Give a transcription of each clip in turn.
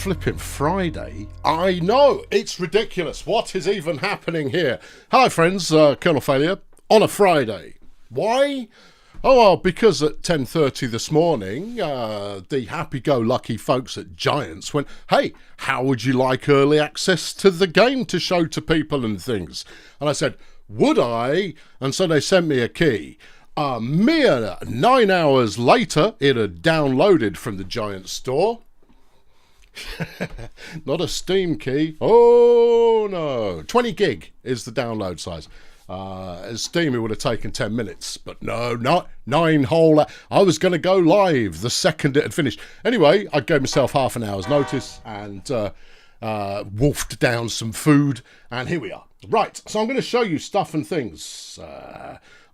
flipping Friday. I know, it's ridiculous. What is even happening here? Hi friends, Colonel Failure on a Friday. Why? Oh, well, because at 10:30 this morning, the happy-go-lucky folks at Giants went, hey, how would you like early access to the game to show to people and things? And I said, would I? And so they sent me a key. A mere 9 hours later, it had downloaded from the Giants store. Not a Steam key. Oh, no. 20 gig is the download size. As Steam, it would have taken 10 minutes, but no, not 9 whole. I was going to go live the second it had finished. Anyway, I gave myself half an hour's notice and wolfed down some food, and here we are. Right, so I'm going to show you stuff and things.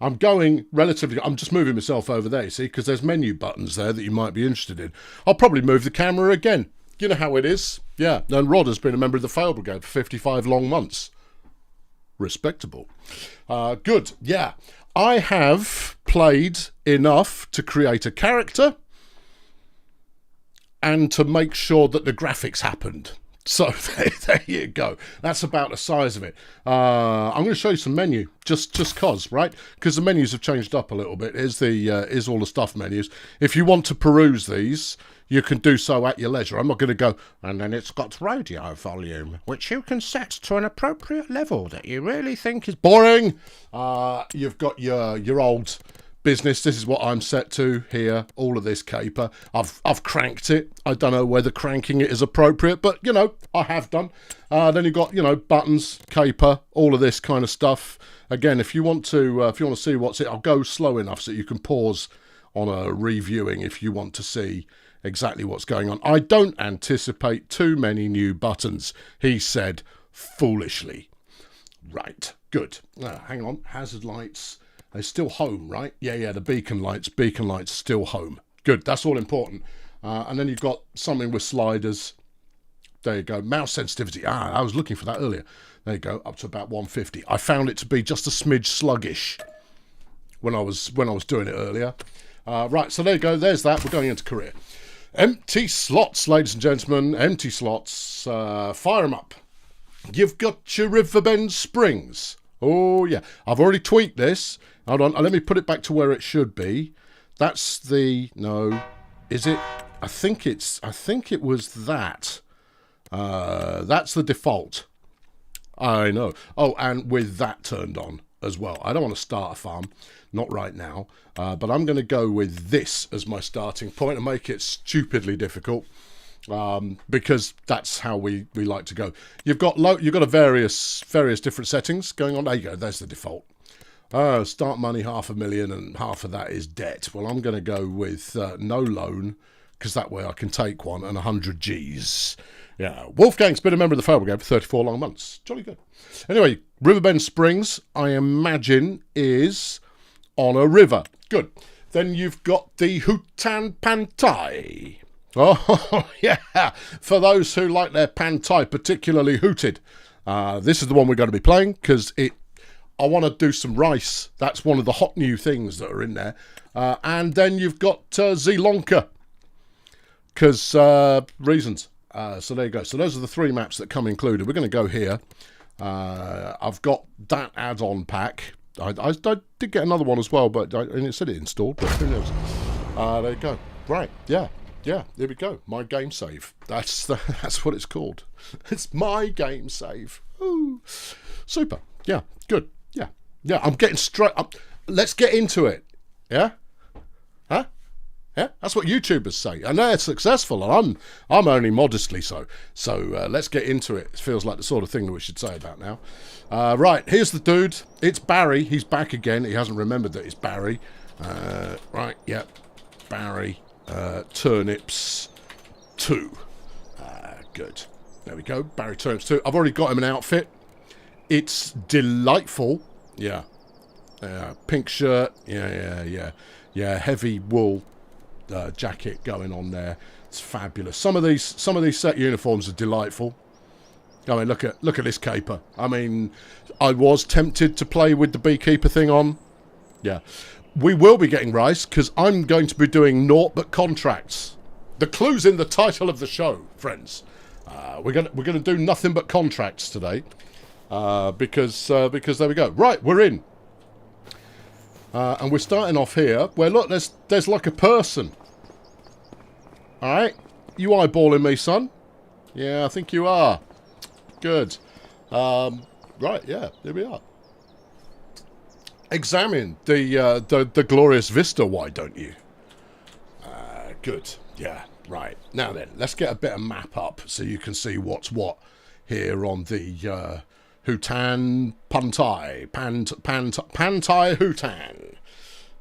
I'm just moving myself over there, you see, because there's menu buttons there that you might be interested in. I'll probably move the camera again. You know how it is. Yeah, and Rod has been a member of the Fail Brigade for 55 long months. Respectable. Good, yeah. I have played enough to create a character and to make sure that the graphics happened. So there you go. That's about the size of it. I'm going to show you some menu, just cause, right? Because the menus have changed up a little bit. Here's all the stuff menus. If you want to peruse these, you can do so at your leisure. I'm not going to go, and then it's got radio volume, which you can set to an appropriate level that you really think is boring. You've got your old business. This is what I'm set to here. All of this caper. I've cranked it. I don't know whether cranking it is appropriate, but you know, I have done. Then you've got, you know, buttons, caper, all of this kind of stuff. Again, if you want to see what's it, I'll go slow enough so you can pause on a reviewing if you want to see exactly what's going on. I don't anticipate too many new buttons, he said foolishly. Right, good. Hang on, hazard lights. They're still home, right? Yeah, the beacon lights still home. Good, that's all important. And then you've got something with sliders. There you go, mouse sensitivity. I was looking for that earlier. There you go, up to about 150. I found it to be just a smidge sluggish when I was doing it earlier. Right, so there you go, there's that. We're going into career. Empty slots, ladies and gentlemen, empty slots. Fire them up. You've got your Riverbend Springs. Oh, yeah. I've already tweaked this. Hold on. Let me put it back to where it should be. That's the... No. Is it? I think it was that. That's the default. I know. Oh, and with that turned on as well. I don't want to start a farm. Not right now. But I'm going to go with this as my starting point and make it stupidly difficult. Because that's how we like to go. You've got a various different settings going on. There you go. There's the default. Start money $500,000 and half of that is debt. Well, I'm going to go with no loan because that way I can take one and 100 G's. Yeah, Wolfgang's been a member of the Fail Brigade for 34 long months. Jolly good. Anyway, Riverbend Springs, I imagine, is on a river. Good. Then you've got the Hutan Pantai. Oh, yeah. For those who like their Pantai particularly hooted. This is the one we're going to be playing because I want to do some rice. That's one of the hot new things that are in there. And then you've got Sri Lanka. Because reasons. So there you go. So those are the 3 maps that come included. We're going to go here. I've got that add-on pack. I did get another one as well, but and it said it installed, but who knows. There you go. Right, yeah, here we go. My game save. That's what it's called. It's my game save. Ooh, super. Yeah, good. Yeah. I'm getting straight up. Let's get into it. Yeah, huh? Yeah, that's what YouTubers say, and they're successful, and I'm only modestly so. So let's get into it. It feels like the sort of thing that we should say about now. Right, here's the dude. It's Barry. He's back again. He hasn't remembered that it's Barry. Right, yep, Barry. Turnips 2. Good. There we go. Barry Turnips 2. I've already got him an outfit. It's delightful. Yeah. Pink shirt. Yeah. Heavy wool jacket going on there. It's fabulous. Some of these set uniforms are delightful. I mean, look at this caper. I mean, I was tempted to play with the beekeeper thing on. Yeah. We will be getting rice because I'm going to be doing naught but contracts. The clue's in the title of the show, friends. We're gonna do nothing but contracts today, because there we go. Right, we're in, and we're starting off here. Where look, there's like a person. All right, you eyeballing me, son? Yeah, I think you are. Good. Right, yeah, here we are. Examine the glorious vista, why don't you? Good. Yeah, right. Now then, let's get a bit of map up so you can see what's what here on the Hutan Pantai. Pantai Hutan.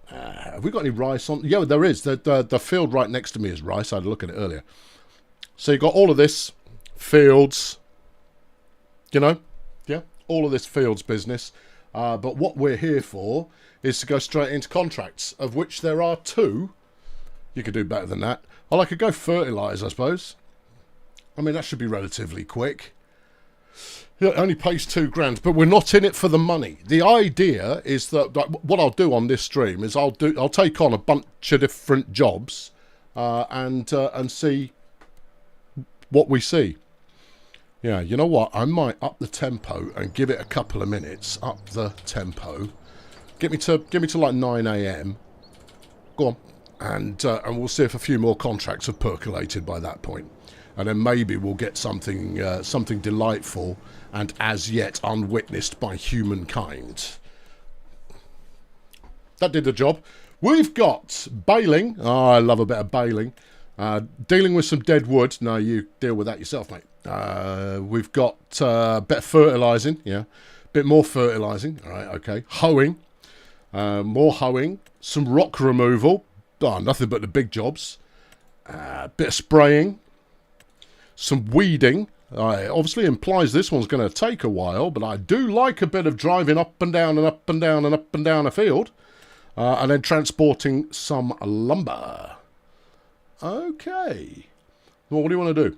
Have we got any rice on? Yeah, there is. The field right next to me is rice. I had a look at it earlier. So you've got all of this fields, you know, yeah, all of this fields business. But what we're here for is to go straight into contracts, of which there are 2. You could do better than that. Well, I could go fertilise, I suppose. I mean, that should be relatively quick. It only pays £2 grand, but we're not in it for the money. The idea is that, like, what I'll do on this stream is I'll take on a bunch of different jobs and see what we see. Yeah, you know what? I might up the tempo and give it a couple of minutes. Up the tempo. Get me to like 9 AM. Go on. And we'll see if a few more contracts have percolated by that point. And then maybe we'll get something delightful and as yet unwitnessed by humankind. That did the job. We've got baling. Oh, I love a bit of baling. Dealing with some dead wood. No, you deal with that yourself, mate. We've got a bit of fertilising. Yeah, a bit more fertilising. All right, okay. Hoeing. More hoeing. Some rock removal. Oh, nothing but the big jobs. Bit of spraying. Some weeding. It obviously implies this one's going to take a while, but I do like a bit of driving up and down and up and down and up and down a field. And then transporting some lumber. Okay. Well, what do you want to do?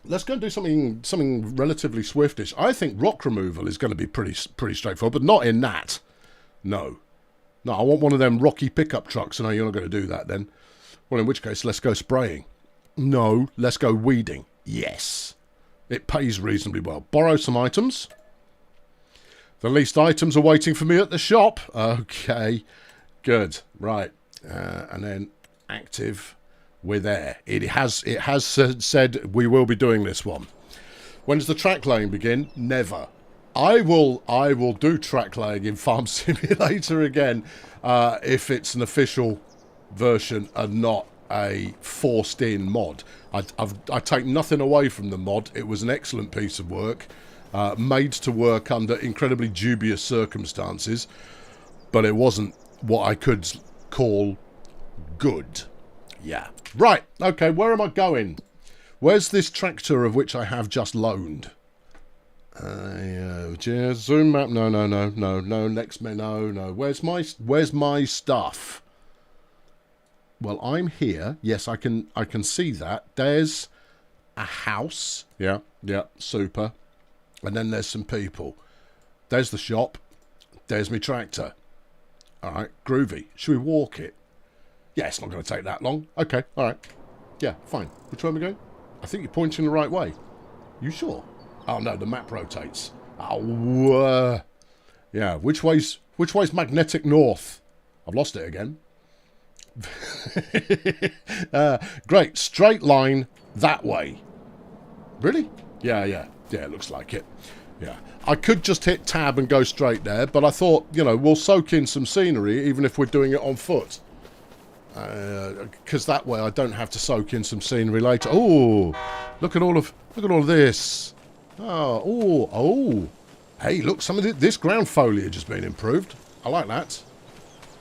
Let's go and do something relatively swiftish. I think rock removal is going to be pretty straightforward, but not in that. No, I want one of them rocky pickup trucks. No, you're not going to do that then. Well, in which case, let's go spraying. No, let's go weeding. Yes. It pays reasonably well. Borrow some items. The least items are waiting for me at the shop. Okay. Good. Right. And then active. We're there. It has said we will be doing this one. When does the track laying begin? Never. I will do track laying in Farm Simulator again if it's an official version and not a forced in mod. I take nothing away from the mod. It was an excellent piece of work, made to work under incredibly dubious circumstances, but it wasn't what I could call good. Yeah. Right. Okay, where am I going? Where's this tractor of which I have just loaned? Zoom map. No. Next menu. No. Where's my stuff? Well, I'm here. Yes, I can see that. There's a house. Yeah, super. And then there's some people. There's the shop. There's my tractor. All right, groovy. Should we walk it? Yeah, it's not going to take that long. Okay, all right. Yeah, fine. Which way are we going? I think you're pointing the right way. You sure? Oh, no, the map rotates. Oh, yeah. Which way's magnetic north? I've lost it again. Great. Straight line that way. Really? Yeah, it looks like it. Yeah. I could just hit tab and go straight there, but I thought, we'll soak in some scenery even if we're doing it on foot. Because that way I don't have to soak in some scenery later. Oh, look at all of this. Oh. Hey, look, some of this ground foliage has been improved. I like that.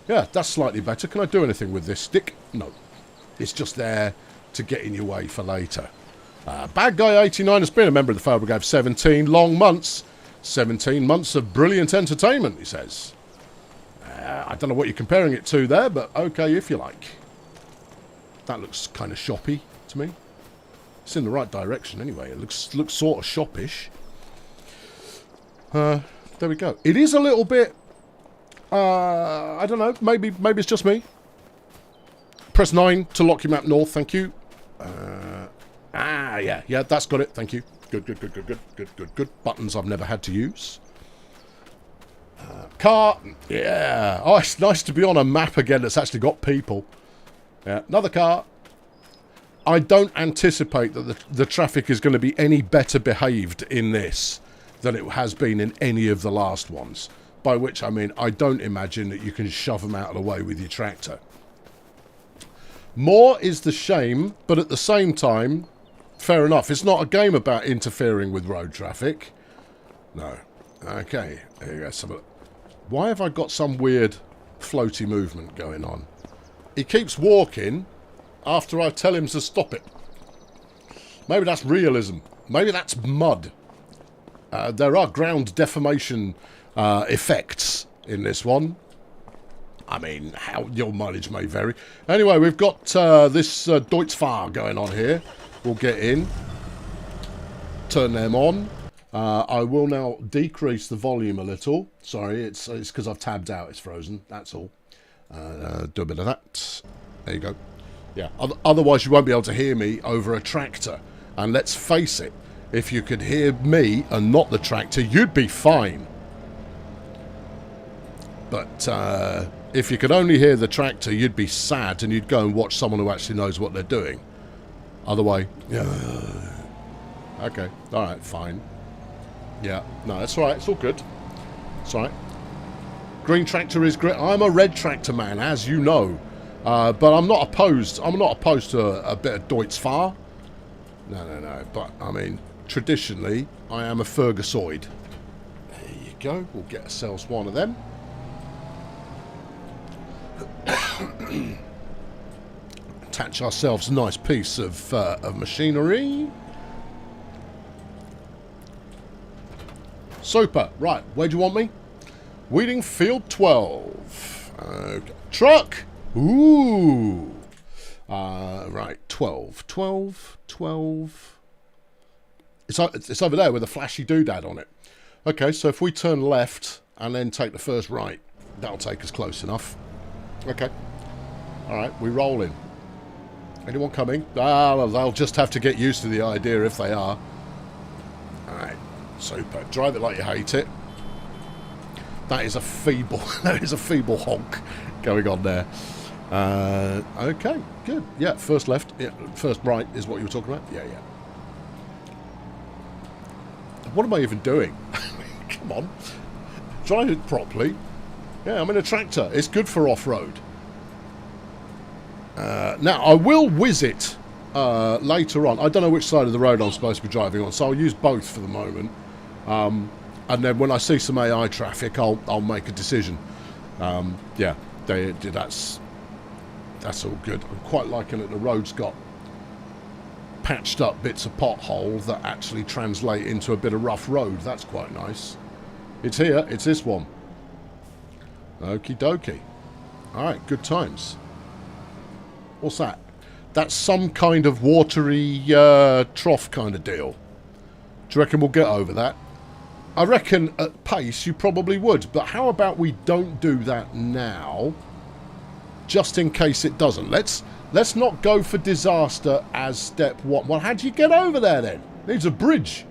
Yeah, that's slightly better. Can I do anything with this stick? No. It's just there to get in your way for later. Bad Guy 89 has been a member of the Fail Brigade for 17 long months. 17 months of brilliant entertainment, he says. I don't know what you're comparing it to there, but okay if you like. That looks kind of shoppy to me. It's in the right direction anyway. It looks sort of shoppish. There we go. It is a little bit... I don't know. Maybe it's just me. Press 9 to lock your map north. Thank you. Yeah, that's got it. Thank you. Good. Buttons I've never had to use. Car. Yeah. Oh, it's nice to be on a map again that's actually got people. Yeah, another car. I don't anticipate that the traffic is going to be any better behaved in this than it has been in any of the last ones. By which I mean, I don't imagine that you can shove them out of the way with your tractor. More is the shame, but at the same time, fair enough. It's not a game about interfering with road traffic. No. Okay, there you go. Why have I got some weird floaty movement going on? He keeps walking after I tell him to stop it. Maybe that's realism. Maybe that's mud. There are ground deformation effects in this one. I mean, how your mileage may vary. Anyway, we've got this Deutz-Fahr going on here. We'll get in. Turn them on. I will now decrease the volume a little. Sorry, it's because I've tabbed out. It's frozen. That's all. Do a bit of that. There you go. Yeah. Otherwise, you won't be able to hear me over a tractor. And let's face it, if you could hear me and not the tractor, you'd be fine. But if you could only hear the tractor, you'd be sad and you'd go and watch someone who actually knows what they're doing. Other way. Okay. All right. Fine. Yeah. No, that's all right. It's all good. It's all right. Green tractor is great. I'm a red tractor man, as you know. But I'm not opposed. I'm not opposed to a bit of Deutz-Fahr. No. But, I mean, traditionally, I am a Fergusoid. There you go. We'll get ourselves one of them. Attach ourselves a nice piece of machinery. Super. Right, where do you want me? Weeding Field 12. Okay. Truck! Ooh! Right, 12. It's over there with a flashy doodad on it. Okay, so if we turn left and then take the first right, that'll take us close enough. Okay. Alright, we're rolling. Anyone coming? Well, they'll just have to get used to the idea if they are. Alright, super. Drive it like you hate it. That is a feeble honk going on there. Okay, good. Yeah, first left. Yeah, first right is what you were talking about. Yeah. What am I even doing? Come on. Drive it properly. Yeah, I'm in a tractor. It's good for off-road. Now, I will whiz it later on. I don't know which side of the road I'm supposed to be driving on, so I'll use both for the moment. And then when I see some AI traffic, I'll make a decision. Yeah, that's all good. I'm quite liking that the road's got patched up bits of pothole that actually translate into a bit of rough road. That's quite nice. It's here. It's this one. Okie dokie. Alright, good times. What's that? That's some kind of watery trough kind of deal. Do you reckon we'll get over that? I reckon at pace you probably would, but how about we don't do that now, just in case it doesn't. Let's not go for disaster as step one. Well, how do you get over there then? Needs a bridge.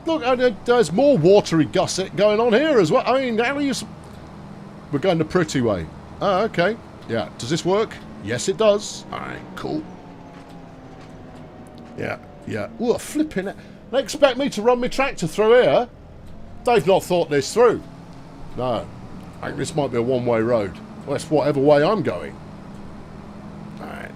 Look, there's more watery gusset going on here as well. I mean, how are you... We're going the pretty way. Oh, okay. Yeah. Does this work? Yes, it does. All right, cool. Yeah. Ooh, flipping it. They expect me to run my tractor through here? They've not thought this through. No. I think this might be a one-way road. Well, that's whatever way I'm going. Alright.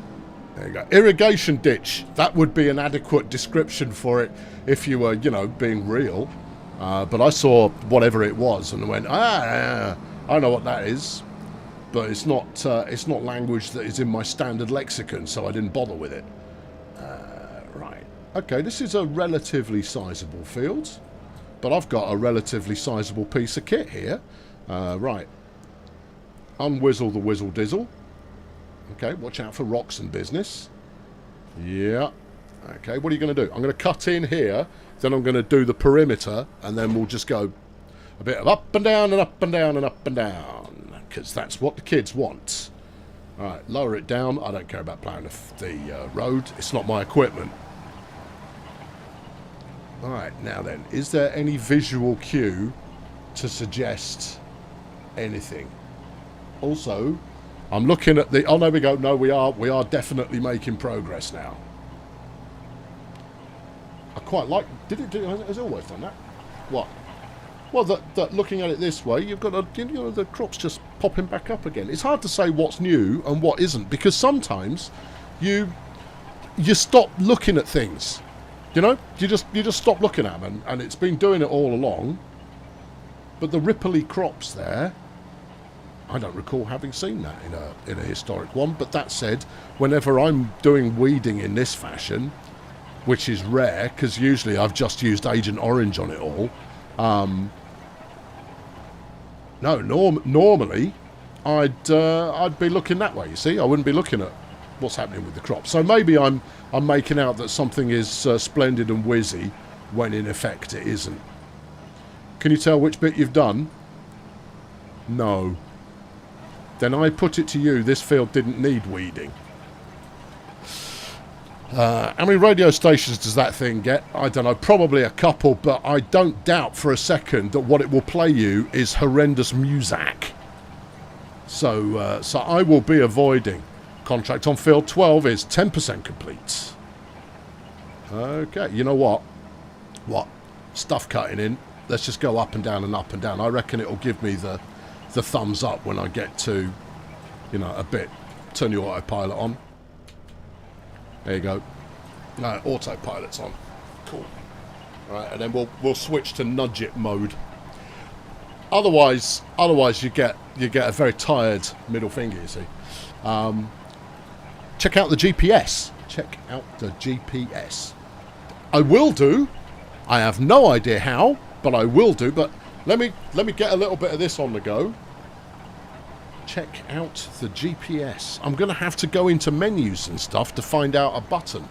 There you go. Irrigation ditch. That would be an adequate description for it if you were, you know, being real. But I saw whatever it was and went, I know what that is. But it's not language that is in my standard lexicon, so I didn't bother with it. Right. Okay, this is a relatively sizable field. But I've got a relatively sizable piece of kit here. Right. Unwhizzle the whizzle dizzle. Okay, watch out for rocks and business. Yeah. Okay, what are you going to do? I'm going to cut in here, then I'm going to do the perimeter, and then we'll just go a bit of up and down and up and down and up and down, because that's what the kids want. All right, lower it down. I don't care about plowing the road. It's not my equipment. All right, now then, is there any visual cue to suggest anything? Also, I'm looking at the... Oh, there we go. No, we are definitely making progress now. I quite like... Has it always done that? What? Well, that looking at it this way, you've got the crop's just popping back up again. It's hard to say what's new and what isn't, because sometimes you stop looking at things. You know, you just stop looking at them, and it's been doing it all along. But the ripply crops there, I don't recall having seen that in a historic one. But that said, whenever I'm doing weeding in this fashion, which is rare, because usually I've just used Agent Orange on it all. No, normally I'd be looking that way. You see, I wouldn't be looking at what's happening with the crop. So maybe I'm making out that something is splendid and whizzy when in effect it isn't. Can you tell which bit you've done? No. Then I put it to you, this field didn't need weeding. How many radio stations does that thing get? I don't know, probably a couple, but I don't doubt for a second that what it will play you is horrendous music. So I will be avoiding. Contract on field 12 is 10% complete. Okay, you know what? What? Stuff cutting in. Let's just go up and down and up and down. I reckon it'll give me the thumbs up when I get to, you know, a bit. Turn your autopilot on. There you go. No, autopilot's on. Cool. Right, and then we'll switch to nudge it mode. Otherwise you get a very tired middle finger, you see. Check out the GPS. Check out the GPS. I will do. I have no idea how, but I will do. But let me get a little bit of this on the go. Check out the GPS. I'm going to have to go into menus and stuff to find out a button.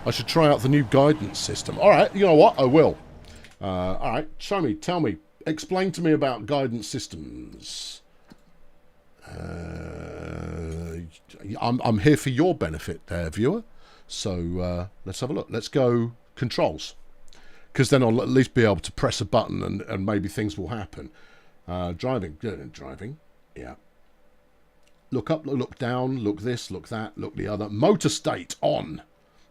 I should try out the new guidance system. All right, you know what? I will. All right, show me, tell me, explain to me about guidance systems. I'm here for your benefit there, viewer. So let's have a look. Let's go controls. Because then I'll at least be able to press a button and maybe things will happen. Driving. Driving. Yeah. Look up, look down, look this, look that, look the other. Motor state on.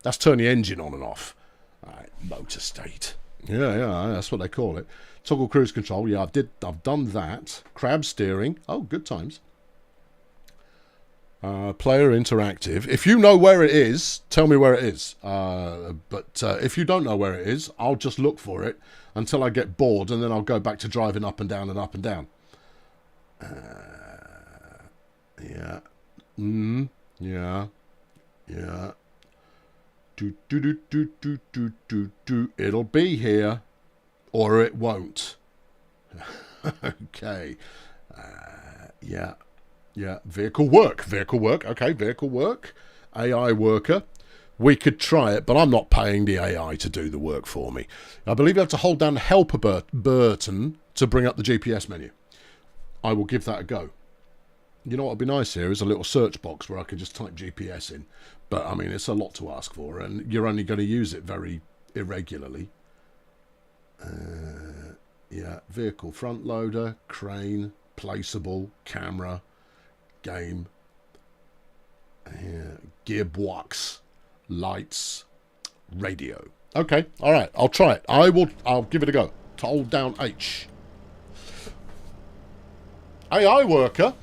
That's turn the engine on and off. All right, motor state. Yeah, that's what they call it. Toggle cruise control. Yeah, I've done that. Crab steering. Oh, good times. Player interactive. If you know where it is, tell me where it is. But if you don't know where it is, I'll just look for it until I get bored, and then I'll go back to driving up and down and up and down. Yeah. Yeah. Yeah. It'll be here, or it won't. Okay. Yeah. Yeah. Vehicle work. Okay, vehicle work. AI worker. We could try it, but I'm not paying the AI to do the work for me. I believe you have to hold down the helper button to bring up the GPS menu. I will give that a go. You know what would be nice here is a little search box where I could just type GPS in. But, I mean, it's a lot to ask for, and you're only going to use it very irregularly. Yeah, vehicle front loader, crane, placeable, camera, game, gearbox, lights, radio. Okay, all right, I'll try it. I'll give it a go. To hold down H. AI worker.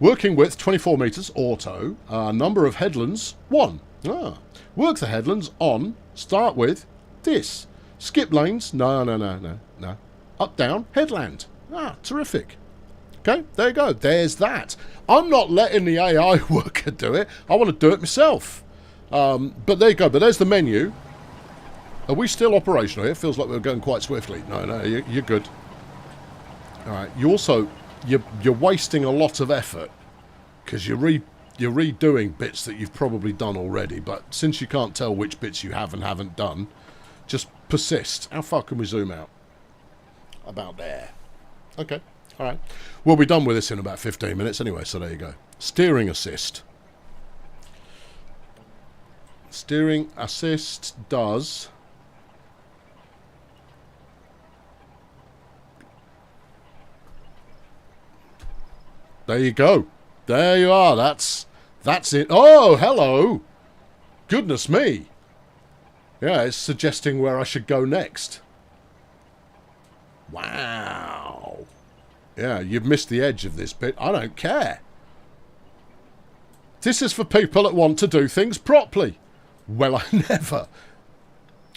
Working width 24 meters, auto. Number of headlands 1. Work the headlands on. Start with this. Skip lanes. No. Up down headland. Terrific. Okay, there you go. There's that. I'm not letting the AI worker do it. I want to do it myself. But there you go. But there's the menu. Are we still operational here? It feels like we're going quite swiftly. No, you're good. All right. You also. You're wasting a lot of effort because you're redoing bits that you've probably done already, but since you can't tell which bits you have and haven't done, just persist. How far can we zoom out? About there. Okay, all right. We'll be done with this in about 15 minutes anyway, so there you go. Steering assist. Steering assist does... There you go. There you are. That's it. Oh, hello. Goodness me. Yeah, it's suggesting where I should go next. Wow. Yeah, you've missed the edge of this bit. I don't care. This is for people that want to do things properly. Well, I never.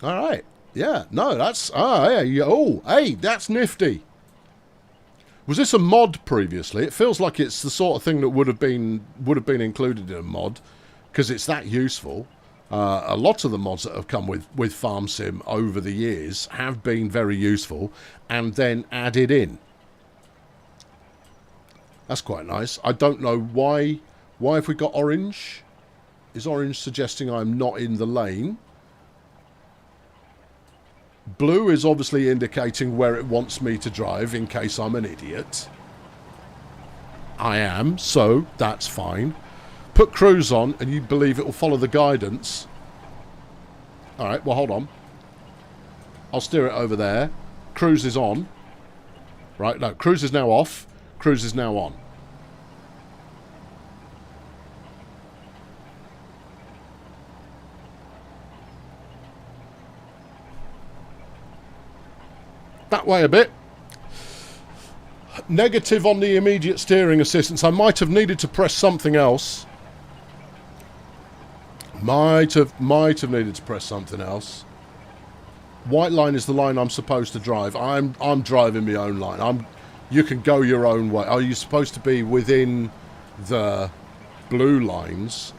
All right. Yeah, no, that's... Oh, hey, that's nifty. Was this a mod previously? It feels like it's the sort of thing that would have been included in a mod, because it's that useful. A lot of the mods that have come with Farm Sim over the years have been very useful, and then added in. That's quite nice. I don't know why. Why have we got orange? Is orange suggesting I'm not in the lane? Blue is obviously indicating where it wants me to drive in case I'm an idiot. I am, so that's fine. Put cruise on and you believe it will follow the guidance. Alright, well hold on. I'll steer it over there. Cruise is on. Right, no, cruise is now off. Cruise is now on. That way a bit. Negative on the immediate steering assistance. I might have needed to press something else. Might have needed to press something else. White line is the line I'm supposed to drive. I'm driving my own line. You can go your own way. Are you supposed to be within the blue lines,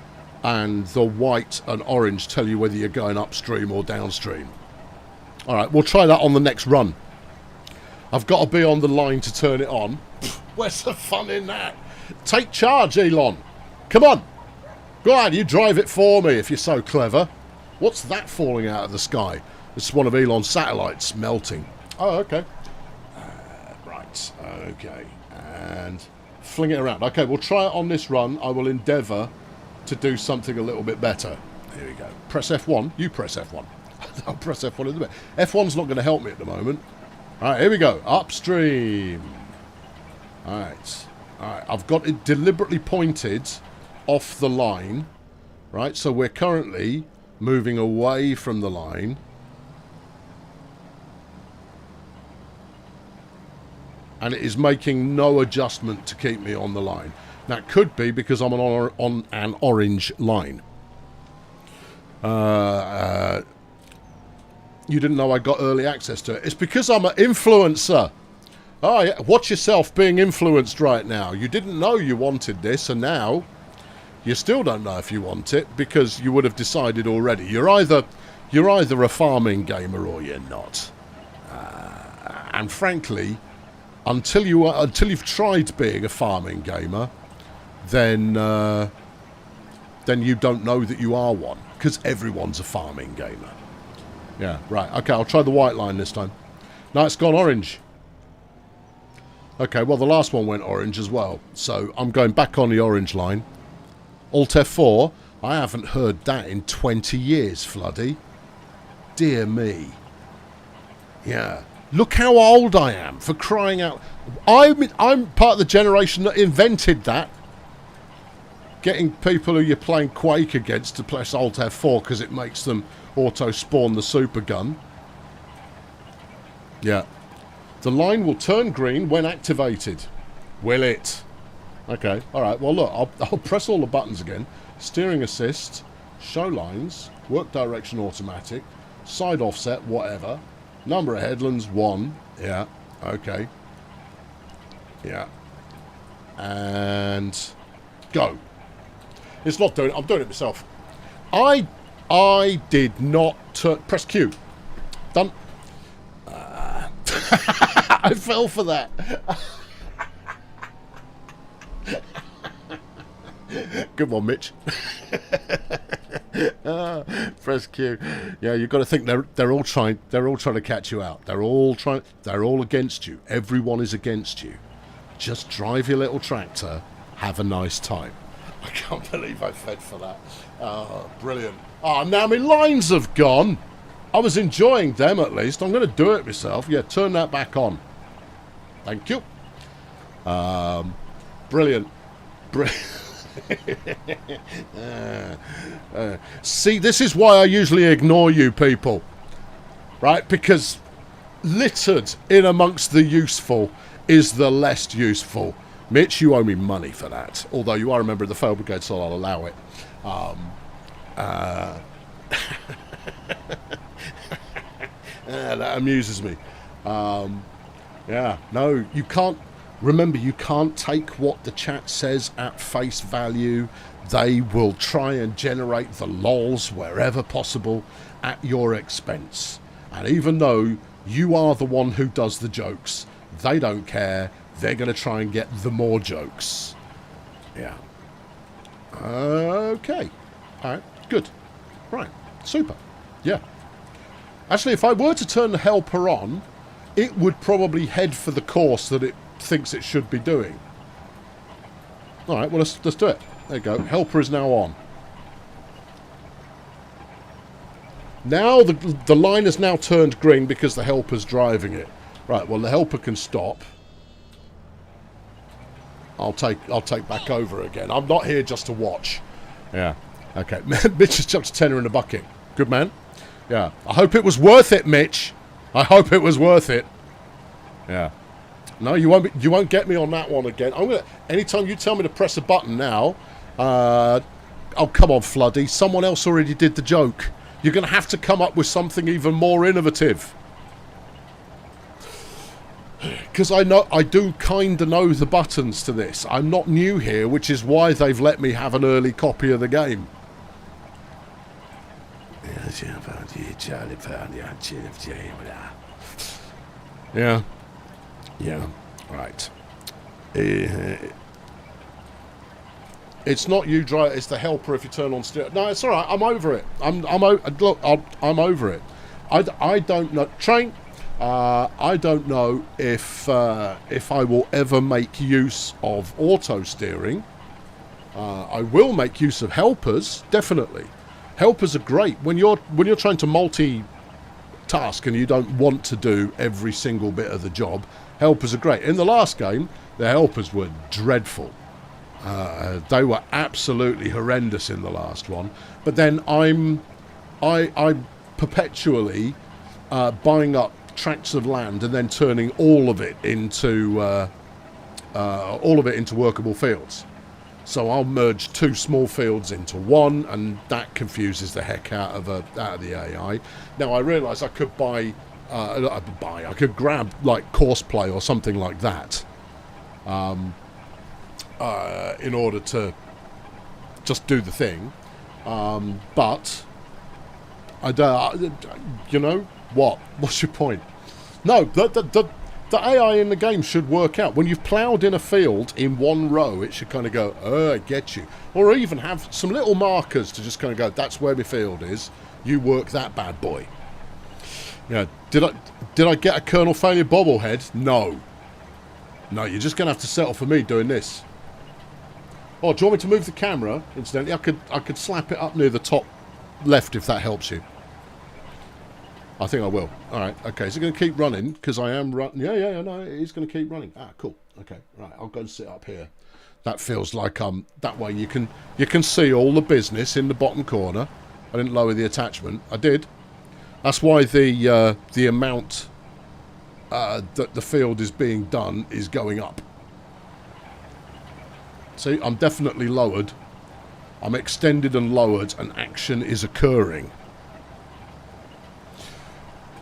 and the white and orange tell you whether you're going upstream or downstream? All right, we'll try that on the next run. I've got to be on the line to turn it on. Where's the fun in that? Take charge, Elon. Come on. Go on, you drive it for me if you're so clever. What's that falling out of the sky? It's one of Elon's satellites melting. Oh, okay. Right, okay. And fling it around. Okay, we'll try it on this run. I will endeavour to do something a little bit better. Here we go. Press F1. You press F1. I'll press F1 in a bit. F1's not going to help me at the moment. Alright, here we go. Upstream. Alright. Alright, I've got it deliberately pointed off the line. Right, so we're currently moving away from the line. And it is making no adjustment to keep me on the line. Now, it could be because I'm on an orange line. You didn't know I got early access to it. It's because I'm an influencer. Oh, yeah. Watch yourself being influenced right now. You didn't know you wanted this, and now you still don't know if you want it because you would have decided already. You're either a farming gamer or you're not. And frankly, until you've tried being a farming gamer, then you don't know that you are one, because everyone's a farming gamer. Yeah, right. Okay, I'll try the white line this time. No, it's gone orange. Okay, well, the last one went orange as well. So I'm going back on the orange line. Alt F4. I haven't heard that in 20 years, Floody. Dear me. Yeah. Look how old I am, for crying out. I'm part of the generation that invented that. Getting people who you're playing Quake against to press Alt F4 because it makes them auto-spawn the super gun. Yeah. The line will turn green when activated. Will it? Okay. Alright, well look, I'll press all the buttons again. Steering assist, show lines, work direction automatic, side offset, whatever. Number of headlands, 1. Yeah. Okay. Yeah. And go. It's not doing it. I'm doing it myself. I did not press Q. Done. I fell for that. Good one, Mitch. Press Q. Yeah, you've got to think they're all trying to catch you out. They're all against you. Everyone is against you. Just drive your little tractor Have a nice time. I can't believe I fed for that. Oh, brilliant. Oh, now my lines have gone. I was enjoying them at least. I'm going to do it myself. Yeah, turn that back on. Thank you. Brilliant. See, this is why I usually ignore you people. Right? Because littered in amongst the useful is the less useful. Mitch, you owe me money for that. Although you are a member of the Fail Brigade, so I'll allow it. That amuses me. Yeah, no, you can't. Remember, you can't take what the chat says at face value. They will try and generate the lols wherever possible at your expense. And even though you are the one who does the jokes, they don't care. They're going to try and get the more jokes. Yeah. Okay. All right. Good. Right. Super. Yeah. Actually, if I were to turn the helper on, it would probably head for the course that it thinks it should be doing. All right. Well, let's do it. There you go. Helper is now on. Now the line has now turned green because the helper's driving it. Right. Well, the helper can stop. I'll take back over again. I'm not here just to watch. Yeah. Okay. Mitch has chucked a tenner in the bucket. Good man. Yeah. I hope it was worth it, Mitch. I hope it was worth it. Yeah. No, you won't get me on that one again. Anytime you tell me to press a button now, oh come on, Floody. Someone else already did the joke. You're going to have to come up with something even more innovative. Because I do kind of know the buttons to this. I'm not new here, which is why they've let me have an early copy of the game. Yeah. Yeah. Right. It's not you drive. It's the helper if you turn on steer. No, it's all right. I'm over it. I'm over it. I don't know. Train. I don't know if I will ever make use of auto steering. I will make use of helpers, definitely. Helpers are great when you're trying to multi-task and you don't want to do every single bit of the job. Helpers are great. In the last game, the helpers were dreadful. They were absolutely horrendous in the last one. But then I'm perpetually buying up tracts of land and then turning all of it into workable fields. So I'll merge two small fields into one, and that confuses the heck out of the AI. Now I realise I could I could grab like Courseplay or something like that, in order to just do the thing. But I don't. You know what? What's your point? No, the AI in the game should work out. When you've ploughed in a field in one row, it should kind of go, I get you. Or even have some little markers to just kind of go, that's where my field is. You work that bad boy. Yeah. Did I get a Colonel Failure bobblehead? No. No, you're just going to have to settle for me doing this. Oh, do you want me to move the camera? Incidentally, I could slap it up near the top left if that helps you. I think I will. All right. Okay. Is it going to keep running? Because I am running. Yeah. No, it's going to keep running. Ah, cool. Okay. Right. I'll go and sit up here. That feels like that way you can see all the business in the bottom corner. I didn't lower the attachment. I did. That's why the amount that the field is being done is going up. See, I'm definitely lowered. I'm extended and lowered, and action is occurring.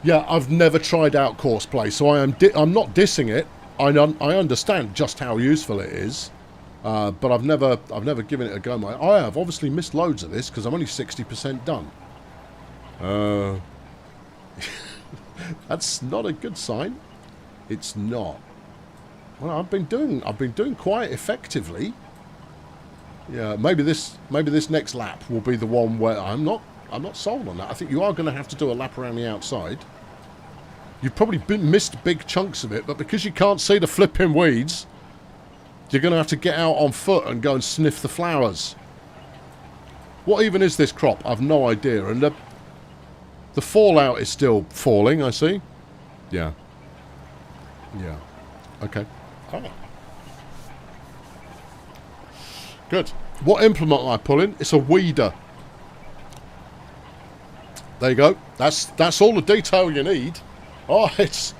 Yeah, I've never tried out Courseplay, so I'm not dissing it. I understand just how useful it is, but I've never given it a go. I have obviously missed loads of this because I'm only 60% done. That's not a good sign. It's not. Well, I've been doing quite effectively. Yeah, maybe this next lap will be the one where I'm not sold on that. I think you are going to have to do a lap around the outside. You've probably missed big chunks of it, but because you can't see the flipping weeds, You're going to have to get out on foot and go and sniff the flowers. What even is this crop? I've no idea. And the fallout is still falling, I see. Yeah. Yeah. Okay. Oh. Good. What implement am I pulling? It's a weeder. There you go. That's all the detail you need. Oh, it's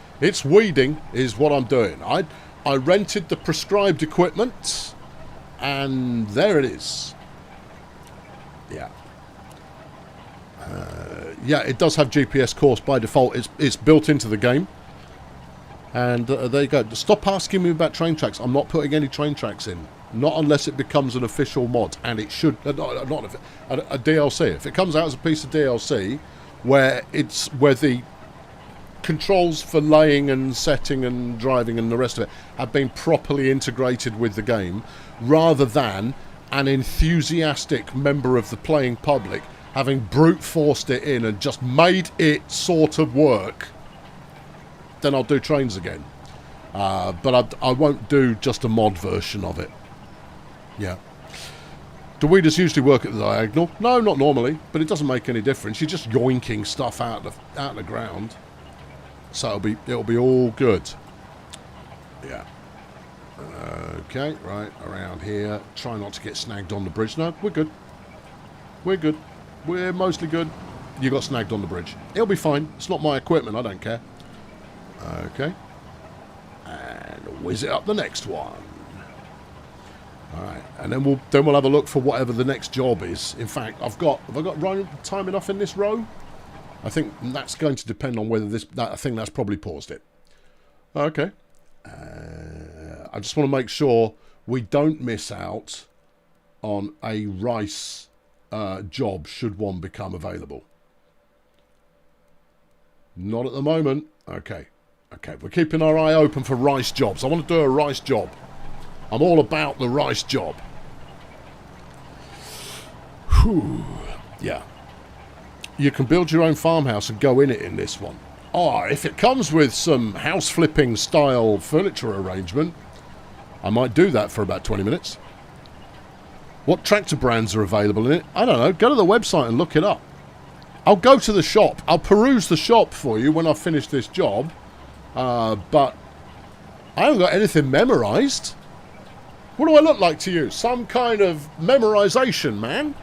weeding is what I'm doing. I rented the prescribed equipment, and there it is. Yeah. Yeah, it does have GPS course by default. It's built into the game. And there you go. Stop asking me about train tracks. I'm not putting any train tracks in. Not unless it becomes an official mod. And it should... not a DLC. If it comes out as a piece of DLC where the controls for laying and setting and driving and the rest of it have been properly integrated with the game, rather than an enthusiastic member of the playing public having brute forced it in and just made it sort of work, then I'll do trains again. But I won't do just a mod version of it. Yeah. Do weeders usually work at the diagonal? No, not normally, but it doesn't make any difference. You're just yoinking stuff out of the ground. So it'll be all good. Yeah. Okay, right, around here. Try not to get snagged on the bridge. No, we're good. We're good. We're mostly good. You got snagged on the bridge. It'll be fine. It's not my equipment. I don't care. Okay. And whiz it up the next one. Alright, and then we'll have a look for whatever the next job is. In fact, have I got time enough in this row? I think that's going to depend on whether I think that's probably paused it. Okay. I just want to make sure we don't miss out on a rice job should one become available. Not at the moment. Okay. Okay, we're keeping our eye open for rice jobs. I want to do a rice job. I'm all about the rice job. Whew. Yeah. You can build your own farmhouse and go in it in this one. Oh, if it comes with some house flipping style furniture arrangement, I might do that for about 20 minutes. What tractor brands are available in it? I don't know. Go to the website and look it up. I'll go to the shop. I'll peruse the shop for you when I finish this job. But I haven't got anything memorized. What do I look like to you? Some kind of memorization, man?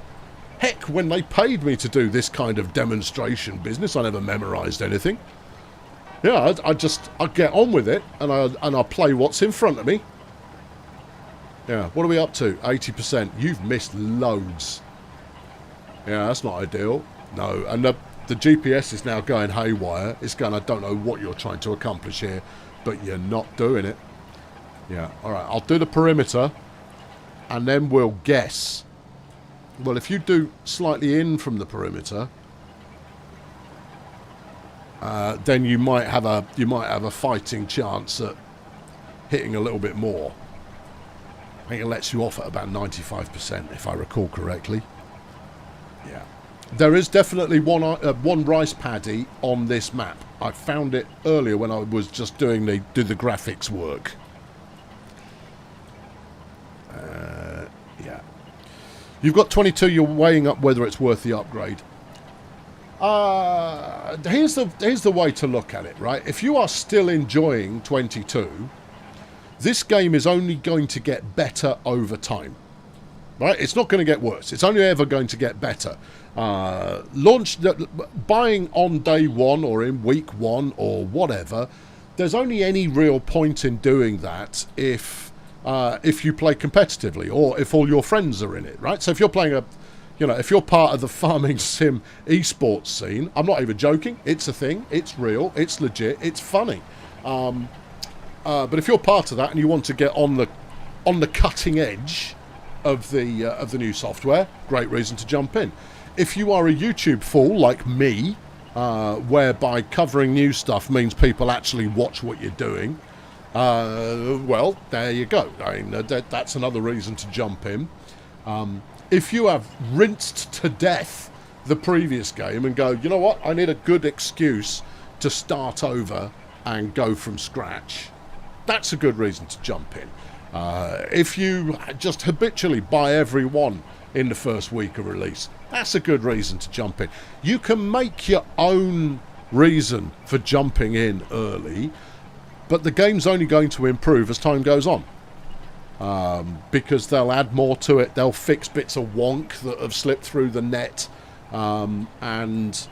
Heck, when they paid me to do this kind of demonstration business, I never memorized anything. Yeah, I get on with it, and I play what's in front of me. Yeah, what are we up to? 80%. You've missed loads. Yeah, that's not ideal. No, and the GPS is now going haywire. It's going, I don't know what you're trying to accomplish here, but you're not doing it. Yeah, alright, I'll do the perimeter, and then we'll guess. Well, if you do slightly in from the perimeter, then you might have a fighting chance at hitting a little bit more. I think it lets you off at about 95%, if I recall correctly. Yeah. There is definitely one rice paddy on this map. I found it earlier when I was just doing the graphics work. Yeah. You've got 22. You're weighing up whether it's worth the upgrade. Here's the way to look at it, right? If you are still enjoying 22, this game is only going to get better over time. Right? It's not going to get worse. It's only ever going to get better. Buying on day one or in week one or whatever, there's only any real point in doing that if you play competitively or if all your friends are in it, right? So if you're playing if you're part of the farming sim esports scene, I'm not even joking. It's a thing. It's real. It's legit. It's funny. But if you're part of that and you want to get on the cutting edge of the new software, great reason to jump in. If you are a YouTube fool like me, whereby covering new stuff means people actually watch what you're doing, well, there you go. I mean, that's another reason to jump in. If you have rinsed to death the previous game and go, you know what, I need a good excuse to start over and go from scratch, that's a good reason to jump in. If you just habitually buy every one in the first week of release, that's a good reason to jump in. You can make your own reason for jumping in early, but the game's only going to improve as time goes on. Because they'll add more to it, they'll fix bits of wonk that have slipped through the net, and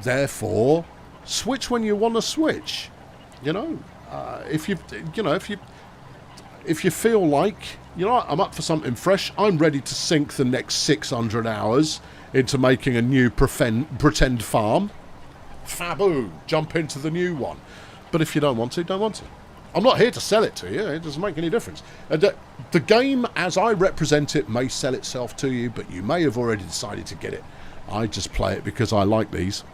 therefore switch when you want to switch. If you feel like, I'm up for something fresh, I'm ready to sink the next 600 hours into making a new pretend farm. Faboo, jump into the new one. But if you don't want to, don't want to. I'm not here to sell it to you. It doesn't make any difference. The game, as I represent it, may sell itself to you, but you may have already decided to get it. I just play it because I like these.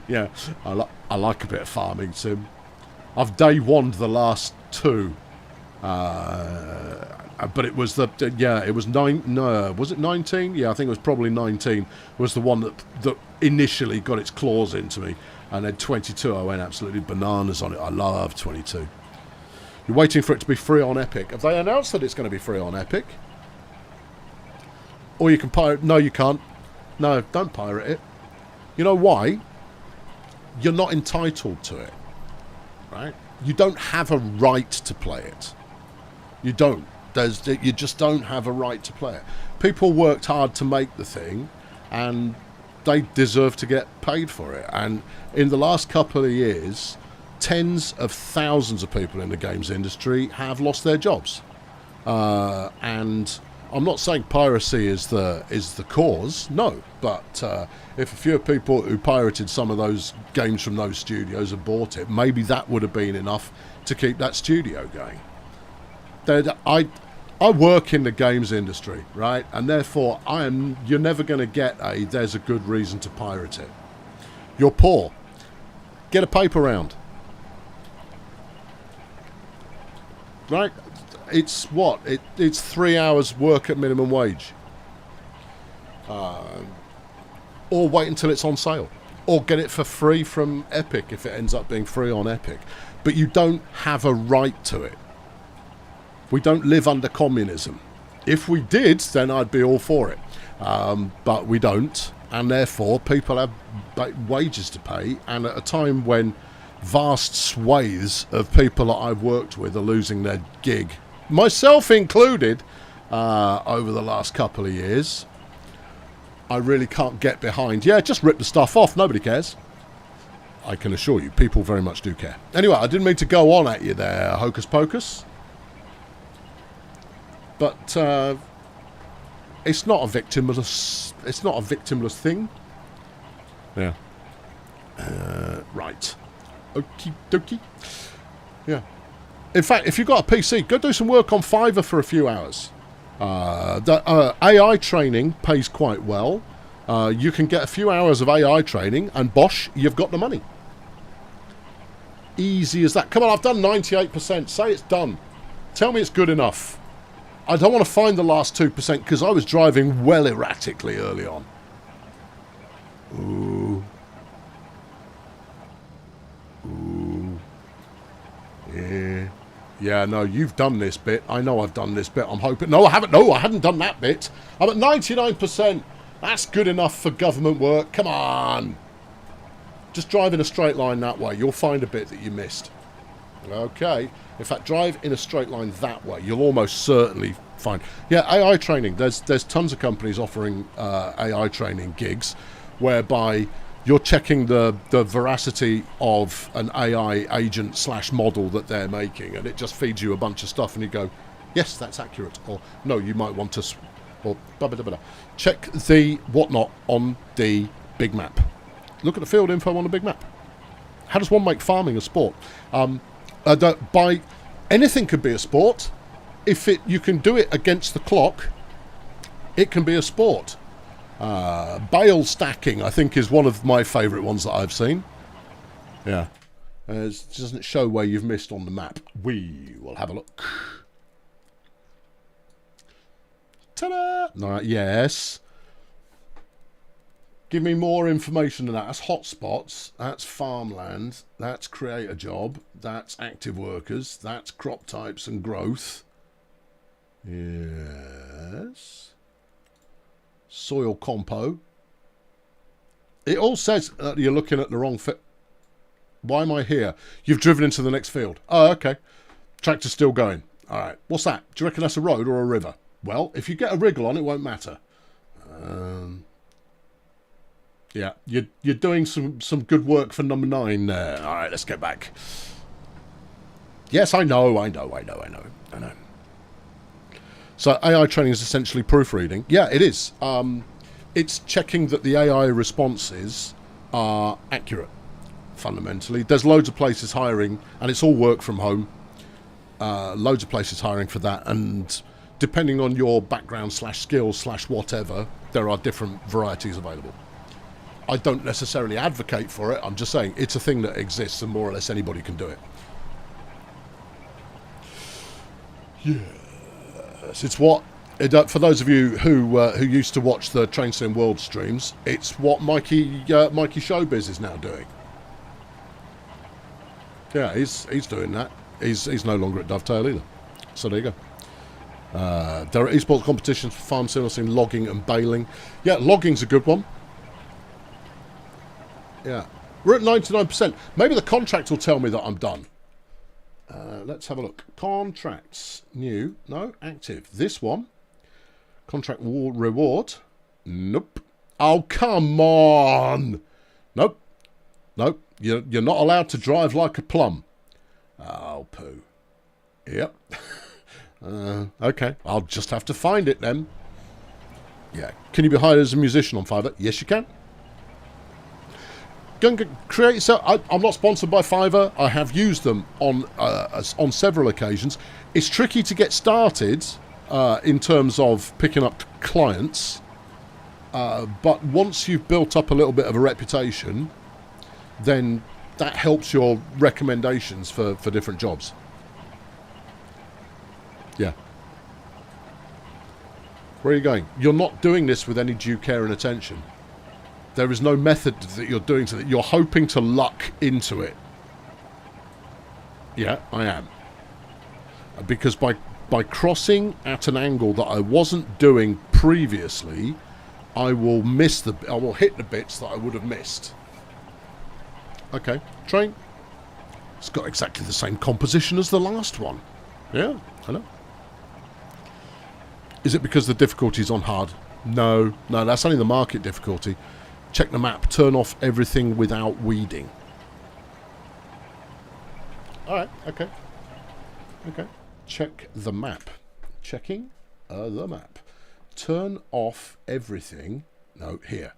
Yeah, I like a bit of farming sim. I've day one the last two. But it was it was was it 19? Yeah, I think it was probably 19 was the one that initially got its claws into me. And then 22, I went absolutely bananas on it. I love 22. You're waiting for it to be free on Epic. Have they announced that it's going to be free on Epic? Or you can pirate... No, you can't. No, don't pirate it. You know why? You're not entitled to it. Right? You don't have a right to play it. You don't. You just don't have a right to play it. People worked hard to make the thing, and they deserve to get paid for it. And in the last couple of years, tens of thousands of people in the games industry have lost their jobs. And I'm not saying piracy is the cause, no. But if a few people who pirated some of those games from those studios had bought it, maybe that would have been enough to keep that studio going. I work in the games industry, right? And therefore, you're never going to get there's a good reason to pirate it. You're poor. Get a paper round. Right? It's what? It's 3 hours work at minimum wage. Or wait until it's on sale. Or get it for free from Epic if it ends up being free on Epic. But you don't have a right to it. We don't live under communism. If we did, then I'd be all for it. But we don't, and therefore people have wages to pay, and at a time when vast swathes of people that I've worked with are losing their gig, myself included, over the last couple of years, I really can't get behind, just rip the stuff off, nobody cares. I can assure you, people very much do care. Anyway, I didn't mean to go on at you there, Hocus Pocus. But it's not a victimless. It's not a victimless thing. Yeah. Right. Okie dokie. Yeah. In fact, if you've got a PC, go do some work on Fiverr for a few hours. The AI training pays quite well. You can get a few hours of AI training, and bosh, you've got the money. Easy as that. Come on, I've done 98%. Say it's done. Tell me it's good enough. I don't want to find the last 2% because I was driving well erratically early on. Ooh. Ooh. Yeah. Yeah, no, you've done this bit. I know I've done this bit. I'm hoping... No, I haven't. No, I hadn't done that bit. I'm at 99%. That's good enough for government work. Come on. Just drive in a straight line that way. You'll find a bit that you missed. Okay. In fact, drive in a straight line that way. You'll almost certainly find... Yeah, AI training. There's tons of companies offering AI training gigs whereby you're checking the veracity of an AI agent / model that they're making, and it just feeds you a bunch of stuff, and you go, yes, that's accurate. Or, no, you might want to... Or, check the whatnot on the big map. Look at the field info on the big map. How does one make farming a sport? Anything could be a sport. If you can do it against the clock, it can be a sport. Bale stacking, I think, is one of my favourite ones that I've seen. Yeah. Doesn't show where you've missed on the map. We will have a look. Ta-da! No, yes. Give me more information than that. That's hotspots. That's farmland. That's create a job. That's active workers. That's crop types and growth. Yes. Soil compo. It all says that you're looking at the wrong fit. Why am I here? You've driven into the next field. Oh, okay. Tractor's still going. All right. What's that? Do you reckon that's a road or a river? Well, if you get a wriggle on, it won't matter. Yeah, you're doing some good work for number 9 there. All right, let's get back. Yes, I know. So AI training is essentially proofreading. Yeah, it is. It's checking that the AI responses are accurate, fundamentally. There's loads of places hiring, and it's all work from home. Loads of places hiring for that, and depending on your background /skills /whatever, there are different varieties available. I don't necessarily advocate for it. I'm just saying it's a thing that exists, and more or less anybody can do it. Yes, it's what. For those of you who used to watch the Train Sim World streams, it's what Mikey Showbiz is now doing. Yeah, he's doing that. He's no longer at Dovetail either. So there you go. There are esports competitions for farm simulating, logging and baling. Yeah, logging's a good one. Yeah, we're at 99%. Maybe the contract will tell me that I'm done. Let's have a look. Contracts. New. No. Active. This one. Contract reward. Nope. Oh, come on. Nope. Nope. You're not allowed to drive like a plum. Oh, poo. Yep. Okay. I'll just have to find it then. Yeah. Can you be hired as a musician on Fiverr? Yes, you can. Go and create yourself. I'm not sponsored by Fiverr. I have used them on several occasions. It's tricky to get started in terms of picking up clients, but once you've built up a little bit of a reputation, then that helps your recommendations for different jobs. Yeah. Where are you going? You're not doing this with any due care and attention. There is no method that you're doing to that. You're hoping to luck into it. Yeah, I am. Because by crossing at an angle that I wasn't doing previously, I will hit the bits that I would have missed. Okay, train. It's got exactly the same composition as the last one. Yeah, I know. Is it because the difficulty is on hard? No, that's only the market difficulty. Check the map. Turn off everything without weeding. Alright, okay. Okay. Check the map. Checking the map. Turn off everything. No, here.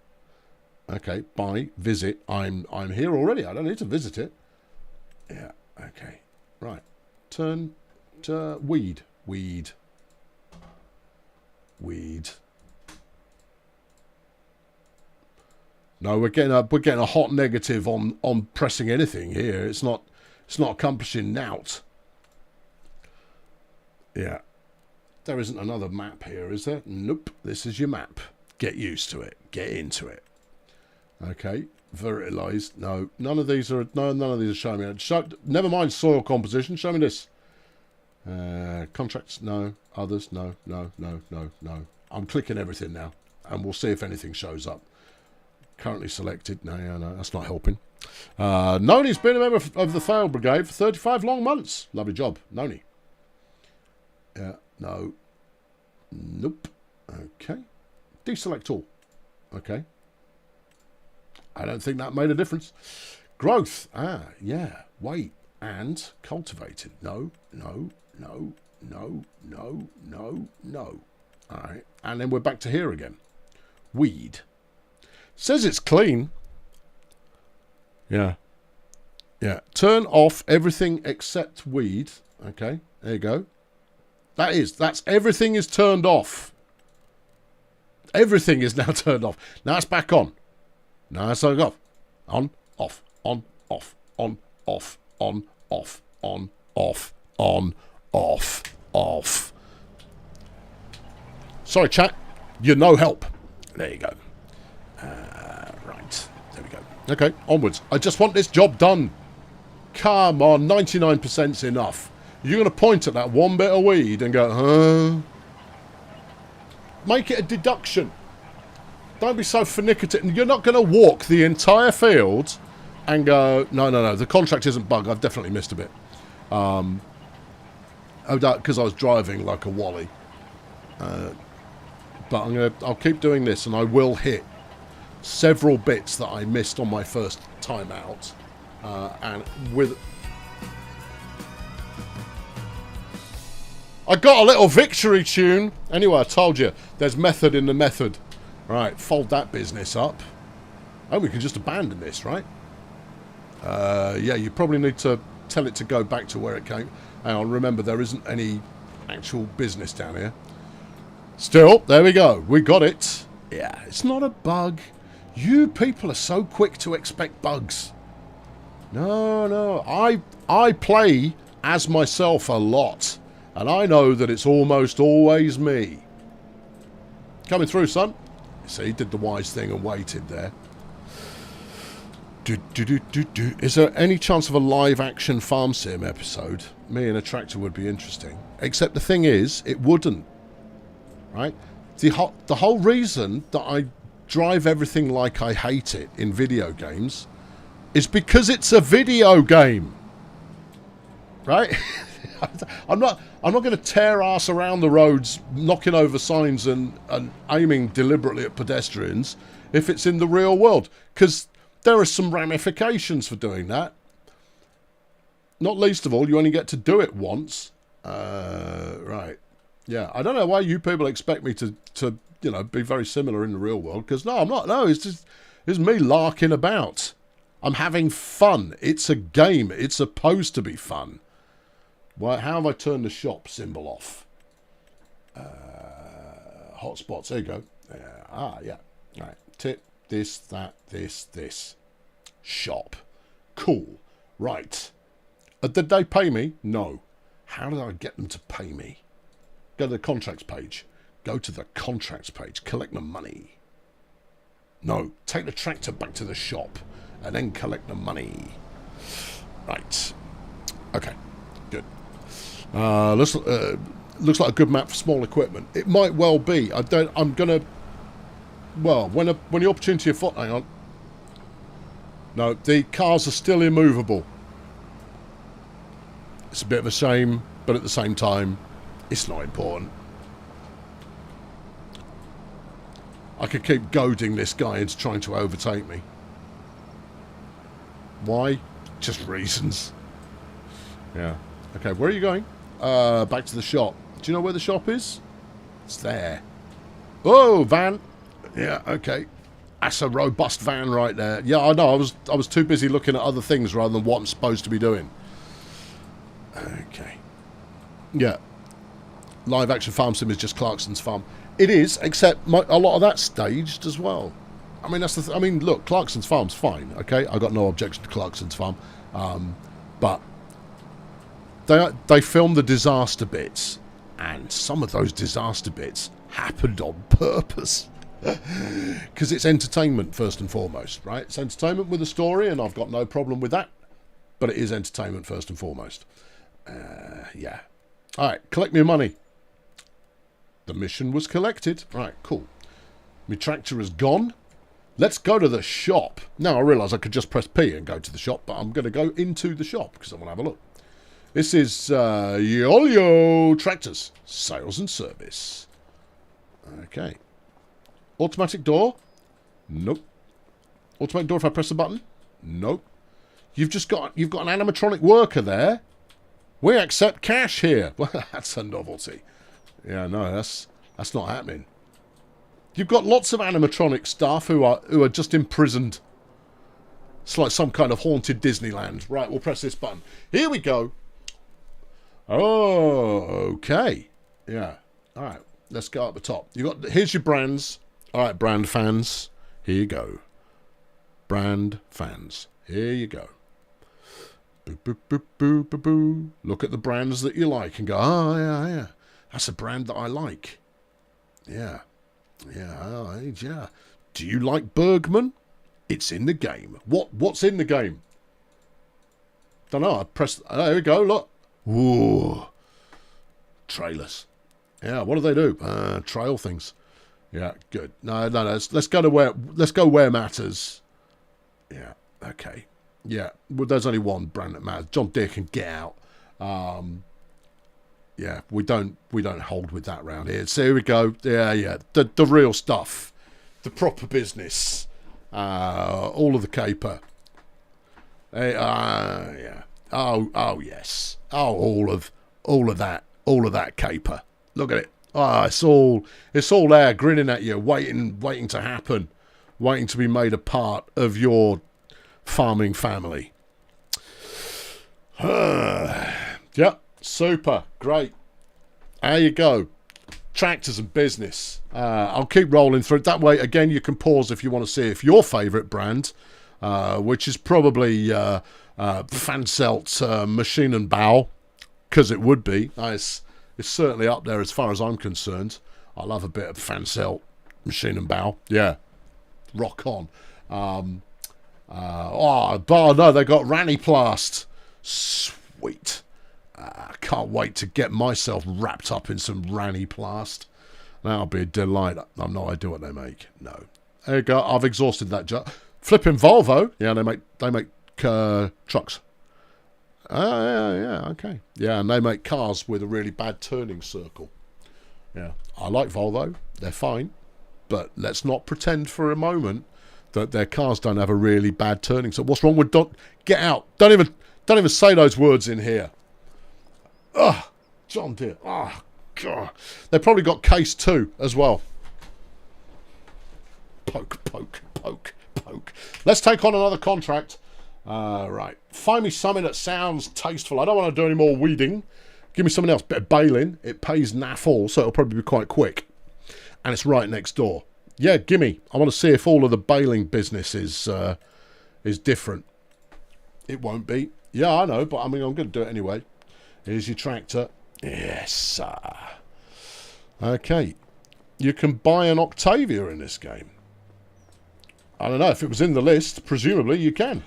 Okay, by visit. I'm here already. I don't need to visit it. Yeah, okay. Right. Turn to weed. Weed. No, we're getting a hot negative on pressing anything here. It's not accomplishing nought. Yeah. There isn't another map here, is there? Nope. This is your map. Get used to it. Get into it. Okay. Verticalized. No. None of these are showing me. Never mind soil composition. Show me this. Contracts. No. Others. No. I'm clicking everything now, and we'll see if anything shows up. Currently selected. No, that's not helping. Noni's been a member of the Fail Brigade for 35 long months. Lovely job, Noni. Yeah, no. Nope. Okay. Deselect all. Okay. I don't think that made a difference. Growth. Yeah. Wait. And cultivated. No. All right. And then we're back to here again. Weed. Says it's clean. Yeah. Turn off everything except weed. Okay. There you go. That's everything is turned off. Everything is now turned off. Now it's back on. Now it's turned off. On, off, on, off, on, off, on, off, on, off, on, off, off. Sorry, chat. You're no help. There you go. There we go. Okay, onwards. I just want this job done. Come on, 99%'s enough. You're going to point at that one bit of weed and go, huh? Make it a deduction. Don't be so finicky. You're not going to walk the entire field and go, no, the contract isn't bug. I've definitely missed a bit. Because I was driving like a wally. But I'll keep doing this, and I will hit several bits that I missed on my first time out. And with... I got a little victory tune. Anyway, I told you, there's method in the method. Right, fold that business up. Oh, we can just abandon this, right? Yeah, you probably need to tell it to go back to where it came. Hang on, remember, there isn't any actual business down here. Still, there we go. We got it. Yeah, it's not a bug. You people are so quick to expect bugs. No. I play as myself a lot. And I know that it's almost always me. Coming through, son. See, did the wise thing and waited there. Is there any chance of a live-action farm sim episode? Me and a tractor would be interesting. Except the thing is, it wouldn't. Right? The whole reason that I drive everything like I hate it in video games is because it's a video game. Right? I'm not going to tear ass around the roads, knocking over signs and aiming deliberately at pedestrians if it's in the real world. Because there are some ramifications for doing that. Not least of all, you only get to do it once. Right. Yeah, I don't know why you people expect me to be very similar in the real world. Because, no, I'm not. No, it's me larking about. I'm having fun. It's a game. It's supposed to be fun. Why? How have I turned the shop symbol off? Hotspots. There you go. Yeah. Right. Tip. This, that, this. Shop. Cool. Right. Did they pay me? No. How did I get them to pay me? Go to the contracts page. Go to the contracts page. Collect the money. No. Take the tractor back to the shop and then collect the money. Right. Okay. Good. Looks like a good map for small equipment. It might well be. I'm gonna. Well, when the opportunity of hang on. No, the cars are still immovable. It's a bit of a shame, but at the same time, it's not important. I could keep goading this guy into trying to overtake me. Why? Just reasons. Yeah. Okay, where are you going? Back to the shop. Do you know where the shop is? It's there. Oh, van. Yeah, okay. That's a robust van right there. Yeah, I know. I was too busy looking at other things rather than what I'm supposed to be doing. Okay. Yeah. Live action farm sim is just Clarkson's farm. It is, except a lot of that's staged as well. I mean, that's the. I mean, look, Clarkson's farm's fine. Okay, I got no objection to Clarkson's farm, but they filmed the disaster bits, and some of those disaster bits happened on purpose. Because it's entertainment first and foremost, right? It's entertainment with a story, and I've got no problem with that. But it is entertainment first and foremost. Yeah. All right, collect me money. The mission was collected. Right, cool. My tractor is gone. Let's go to the shop. Now I realise I could just press P and go to the shop, but I'm going to go into the shop because I want to have a look. This is Yolio Tractors, sales and service. Okay. Automatic door? Nope. Automatic door if I press the button? Nope. You've got an animatronic worker there. We accept cash here. Well, that's a novelty. Yeah, no, that's not happening. You've got lots of animatronic staff who are just imprisoned. It's like some kind of haunted Disneyland. Right, we'll press this button. Here we go. Oh, okay. Yeah. All right. Let's go up the top. Here's your brands. All right, brand fans. Here you go. Brand fans. Here you go. Boo, boo, boo, boo, boo, boo. Look at the brands that you like and go, oh, yeah. That's a brand that I like. Yeah. Yeah. Oh, yeah. Do you like Bergman? It's in the game. What's in the game? Don't know. I press. There we go. Look. Ooh. Trailers. Yeah. What do they do? Trail things. Yeah. Good. No. Let's go to where. Let's go where matters. Yeah. Okay. Yeah. Well, there's only one brand that matters. John Deere can get out. Yeah. We don't hold with that round here. So here we go. Yeah. The real stuff. The proper business. All of the caper. Yeah. Oh yes. Oh, all of that caper. Look at it. It's all there, grinning at you, waiting to happen, waiting to be made a part of your farming family. Yep. Super. Great. There you go. Tractors and business. I'll keep rolling through. That way, again, you can pause if you want to see if your favourite brand, which is probably Fanselt Maschinenbau, because it would be. It's certainly up there as far as I'm concerned. I love a bit of Fanselt Maschinenbau. Yeah. Rock on. No, they got Raniplast. Sweet. I can't wait to get myself wrapped up in some Raniplast. That'll be a delight. I've no idea what they make. No. There you go. I've exhausted that. Flipping Volvo. Yeah, they make trucks. Yeah, okay. Yeah, and they make cars with a really bad turning circle. Yeah, I like Volvo. They're fine. But let's not pretend for a moment that their cars don't have a really bad turning circle. What's wrong with... Get out. Don't even say those words in here. Ugh, John Deere. Oh, God. They've probably got case 2 as well. Poke. Let's take on another contract. Right. Find me something that sounds tasteful. I don't want to do any more weeding. Give me something else. Bit of baling. It pays naff all, so it'll probably be quite quick. And it's right next door. Yeah, gimme. I want to see if all of the baling business is different. It won't be. Yeah, I know, but I mean, I'm going to do it anyway. Here's your tractor. Yes, sir. Okay. You can buy an Octavia in this game. I don't know. If it was in the list, presumably you can.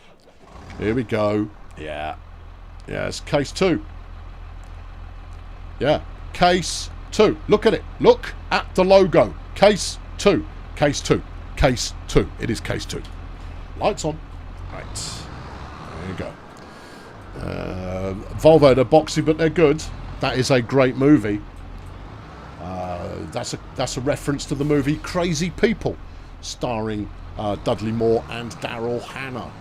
Here we go. Yeah. Yeah, it's case 2. Yeah. Case 2. Look at it. Look at the logo. Case 2. Case 2. Case 2. It is case 2. Lights on. Right. There you go. Volvo, they're boxy, but they're good. That is a great movie. That's a reference to the movie Crazy People, starring Dudley Moore and Daryl Hannah.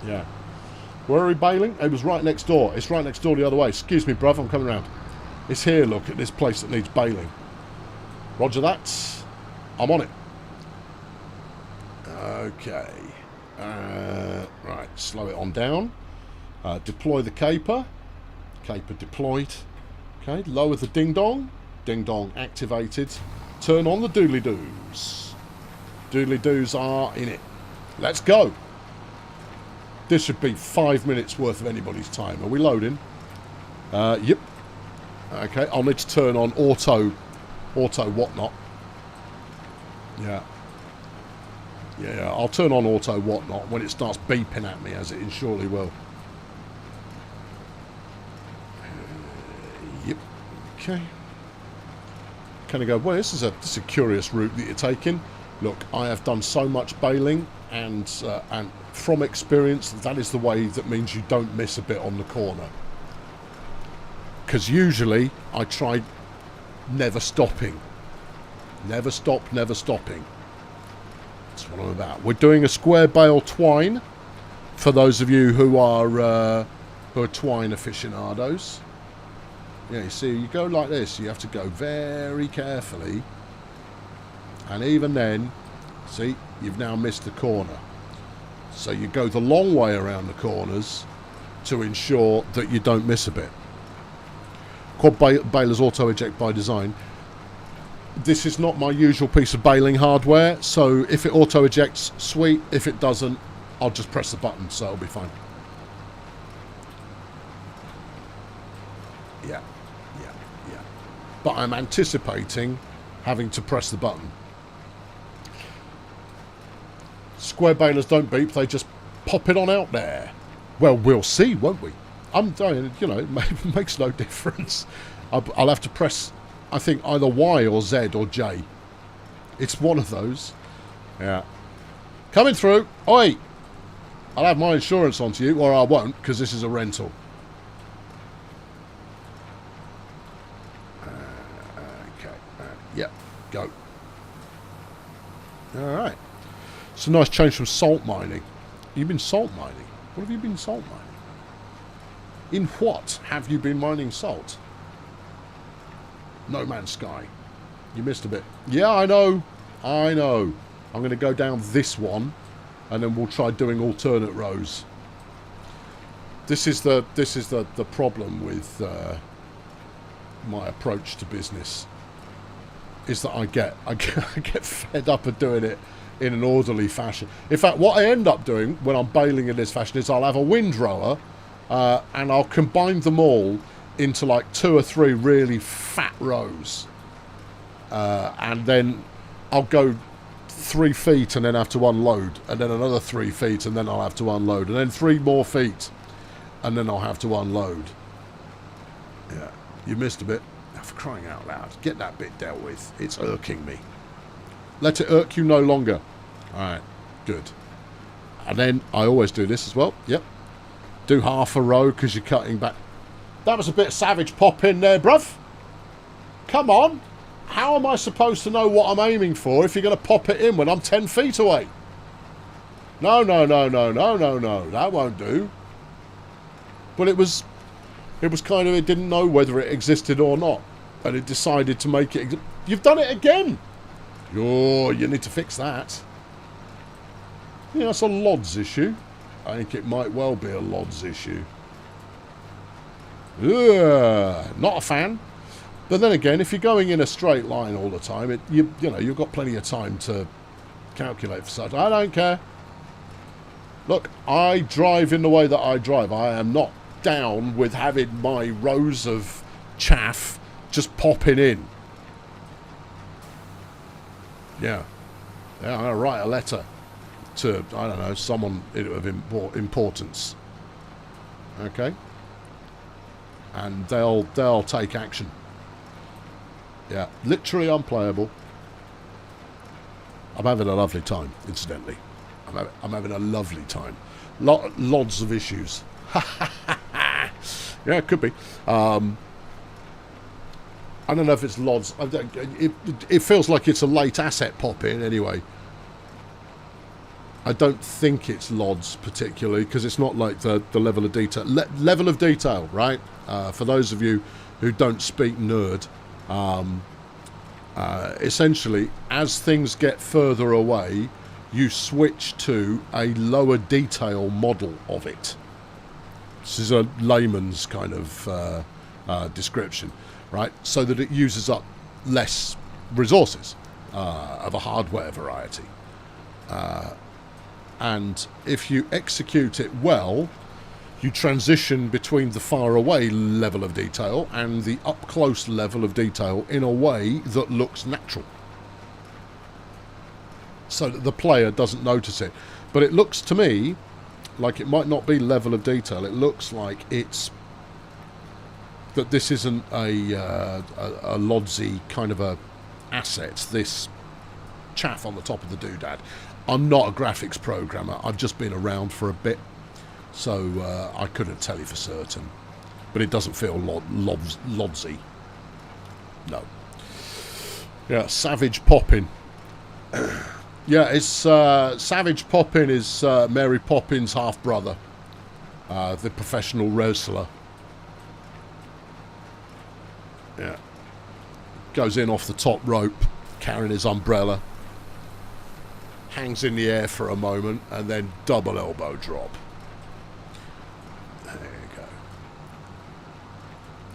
Yeah. Where are we bailing? It was right next door. It's right next door the other way. Excuse me, bruv, I'm coming round. It's here, look, at this place that needs bailing. Roger that. I'm on it. Okay. Right, slow it on down. Deploy the caper. Caper deployed. Okay, lower the ding-dong. Ding-dong activated. Turn on the doodly-doos. Doodly-doos are in it. Let's go. This should be 5 minutes worth of anybody's time. Are we loading? Yep. Okay, I'll need to turn on auto whatnot. Yeah. Yeah, I'll turn on auto whatnot when it starts beeping at me, as it surely will. Yep. Okay. Kind of go, well, this is a curious route that you're taking. Look, I have done so much baling, and from experience, that is the way that means you don't miss a bit on the corner. Because usually, I try never stopping. Never stop, never stopping. That's what I'm about. We're doing a square bale twine, for those of you who are twine aficionados. Yeah, you see, you go like this. You have to go very carefully. And even then, see, you've now missed the corner. So you go the long way around the corners to ensure that you don't miss a bit. Quad balers auto eject by design. This is not my usual piece of baling hardware, so if it auto ejects, sweet. If it doesn't, I'll just press the button, so it'll be fine. Yeah. But I'm anticipating having to press the button. Square balers don't beep, they just pop it on out there. Well, we'll see, won't we? I'm dying, you know, it makes no difference. I'll have to press, I think, either Y or Z or J. It's one of those. Yeah. Coming through. Oi! I'll have my insurance onto you, or I won't, because this is a rental. Okay. Yep. Go. Alright. It's a nice change from salt mining. You've been salt mining? What have you been salt mining? In what have you been mining salt? No Man's Sky. You missed a bit. Yeah, I know. I know. I'm going to go down this one, and then we'll try doing alternate rows. This is the problem with my approach to business. Is that I get fed up of doing it in an orderly fashion. In fact, what I end up doing when I'm baling in this fashion is I'll have a windrower, and I'll combine them all into like 2 or 3 really fat rows, and then I'll go 3 feet and then have to unload, and then another 3 feet and then I'll have to unload, and then 3 more feet and then I'll have to unload. Yeah, you missed a bit. For crying out loud, get that bit dealt with. It's irking me. Let it irk you no longer. Alright, good. And then I always do this as well. Yep. Do half a row because you're cutting back. That was a bit savage pop in there, bruv. Come on. How am I supposed to know what I'm aiming for if you're going to pop it in when I'm 10 feet away? No, no, no, no, no, no, no. That won't do. But it was kind of, it didn't know whether it existed or not. And it decided to make it... You've done it again! Oh, you need to fix that. Yeah, that's a LODS issue. I think it might well be a LODS issue. Ugh, not a fan. But then again, if you're going in a straight line all the time, you know, you've got plenty of time to calculate for such. I don't care. Look, I drive in the way that I drive. I am not down with having my rows of chaff just popping in. Yeah. I'm going to write a letter to, I don't know, someone of importance. Okay? And they'll take action. Yeah, literally unplayable. I'm having a lovely time, incidentally. I'm having a lovely time. Lots of issues. Yeah, it could be. I don't know if it's LODS. It feels like it's a late asset pop-in anyway. I don't think it's LODS particularly, because it's not like the level of detail. Level of detail, right? For those of you who don't speak nerd, essentially, as things get further away, you switch to a lower detail model of it. This is a layman's kind of description, right? So that it uses up less resources of a hardware variety. And if you execute it well, you transition between the far away level of detail and the up close level of detail in a way that looks natural. So that the player doesn't notice it. But it looks to me like it might not be level of detail. It looks like it's that this isn't a LODSy kind of a asset, this chaff on the top of the doodad. I'm not a graphics programmer. I've just been around for a bit, so I couldn't tell you for certain. But it doesn't feel LODSy. No. Yeah, Savage Poppin. Yeah, it's Savage Poppin is Mary Poppins' half-brother, the professional wrestler. Yeah. Goes in off the top rope, carrying his umbrella. Hangs in the air for a moment, and then double elbow drop. There you go.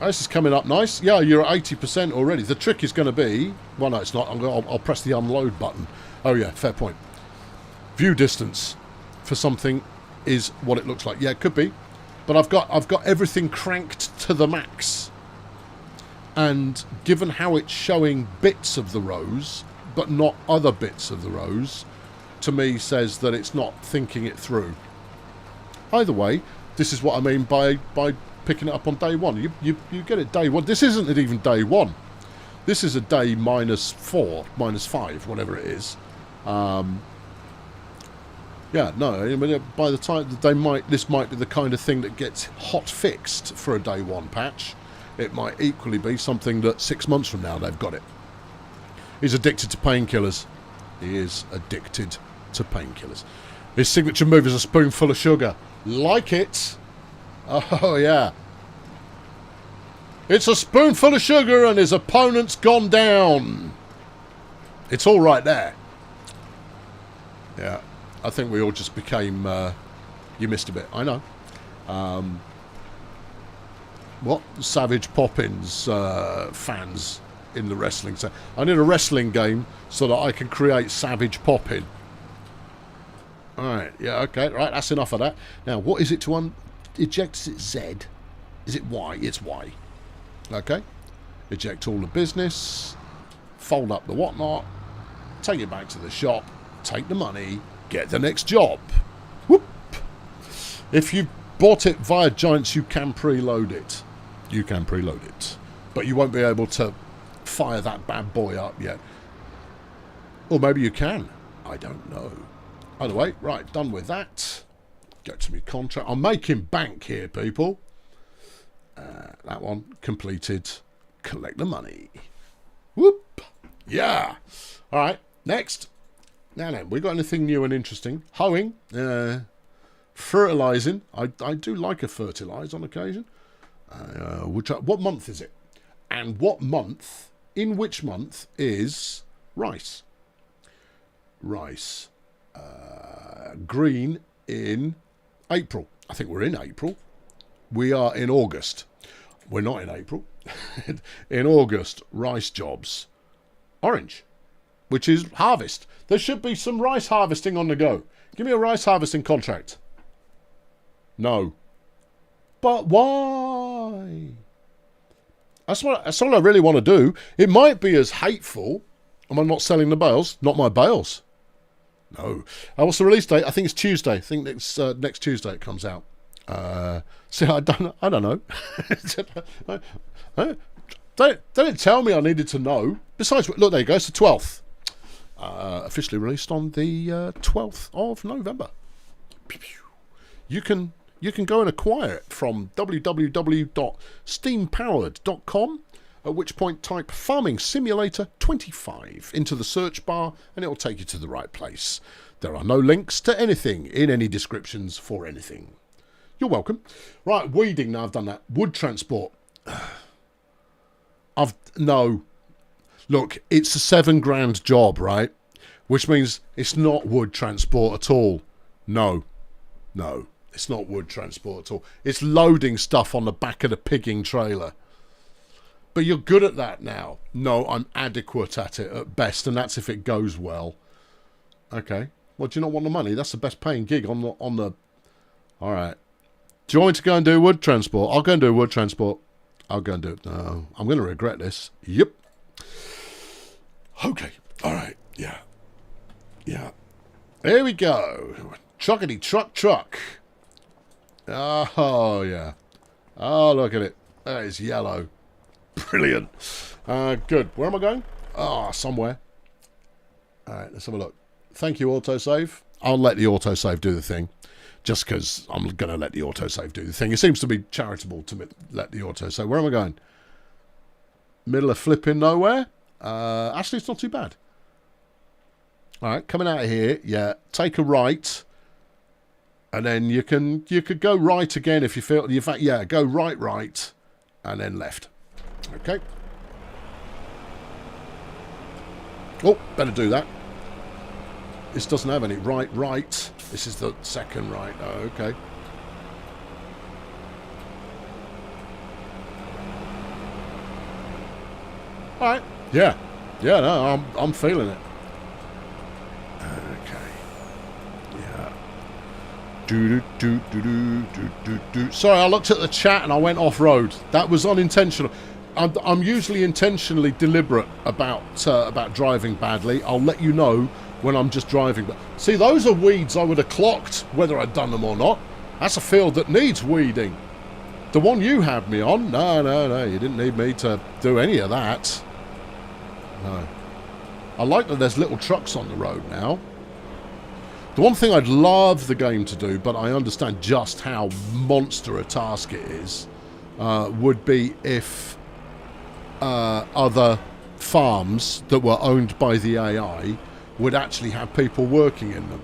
Oh, this is coming up nice. Yeah, you're at 80% already. The trick is going to be... Well, no, it's not. I'll press the unload button. Oh, yeah, fair point. View distance for something is what it looks like. Yeah, it could be. But I've got everything cranked to the max. And given how it's showing bits of the rows, but not other bits of the rows, to me says that it's not thinking it through. Either way, this is what I mean by picking it up on day one. You get it day one. This isn't even day one. This is a day -4, -5, whatever it is. Yeah, no, I mean, by the time this might be the kind of thing that gets hot fixed for a day one patch. It might equally be something that 6 months from now they've got it. He's addicted to painkillers. He is addicted to painkillers. His signature move is a spoonful of sugar. Like it. Oh, yeah. It's a spoonful of sugar and his opponent's gone down. It's all right there. Yeah. I think we all just became... you missed a bit. I know. What? Savage Poppins fans in the wrestling set. I need a wrestling game so that I can create Savage Poppin. Alright, yeah, okay, right, that's enough of that. Now, what is it to eject? Is it Z? Is it Y? It's Y. Okay. Eject all the business. Fold up the whatnot. Take it back to the shop. Take the money. Get the next job. Whoop. If you bought it via Giants, you can preload it. You can preload it. But you won't be able to fire that bad boy up yet. Or maybe you can. I don't know. Either way, right, done with that. Go to my contract. I'm making bank here, people. That one completed. Collect the money. Whoop. Yeah. All right, next. Now then, we got anything new and interesting? Hoeing. Fertilising. I do like a fertilise on occasion. What month is it? And in which month is rice? Rice. Green in April. I think we're in April. We are in August. We're not in April. In August, rice jobs. Orange, which is harvest. There should be some rice harvesting on the go. Give me a rice harvesting contract. No. But why? That's all I really want to do. It might be as hateful. Am I not selling the bales? Not my bales. No. What's the release date? I think it's Tuesday. I think it's next Tuesday it comes out. See, I don't know. They didn't tell me I needed to know. Besides, look, there you go. It's the 12th. Officially released on the 12th of November. You can go and acquire it from www.steampowered.com, at which point type Farming Simulator 25 into the search bar and it will take you to the right place. There are no links to anything in any descriptions for anything. You're welcome. Right, weeding. Now I've done that. Wood transport. No. Look, it's a $7,000 job, right? Which means it's not wood transport at all. No. It's not wood transport at all. It's loading stuff on the back of the pigging trailer. But you're good at that now. No, I'm adequate at it at best, and that's if it goes well. Okay. Well, do you not want the money? That's the best paying gig on the... All right. Do you want me to go and do wood transport? I'll go and do wood transport. I'll go and do it. No, I'm going to regret this. Yep. Okay. All right. Yeah. Here we go. Truckety truck. Oh, yeah. Oh, look at it. That is yellow. Brilliant. Good. Where am I going? Somewhere. All right, let's have a look. Thank you, autosave. I'll let the autosave do the thing. Just because I'm going to let the autosave do the thing. It seems to be charitable to let the autosave. Where am I going? Middle of flipping nowhere? Actually, it's not too bad. All right, coming out of here. Yeah, take a right. And then you could go right again if you feel... In fact, yeah, go right, and then left. Okay. Oh, better do that. This doesn't have any right. This is the second right. Oh, okay. All right. Yeah. No, I'm feeling it. Okay. Yeah. Sorry, I looked at the chat and I went off road. That was unintentional. I'm usually intentionally deliberate about driving badly. I'll let you know when I'm just driving. But see, those are weeds I would have clocked whether I'd done them or not. That's a field that needs weeding. The one you had me on, no, you didn't need me to do any of that. No. I like that there's little trucks on the road now. The one thing I'd love the game to do, but I understand just how monster a task it is, would be if other farms that were owned by the AI would actually have people working in them.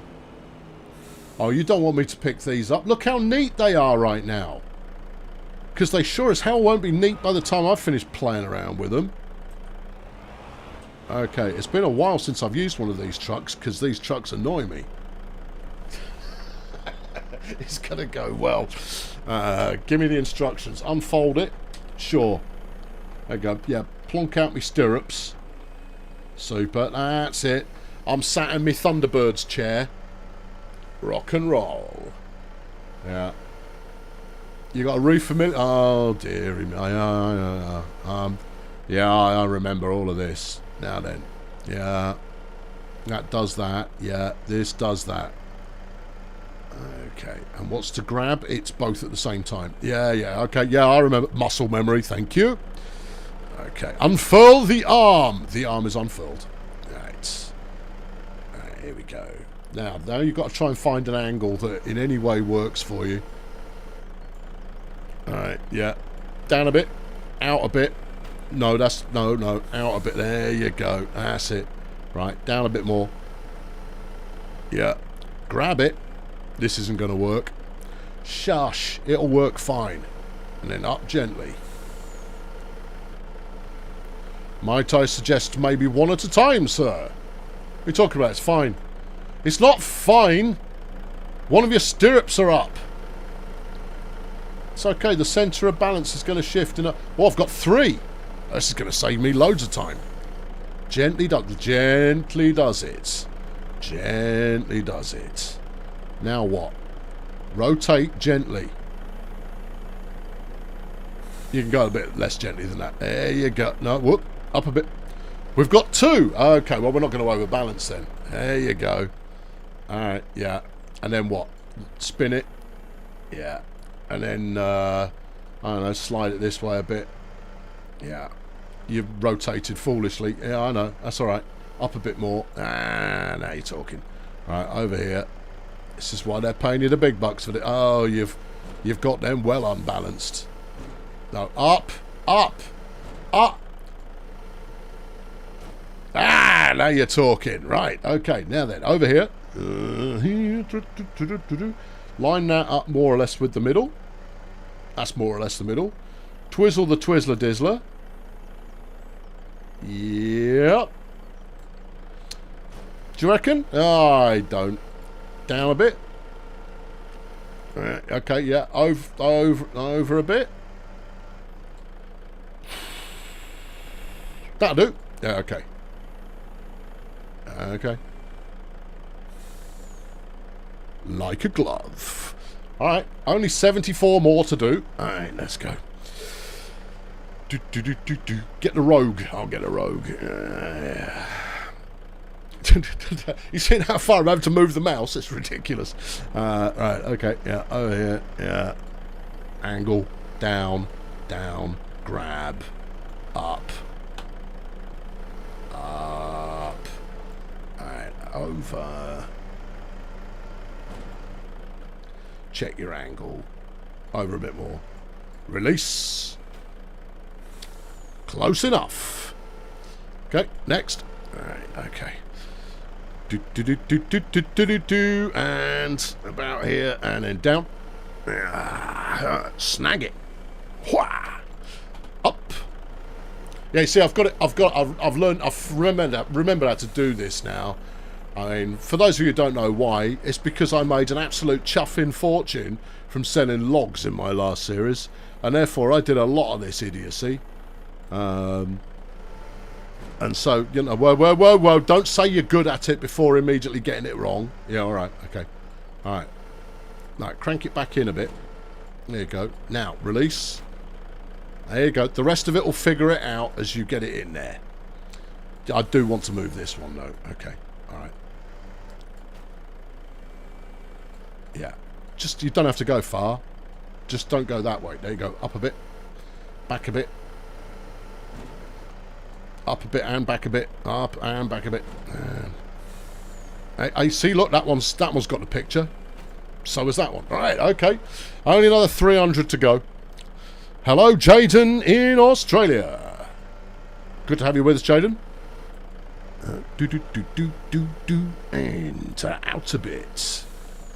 Oh, you don't want me to pick these up? Look how neat they are right now. Because they sure as hell won't be neat by the time I've finished playing around with them. Okay, it's been a while since I've used one of these trucks, because these trucks annoy me. It's going to go well. Give me the instructions. Unfold it. Sure. There you go. Yeah, plonk out my stirrups. Super. That's it. I'm sat in my Thunderbird's chair. Rock and roll. Yeah. You got a roof for me? Oh, dearie me. Yeah, I remember all of this. Now then. Yeah. That does that. Yeah, this does that. Okay. And what's to grab? It's both at the same time. Yeah, okay. Yeah, I remember. Muscle memory. Thank you. Okay. Unfurl the arm. The arm is unfurled. Right. Here we go. Now you've got to try and find an angle that in any way works for you. Alright, yeah. Down a bit. Out a bit. No, that's... No. Out a bit. There you go. That's it. Right, down a bit more. Yeah. Grab it. This isn't going to work. Shush. It'll work fine. And then up gently. Might I suggest maybe one at a time, sir? What are you talking about? It's fine. It's not fine. One of your stirrups are up. It's okay. The centre of balance is going to shift. Oh, I've got 3. This is going to save me loads of time. Gently does it. Gently does it. Now what? Rotate gently. You can go a bit less gently than that. There you go. No, whoop. Up a bit. We've got 2. Okay, well, we're not going to overbalance then. There you go. Alright, yeah. And then what? Spin it. Yeah. And then, I don't know, slide it this way a bit. Yeah. You've rotated foolishly. Yeah, I know. That's alright. Up a bit more. Ah, now you're talking. Right, over here. This is why they're paying you the big bucks for it. Oh, you've got them well unbalanced. No, up. Ah, now you're talking. Right, okay. Now then, over here. Line that up more or less with the middle. That's more or less the middle. Twizzle the Twizzler Dizzler. Yep. Do you reckon? Oh, I don't. Down a bit. Okay, yeah. Over a bit. That'll do. Yeah, okay. Okay. Like a glove. Alright, only 74 more to do. Alright, let's go. Get the rogue. I'll get a rogue. You seen how far I'm having to move the mouse? It's ridiculous. Right, okay, yeah, over here, yeah. Angle, down, grab, up. Alright, over. Check your angle. Over a bit more. Release. Close enough. Okay, next. Alright, okay. And about here, and then down. Snag it. Up. Yeah, you see, I've learned, I've remembered how to do this now. I mean, for those of you who don't know why, it's because I made an absolute chuffing fortune from selling logs in my last series, and therefore I did a lot of this idiocy. And so, you know, whoa, don't say you're good at it before immediately getting it wrong. Yeah, alright, okay. Alright. Right, crank it back in a bit. There you go. Now, release. There you go. The rest of it will figure it out as you get it in there. I do want to move this one, though. Okay, alright. Yeah. Just, you don't have to go far. Just don't go that way. There you go. Up a bit. Back a bit. Up a bit and back a bit. Up and back a bit. Hey, see, look, that one's got the picture. So is that one. Right, okay. Only another 300 to go. Hello, Jaden in Australia. Good to have you with us, Jaden. And out a bit.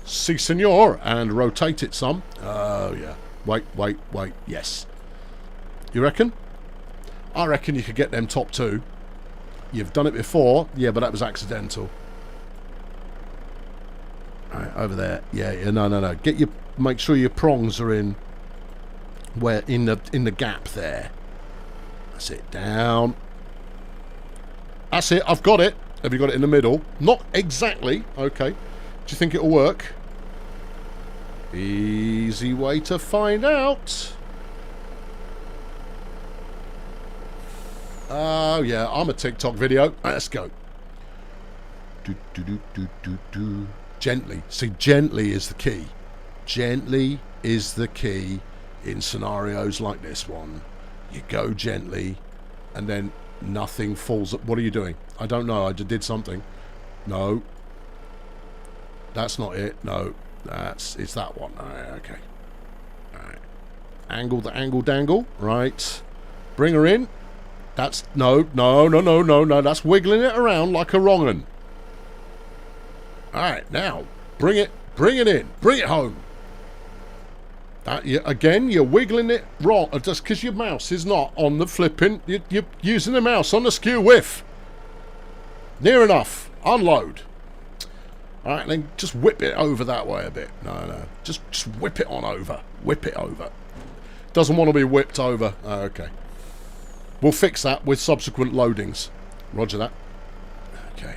Si, senor. And rotate it some. Oh, yeah. Wait. Yes. You reckon? I reckon you could get them top two. You've done it before. Yeah, but that was accidental. Alright, over there. Yeah, no. Make sure your prongs are in the gap there. That's it. Down. That's it. I've got it. Have you got it in the middle? Not exactly. Okay. Do you think it'll work? Easy way to find out. Oh yeah, I'm a TikTok video. Let's go. Do. Gently. See, gently is the key. Gently is the key in scenarios like this one. You go gently, and then nothing falls. What are you doing? I don't know. I just did something. No. That's not it. No. It's that one. Okay. Alright. Angle the angle dangle. Right. Bring her in. That's no. That's wiggling it around like a wrong un. Alright, now bring it in. Bring it home. Again, you're wiggling it wrong. Just because your mouse is not on the flipping, you're using the mouse on the skew whiff. Near enough. Unload. Alright, then just whip it over that way a bit. No. Just whip it on over. Whip it over. Doesn't want to be whipped over. Okay. We'll fix that with subsequent loadings. Roger that. Okay.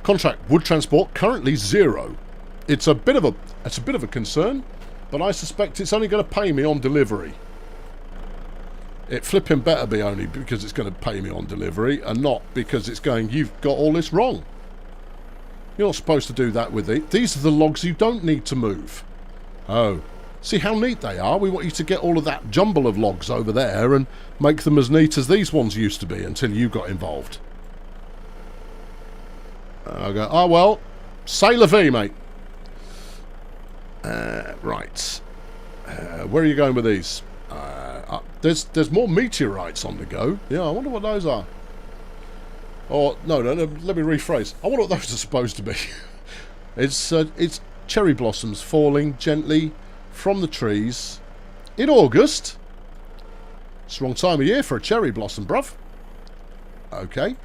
Contract wood transport currently 0. It's a bit of a concern, but I suspect it's only going to pay me on delivery. It flipping better be only because it's going to pay me on delivery and not because it's going, you've got all this wrong. You're not supposed to do that with it. These are the logs you don't need to move. Oh. See how neat they are? We want you to get all of that jumble of logs over there and make them as neat as these ones used to be until you got involved. I go, oh well, c'est la vie, mate. Right. Where are you going with these? There's more meteorites on the go. Yeah, I wonder what those are. Oh, no, let me rephrase. I wonder what those are supposed to be. It's cherry blossoms falling gently from the trees in August. It's the wrong time of year for a cherry blossom, bruv. Okay.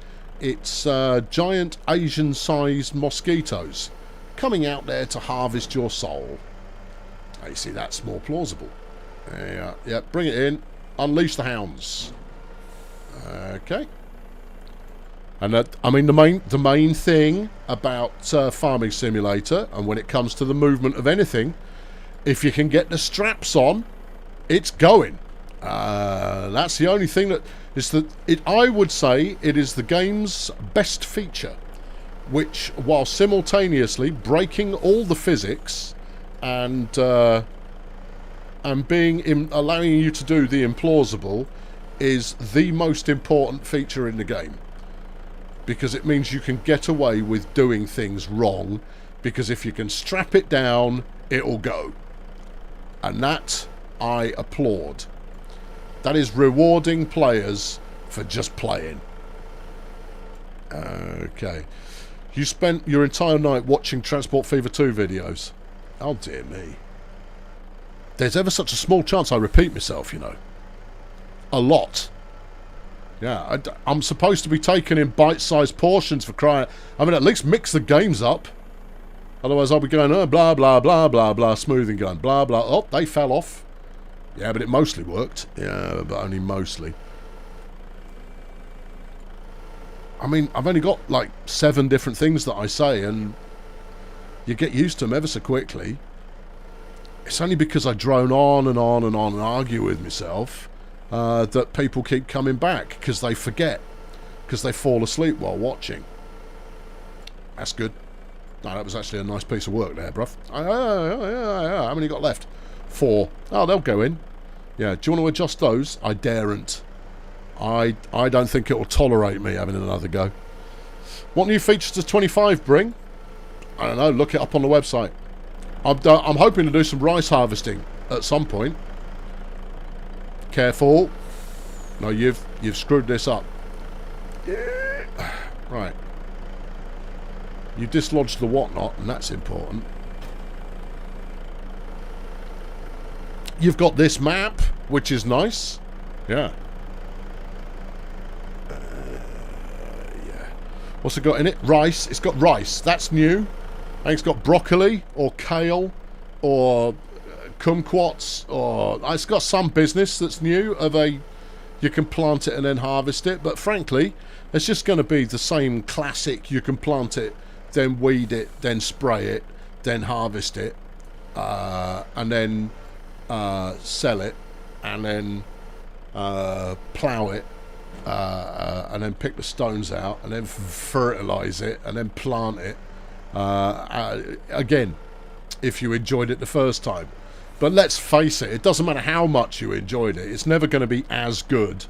It's giant Asian-sized mosquitoes coming out there to harvest your soul. Oh, you see, that's more plausible. Yeah, bring it in. Unleash the hounds. Okay. And I mean, the main thing about Farming Simulator, and when it comes to the movement of anything, if you can get the straps on, it's going. That's the only thing that is I would say it is the game's best feature, which, while simultaneously breaking all the physics and allowing you to do the implausible, is the most important feature in the game. Because it means you can get away with doing things wrong, because if you can strap it down, it'll go. And that I applaud. That is rewarding players for just playing. Okay. You spent your entire night watching Transport Fever 2 videos. Oh dear me. There's ever such a small chance I repeat myself, you know. A lot. Yeah, I'm supposed to be taken in bite-sized portions for crying. I mean, at least mix the games up. Otherwise I'll be going, oh, blah, blah, blah, blah, blah, smoothing gun, blah, blah. Oh, they fell off. Yeah, but it mostly worked. Yeah, but only mostly. I mean, I've only got like 7 different things that I say, and you get used to them ever so quickly. It's only because I drone on and on and on and argue with myself that people keep coming back, because they forget, because they fall asleep while watching. That's good. No, that was actually a nice piece of work there, bruv. How many got left? 4. Oh, they'll go in. Yeah, do you want to adjust those? I daren't. I don't think it will tolerate me having another go. What new features does 25 bring? I don't know. Look it up on the website. I'm hoping to do some rice harvesting at some point. Careful. No, you've screwed this up. Right. You dislodged the whatnot, and that's important. You've got this map, which is nice. Yeah. Yeah. What's it got in it? Rice. It's got rice. That's new. I think it's got broccoli or kale or kumquats, or it's got some business that's new of a you can plant it and then harvest it. But frankly, it's just going to be the same classic. You can plant it, then weed it, then spray it, then harvest it, and then sell it, and then plough it, and then pick the stones out, and then fertilise it, and then plant it again if you enjoyed it the first time. But let's face it, it doesn't matter how much you enjoyed it, it's never going to be as good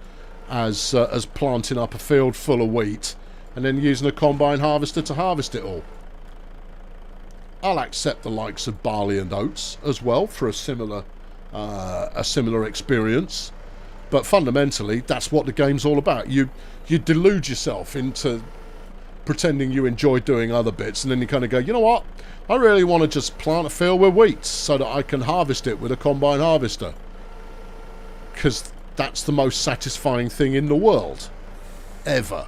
as planting up a field full of wheat and then using a combine harvester to harvest it all. I'll accept the likes of barley and oats as well for a similar experience, but fundamentally that's what the game's all about. You delude yourself into pretending you enjoy doing other bits, and then you kind of go, you know what, I really want to just plant a field with wheat so that I can harvest it with a combine harvester, because that's the most satisfying thing in the world ever.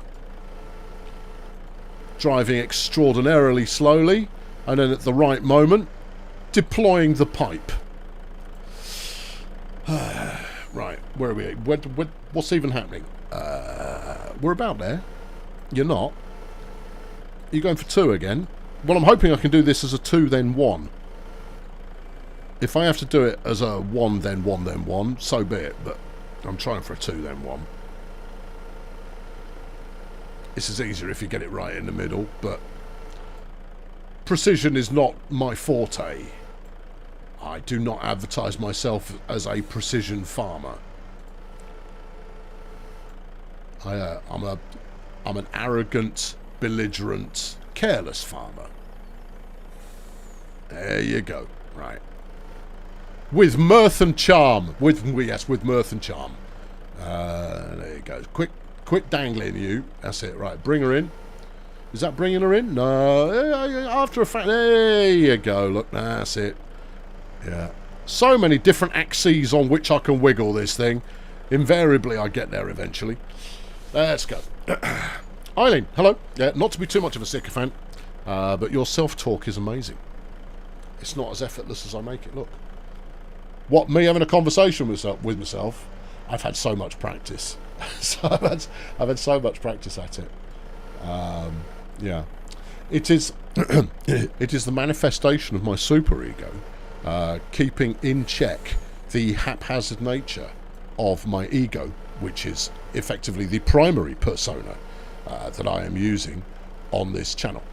Driving extraordinarily slowly, and then at the right moment deploying the pipe. Right, where are we? What's even happening? We're about there. You're not. You're going for 2 again? Well, I'm hoping I can do this as a 2 then 1. If I have to do it as a 1 then 1 then 1, so be it, but I'm trying for a 2 then 1. This is easier if you get it right in the middle, but precision is not my forte. I do not advertise myself as a precision farmer. I'm an arrogant, belligerent, careless farmer. There you go. Right. With mirth and charm. With mirth and charm. There you go. Quit dangling, you. That's it. Right. Bring her in. Is that bringing her in? No. After a fact. There you go. Look. That's it. Yeah. So many different axes on which I can wiggle this thing. Invariably, I get there eventually. Let's go. Eileen, hello. Yeah, not to be too much of a sycophant, but your self-talk is amazing. It's not as effortless as I make it look. What, me having a conversation with myself? I've had so much practice. So I've had so much practice at it. Yeah. It is it is the manifestation of my superego, keeping in check the haphazard nature of my ego, which is effectively the primary persona that I am using on this channel.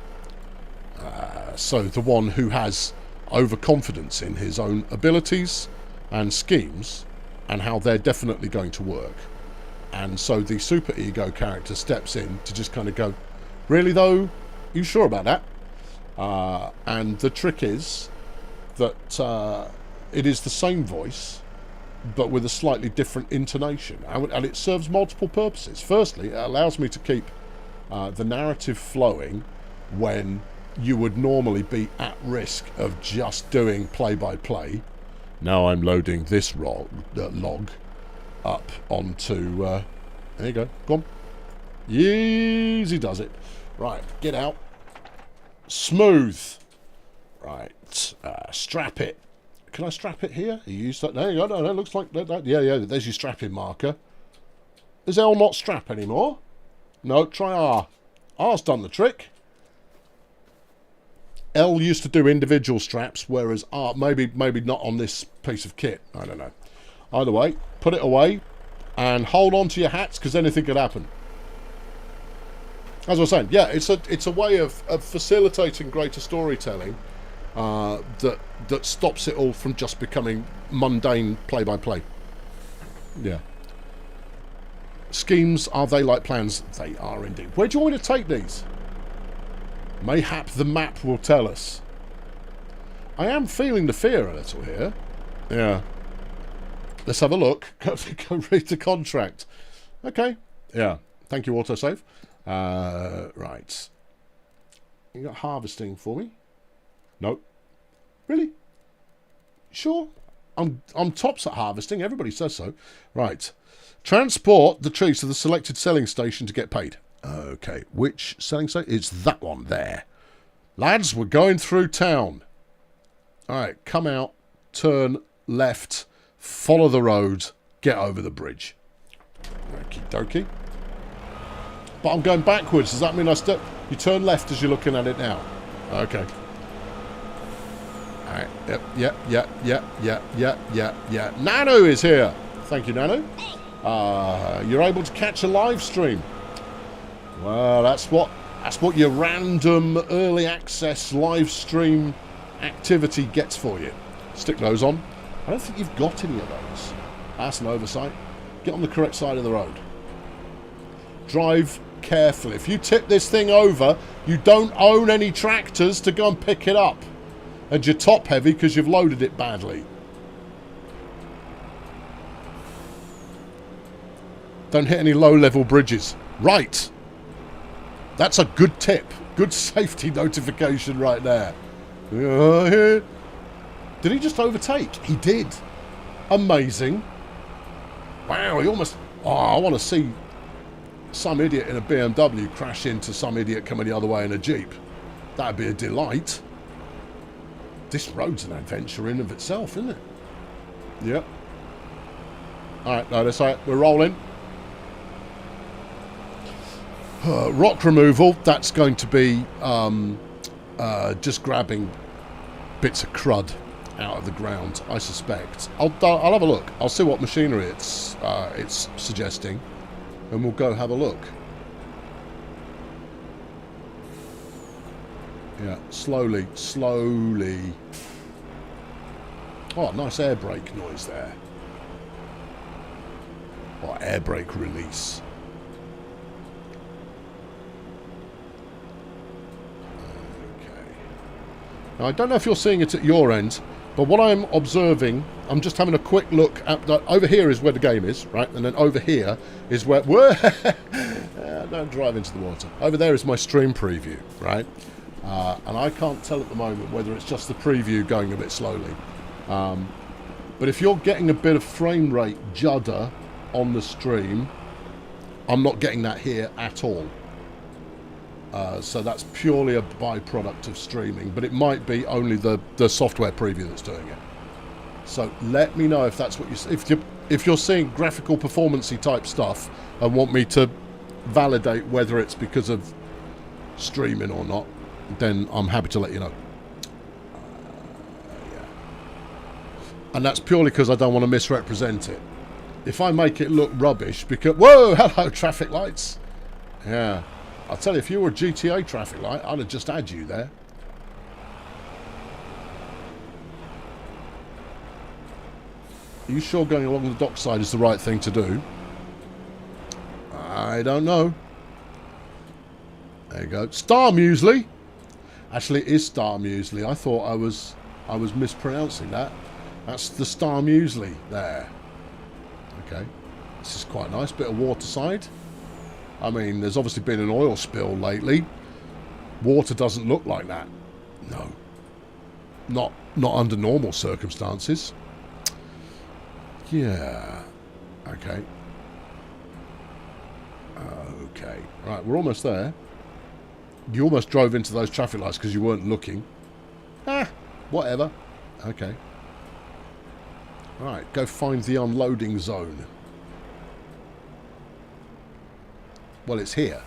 So the one who has overconfidence in his own abilities and schemes and how they're definitely going to work. And so the super ego character steps in to just kind of go, really though? You sure about that? And the trick is that it is the same voice but with a slightly different intonation, and it serves multiple purposes. Firstly, it allows me to keep the narrative flowing when you would normally be at risk of just doing play-by-play. Now I'm loading this log up onto... there you go. Go on. Easy does it. Right, get out. Smooth. Right, strap it. Can I strap it here? You use that? There you go. No, that looks like that. Yeah. There's your strapping marker. Is L not strap anymore? No. Try R. R's done the trick. L used to do individual straps, whereas R maybe not on this piece of kit. I don't know. Either way, put it away and hold on to your hats because anything could happen. As I was saying, yeah, it's a way of facilitating greater storytelling that stops it all from just becoming mundane play-by-play. Yeah. Schemes, are they like plans? They are indeed. Where do you want me to take these? Mayhap the map will tell us. I am feeling the fear a little here. Yeah. Let's have a look. Go read the contract. Okay. Yeah. Thank you, autosave. Right. You got harvesting for me? Nope. Really? Sure. I'm tops at harvesting. Everybody says so. Right. Transport the trees to the selected selling station to get paid. Okay. Which selling station? It's that one there. Lads, we're going through town. Alright, come out, turn left, follow the road, get over the bridge. Okie dokie. But I'm going backwards. Does that mean you turn left as you're looking at it now? Okay. Alright, yep. Nano is here. Thank you, Nano. You're able to catch a live stream. Well, that's what your random early access live stream activity gets for you. Stick those on. I don't think you've got any of those. That's an oversight. Get on the correct side of the road. Drive carefully. If you tip this thing over, you don't own any tractors to go and pick it up. And you're top heavy because you've loaded it badly. Don't hit any low-level bridges. Right. That's a good tip. Good safety notification right there. Did he just overtake? He did. Amazing. Wow, he almost... Oh, I want to see some idiot in a BMW crash into some idiot coming the other way in a Jeep. That'd be a delight. This road's an adventure in of itself, isn't it? Yep. Alright, no, that's right. We're rolling. Rock removal, that's going to be just grabbing bits of crud out of the ground, I suspect. I'll have a look. I'll see what machinery it's suggesting, and we'll go have a look. Yeah, slowly. Oh, nice air brake noise there. Or air brake release. Now, I don't know if you're seeing it at your end, but what I'm observing, I'm just having a quick look at over here is where the game is, right? And then over here is where... don't drive into the water. Over there is my stream preview, right? And I can't tell at the moment whether it's just the preview going a bit slowly. But if you're getting a bit of frame rate judder on the stream, I'm not getting that here at all. So that's purely a byproduct of streaming, but it might be only the software preview that's doing it. So let me know if that's what if you're seeing graphical performance-y type stuff and want me to validate whether it's because of streaming or not, then I'm happy to let you know. Yeah. And that's purely because I don't want to misrepresent it. If I make it look rubbish because... Whoa! Hello, traffic lights! Yeah. I'll tell you, if you were a GTA traffic light, I'd have just had you there. Are you sure going along the dockside is the right thing to do? I don't know. There you go. Star Muesli. Actually, it is Star Muesli. I thought I was mispronouncing that. That's the Star Muesli there. Okay. This is quite nice. Bit of waterside. I mean, there's obviously been an oil spill lately. Water doesn't look like that. No. Not under normal circumstances. Yeah. Okay. Okay. Right, we're almost there. You almost drove into those traffic lights because you weren't looking. Whatever. Okay. Right, go find the unloading zone. Well, it's here.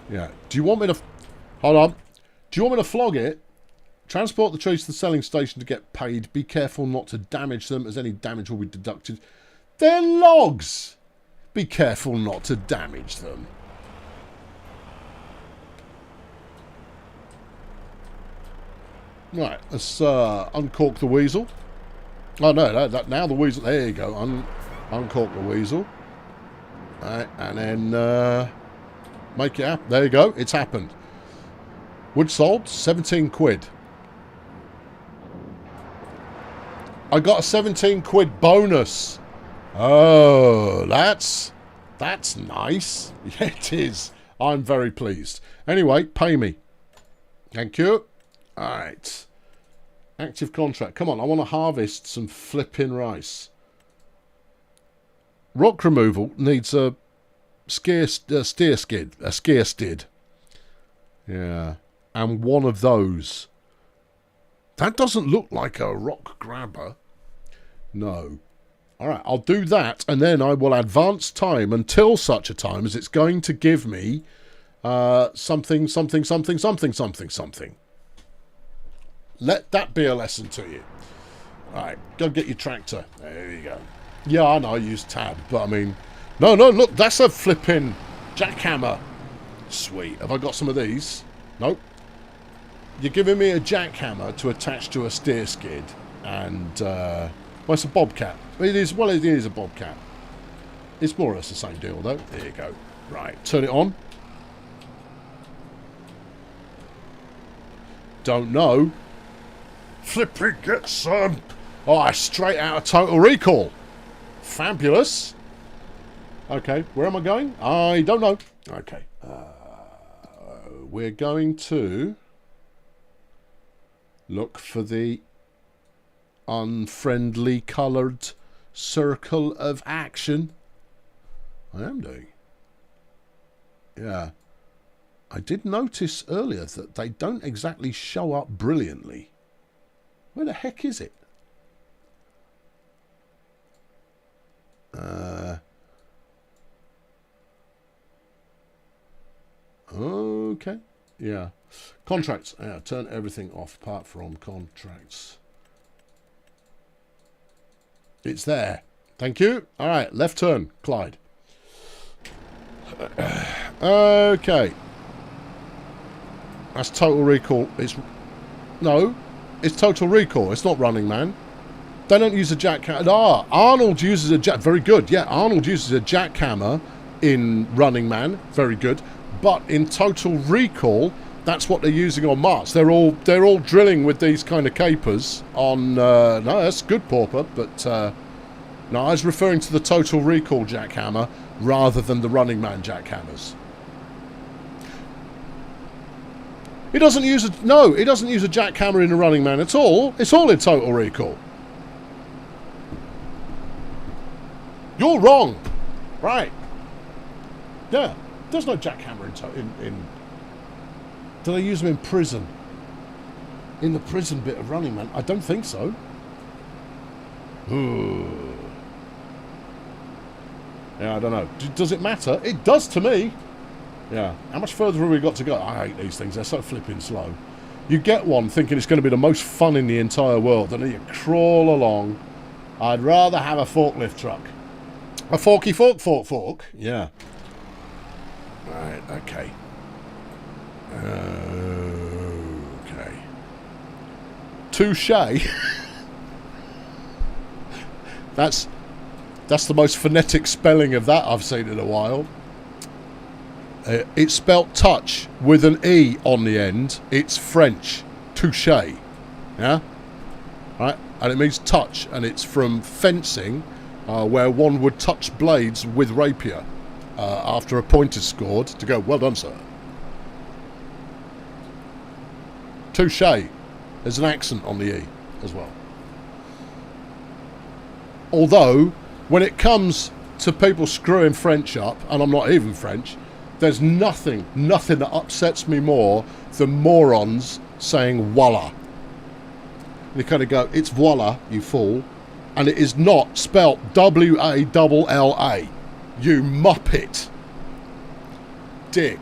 Yeah. Do you want me to... Hold on. Do you want me to flog it? Transport the trees to the selling station to get paid. Be careful not to damage them, as any damage will be deducted. They're logs! Be careful not to damage them. Right, let's uncork the weasel. Oh no, now the weasel. There you go. Uncork the weasel. Right, and then make it happen. There you go. It's happened. Wood sold, 17 quid. I got a 17 quid bonus. Oh, that's nice. Yeah, it is. I'm very pleased. Anyway, pay me. Thank you. All right. Active contract. Come on, I want to harvest some flipping rice. Rock removal needs a steer skid. Yeah. And one of those. That doesn't look like a rock grabber. No. All right, I'll do that, and then I will advance time until such a time as it's going to give me something. Let that be a lesson to you. All right, go get your tractor. There you go. Yeah, I know I use tab, but I mean... No, look, that's a flipping jackhammer. Sweet. Have I got some of these? Nope. You're giving me a jackhammer to attach to a steer skid, and... well, it's a bobcat. It is a bobcat. It's more or less the same deal, though. There you go. Right, turn it on. Don't know. Flipping get some. Oh, straight out of Total Recall. Fabulous. Okay, where am I going? I don't know. Okay. We're going to look for the unfriendly coloured circle of action. I am doing. Yeah. I did notice earlier that they don't exactly show up brilliantly. Where the heck is it? Okay. Yeah. Contracts. Yeah, turn everything off apart from contracts. It's there. Thank you. All right. Left turn. Clyde. Okay. That's Total Recall. No. It's Total Recall. It's not Running Man. They don't use a jackhammer. Ah, Arnold uses a jack. Very good. Yeah, Arnold uses a jackhammer in Running Man. Very good. But in Total Recall, that's what they're using on Mars. They're all drilling with these kind of capers on. No, that's good, Pauper. But no, I was referring to the Total Recall jackhammer rather than the Running Man jackhammers. He doesn't use a jackhammer in the Running Man at all. It's all in Total Recall. You're wrong. Right. Yeah. There's no jackhammer in... Do they use them in prison? In the prison bit of Running Man? I don't think so. Ooh. Yeah, I don't know. Does it matter? It does to me. Yeah. How much further have we got to go? I hate these things. They're so flipping slow. You get one thinking it's going to be the most fun in the entire world, and then you crawl along. I'd rather have a forklift truck. A forky fork. Yeah. Right, okay. Okay. Touche. That's the most phonetic spelling of that I've seen in a while. It's spelt touch with an E on the end. It's French. Touche. Yeah? Right? And it means touch, and it's from fencing, where one would touch blades with rapier after a point is scored to go, well done, sir. Touche. There's an accent on the E as well. Although, when it comes to people screwing French up, and I'm not even French, there's nothing that upsets me more than morons saying voila. You kind of go, it's voila, you fool. And it is not spelt W-A-L-L-A. You muppet. Dear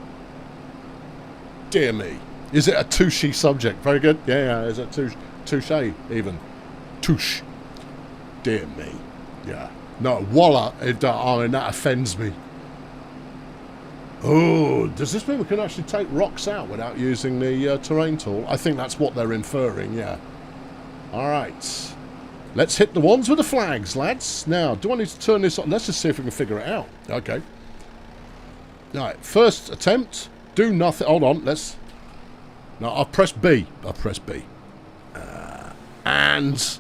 me. Is it a touche subject? Very good. Yeah, is it touche even? Touche. Dear me. Yeah. No, voila, I mean, that offends me. Oh, does this mean we can actually take rocks out without using the terrain tool? I think that's what they're inferring, yeah. Alright. Let's hit the ones with the flags, lads. Now, do I need to turn this on? Let's just see if we can figure it out. Okay. Alright, first attempt. Do nothing. Hold on, let's... No, I'll press B. I'll press B. And...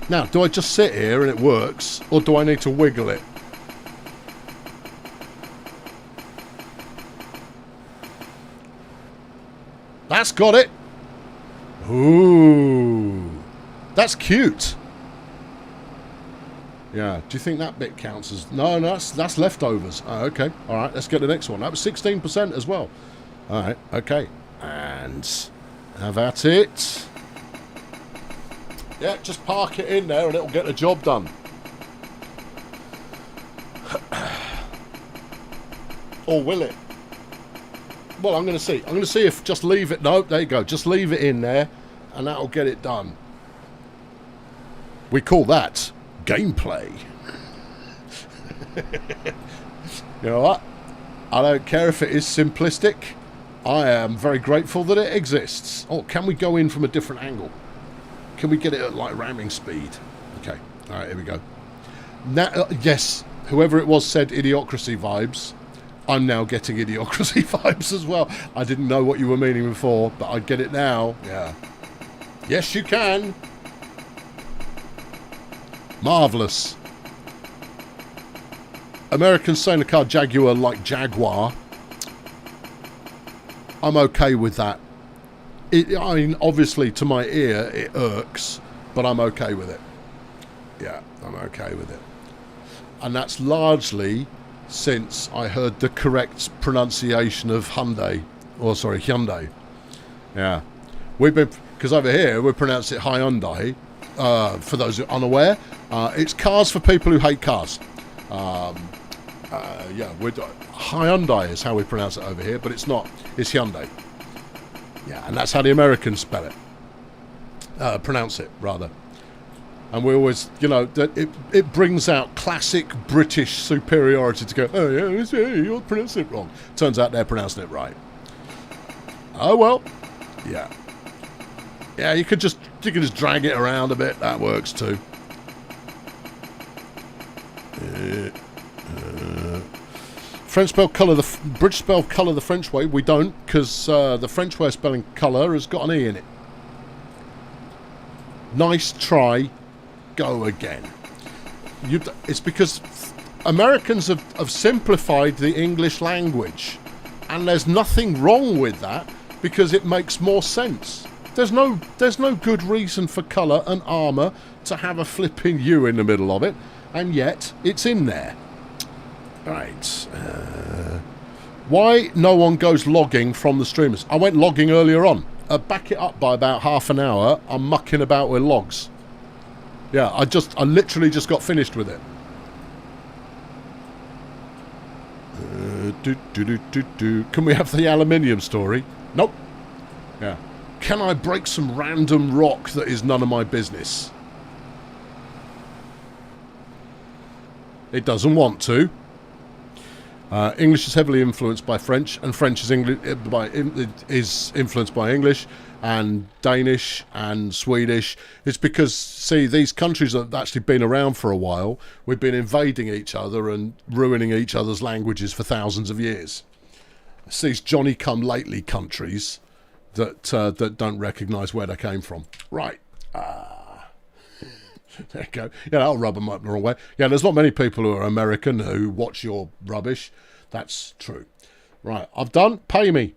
Now, do I just sit here and it works? Or do I need to wiggle it? That's got it. Ooh. That's cute. Yeah. Do you think that bit counts as... No, that's leftovers. Oh, okay. All right, let's get the next one. That was 16% as well. All right, okay. And have at it. Yeah, just park it in there and it'll get the job done. Or will it? Well, I'm going to see. I'm going to see if just leave it... No, there you go. Just leave it in there and that'll get it done. We call that gameplay. You know what? I don't care if it is simplistic. I am very grateful that it exists. Oh, can we go in from a different angle? Can we get it at, like, ramming speed? Okay. All right, here we go. Now, yes, whoever it was said Idiocracy vibes. I'm now getting Idiocracy vibes as well. I didn't know what you were meaning before, but I get it now. Yeah. Yes, you can. Marvellous. Americans saying the car Jaguar like Jaguar. I'm okay with that. I mean, obviously, to my ear, it irks, but I'm okay with it. Yeah, I'm okay with it. And that's largely since I heard the correct pronunciation of Hyundai. Or, sorry, Hyundai. Yeah. We've been... Because over here, we pronounce it Hyundai. For those who are unaware, it's cars for people who hate cars. Yeah, Hyundai is how we pronounce it over here, but it's not. It's Hyundai. Yeah, and that's how the Americans spell it. Pronounce it, rather. And we always, you know, it brings out classic British superiority to go, oh, yeah, you're pronouncing it wrong. Turns out they're pronouncing it right. Oh, well. Yeah. Yeah, you can just drag it around a bit. That works, too. French spell colour, the British spell colour the French way. We don't, because the French way of spelling colour has got an E in it. Nice try. Go again. It's because Americans have simplified the English language. And there's nothing wrong with that, because it makes more sense. There's no good reason for colour and armour to have a flipping U in the middle of it. And yet, it's in there. Right. Why no one goes logging from the streamers? I went logging earlier on. Back it up by about half an hour. I'm mucking about with logs. Yeah, I literally just got finished with it. Can we have the aluminium story? Nope. Yeah. Can I break some random rock that is none of my business? It doesn't want to. English is heavily influenced by French, and French is influenced by English and Danish and Swedish. It's because, see, these countries have actually been around for a while. We've been invading each other and ruining each other's languages for thousands of years. It's these Johnny-come-lately countries that don't recognise where they came from. Right. There you go. Yeah, that'll rub them up the wrong way. Yeah, there's not many people who are American who watch your rubbish. That's true. Right, I've done. Pay me.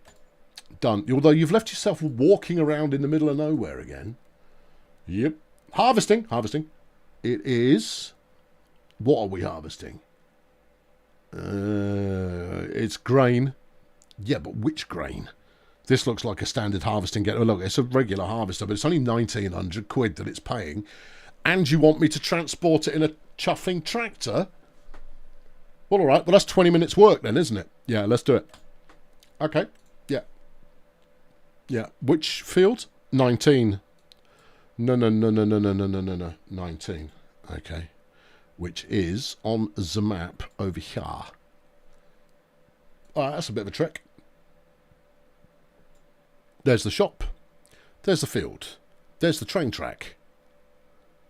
Done. Although you've left yourself walking around in the middle of nowhere again. Yep. Harvesting. Harvesting. It is... What are we harvesting? It's grain. Yeah, but which grain? This looks like a standard harvesting get. Oh, look, it's a regular harvester, but it's only 1,900 quid that it's paying. And you want me to transport it in a chuffing tractor? Well, all right. Well, that's 20 minutes work then, isn't it? Yeah, let's do it. Okay. Yeah. Yeah. Which field? 19. No. 19. Okay. Which is on the map over here. Alright, that's a bit of a trick. There's the shop. There's the field. There's the train track.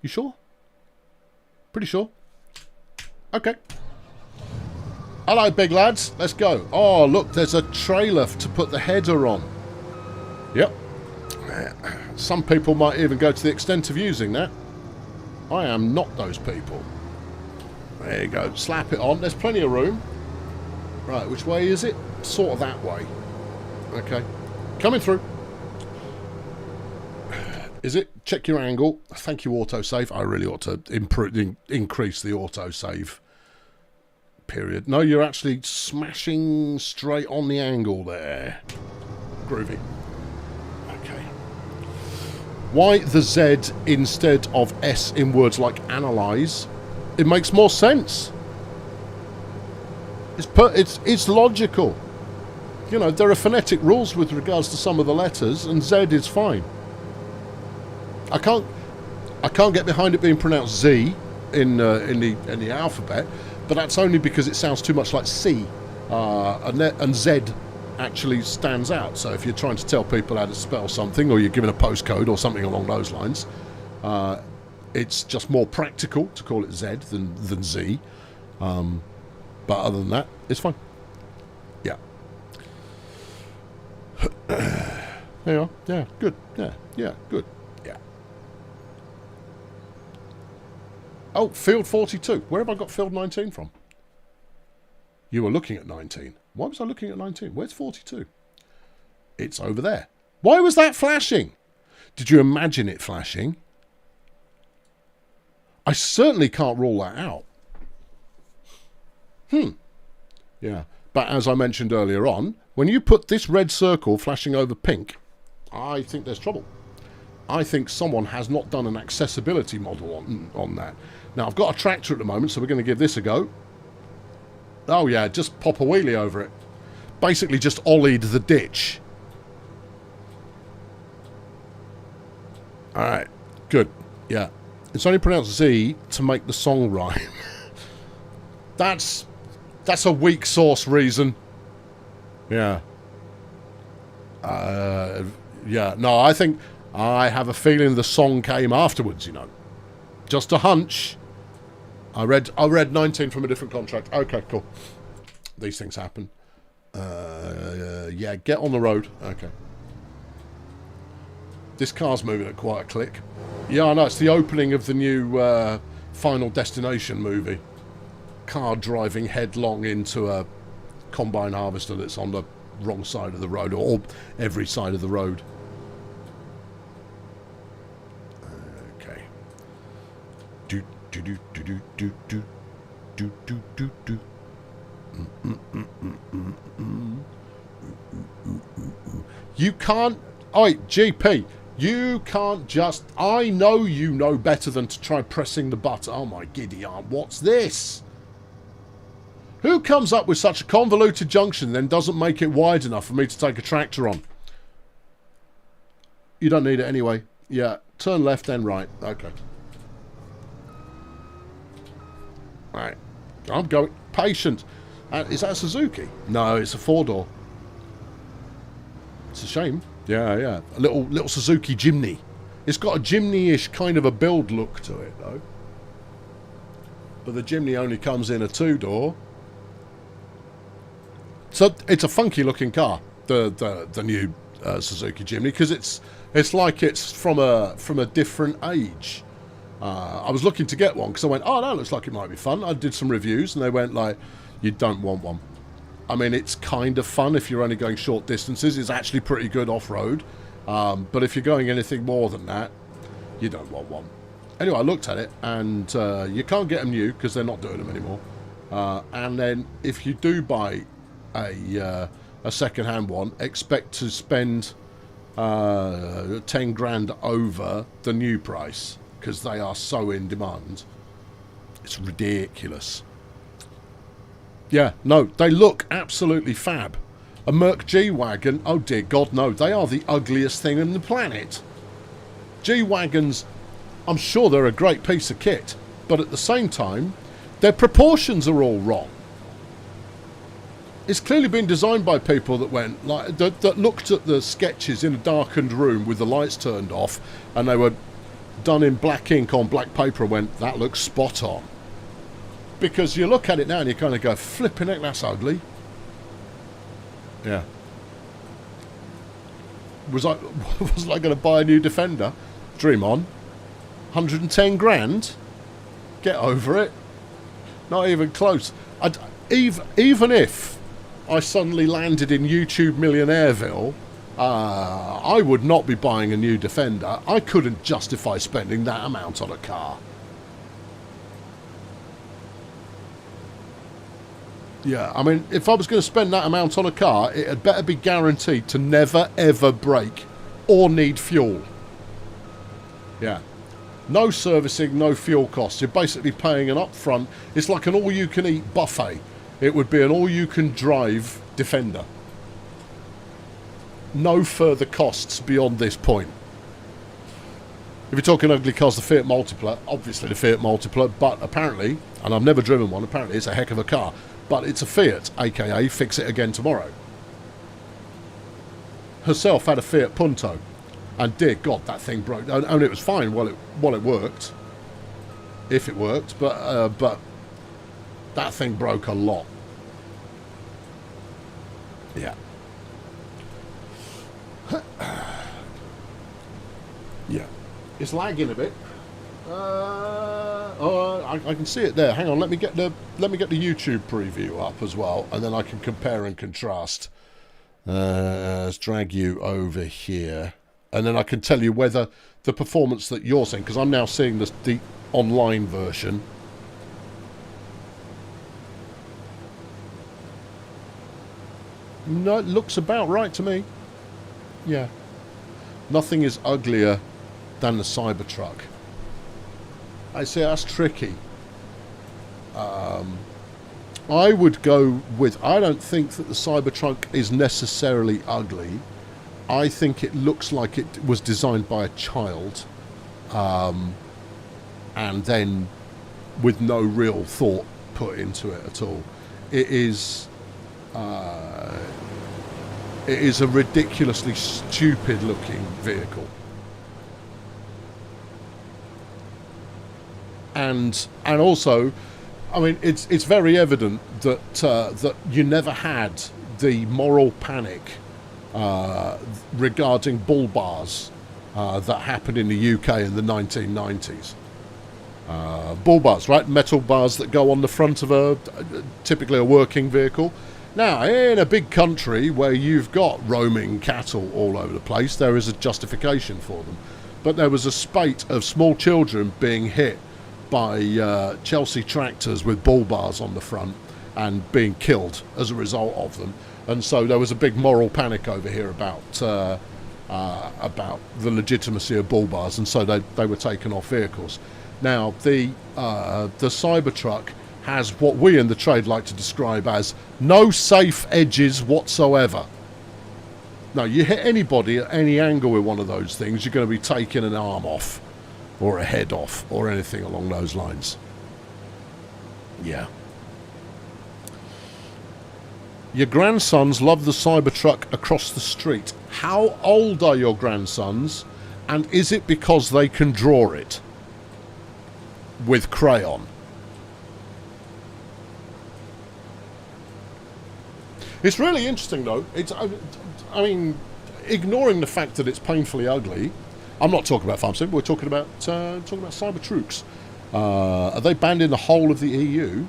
You sure? Pretty sure. Okay. Hello, big lads. Let's go. Oh, look, there's a trailer to put the header on. Yep. Some people might even go to the extent of using that. I am not those people. There you go. Slap it on. There's plenty of room. Right, which way is it? Sort of that way. Okay. Coming through. Is it? Check your angle. Thank you, autosave. I really ought to increase the autosave period. No, you're actually smashing straight on the angle there. Groovy. Okay. Why the Z instead of S in words like analyze? It makes more sense. It's logical. You know, there are phonetic rules with regards to some of the letters, and Z is fine. I can't get behind it being pronounced Z in the alphabet, but that's only because it sounds too much like C, and Z actually stands out. So if you're trying to tell people how to spell something, or you're given a postcode or something along those lines, it's just more practical to call it Z than Z. But other than that, it's fine. Yeah. There you are. Yeah, good. Yeah, good. Yeah. Oh, field 42. Where have I got field 19 from? You were looking at 19. Why was I looking at 19? Where's 42? It's over there. Why was that flashing? Did you imagine it flashing? I certainly can't rule that out. Yeah. But as I mentioned earlier on, when you put this red circle flashing over pink, I think there's trouble. I think someone has not done an accessibility model on that. Now, I've got a tractor at the moment, so we're going to give this a go. Oh, yeah, just pop a wheelie over it. Basically just ollied the ditch. Alright, good. Yeah. It's only pronounced Z to make the song rhyme. That's a weak source reason. Yeah. Yeah. No, I think I have a feeling the song came afterwards, you know. Just a hunch. I read 19 from a different contract. Okay, cool. These things happen. Yeah, get on the road. Okay. This car's moving at quite a click. Yeah, I know. It's the opening of the new Final Destination movie. Car driving headlong into a combine harvester that's on the wrong side of the road, or every side of the road. Okay. Do do do do do do do do do do do. You can't. Oi, GP. You can't just. I know you know better than to try pressing the button. Oh my giddy aunt! What's this? Who comes up with such a convoluted junction and then doesn't make it wide enough for me to take a tractor on? You don't need it anyway. Yeah, turn left then right. Okay. Right. I'm going. Patient. Is that a Suzuki? No, it's a four-door. It's a shame. Yeah, yeah. A little Suzuki Jimny. It's got a Jimny-ish kind of a build look to it, though. But the Jimny only comes in a two-door. So it's a funky looking car, the new Suzuki Jimny, because it's like it's from a different age. I was looking to get one because I went, oh, that looks like it might be fun. I did some reviews and they went like, you don't want one. I mean, it's kind of fun if you're only going short distances. It's actually pretty good off-road. But if you're going anything more than that, you don't want one. Anyway, I looked at it and you can't get them new because they're not doing them anymore. And then if you do buy a second-hand one, expect to spend 10 grand over the new price because they are so in demand. It's ridiculous. Yeah, no, they look absolutely fab. A Merc G-Wagon, oh dear God, no, they are the ugliest thing on the planet. G-Wagons, I'm sure they're a great piece of kit, but at the same time, their proportions are all wrong. It's clearly been designed by people that went like that looked at the sketches in a darkened room with the lights turned off, and they were done in black ink on black paper, and went, that looks spot on. Because you look at it now and you kind of go, flipping it, that's ugly. Yeah. Was I going to buy a new Defender? Dream on. 110 grand? Get over it. Not even close. Even if I suddenly landed in YouTube Millionaireville, I would not be buying a new Defender. I couldn't justify spending that amount on a car. Yeah, I mean, if I was going to spend that amount on a car, it had better be guaranteed to never, ever break or need fuel. Yeah. No servicing, no fuel costs. You're basically paying an upfront. It's like an all-you-can-eat buffet. It would be an all-you-can-drive Defender. No further costs beyond this point. If you're talking ugly cars, the Fiat Multipla, obviously the Fiat Multipla, but apparently, and I've never driven one, apparently it's a heck of a car. But it's a Fiat, aka fix it again tomorrow. Herself had a Fiat Punto, and dear God, that thing broke. And it was fine while it worked, if it worked. But that thing broke a lot. Yeah. Yeah. It's lagging a bit. I can see it there. Hang on, let me get the YouTube preview up as well, and then I can compare and contrast. Let's drag you over here, and then I can tell you whether the performance that you're seeing, because I'm now seeing the online version. No, it looks about right to me. Yeah. Nothing is uglier than the Cybertruck. I say that's tricky. I would go with... I don't think that the Cybertruck is necessarily ugly. I think it looks like it was designed by a child. And then with no real thought put into it at all. It is a ridiculously stupid looking vehicle. And also, I mean, it's very evident that that you never had the moral panic regarding bull bars that happened in the UK in the 1990s. Bull bars, right? Metal bars that go on the front of typically a working vehicle. Now, in a big country where you've got roaming cattle all over the place, there is a justification for them. But there was a spate of small children being hit by Chelsea tractors with bull bars on the front and being killed as a result of them. And so there was a big moral panic over here about the legitimacy of bull bars, and so they were taken off vehicles. Now, the Cybertruck has what we in the trade like to describe as no safe edges whatsoever. Now, you hit anybody at any angle with one of those things, you're going to be taking an arm off, or a head off, or anything along those lines. Yeah. Your grandsons love the Cybertruck across the street. How old are your grandsons? And is it because they can draw it with crayon? It's really interesting, though. I mean, ignoring the fact that it's painfully ugly. I'm not talking about Farm Sim. We're talking about Cybertrucks. Are they banned in the whole of the EU?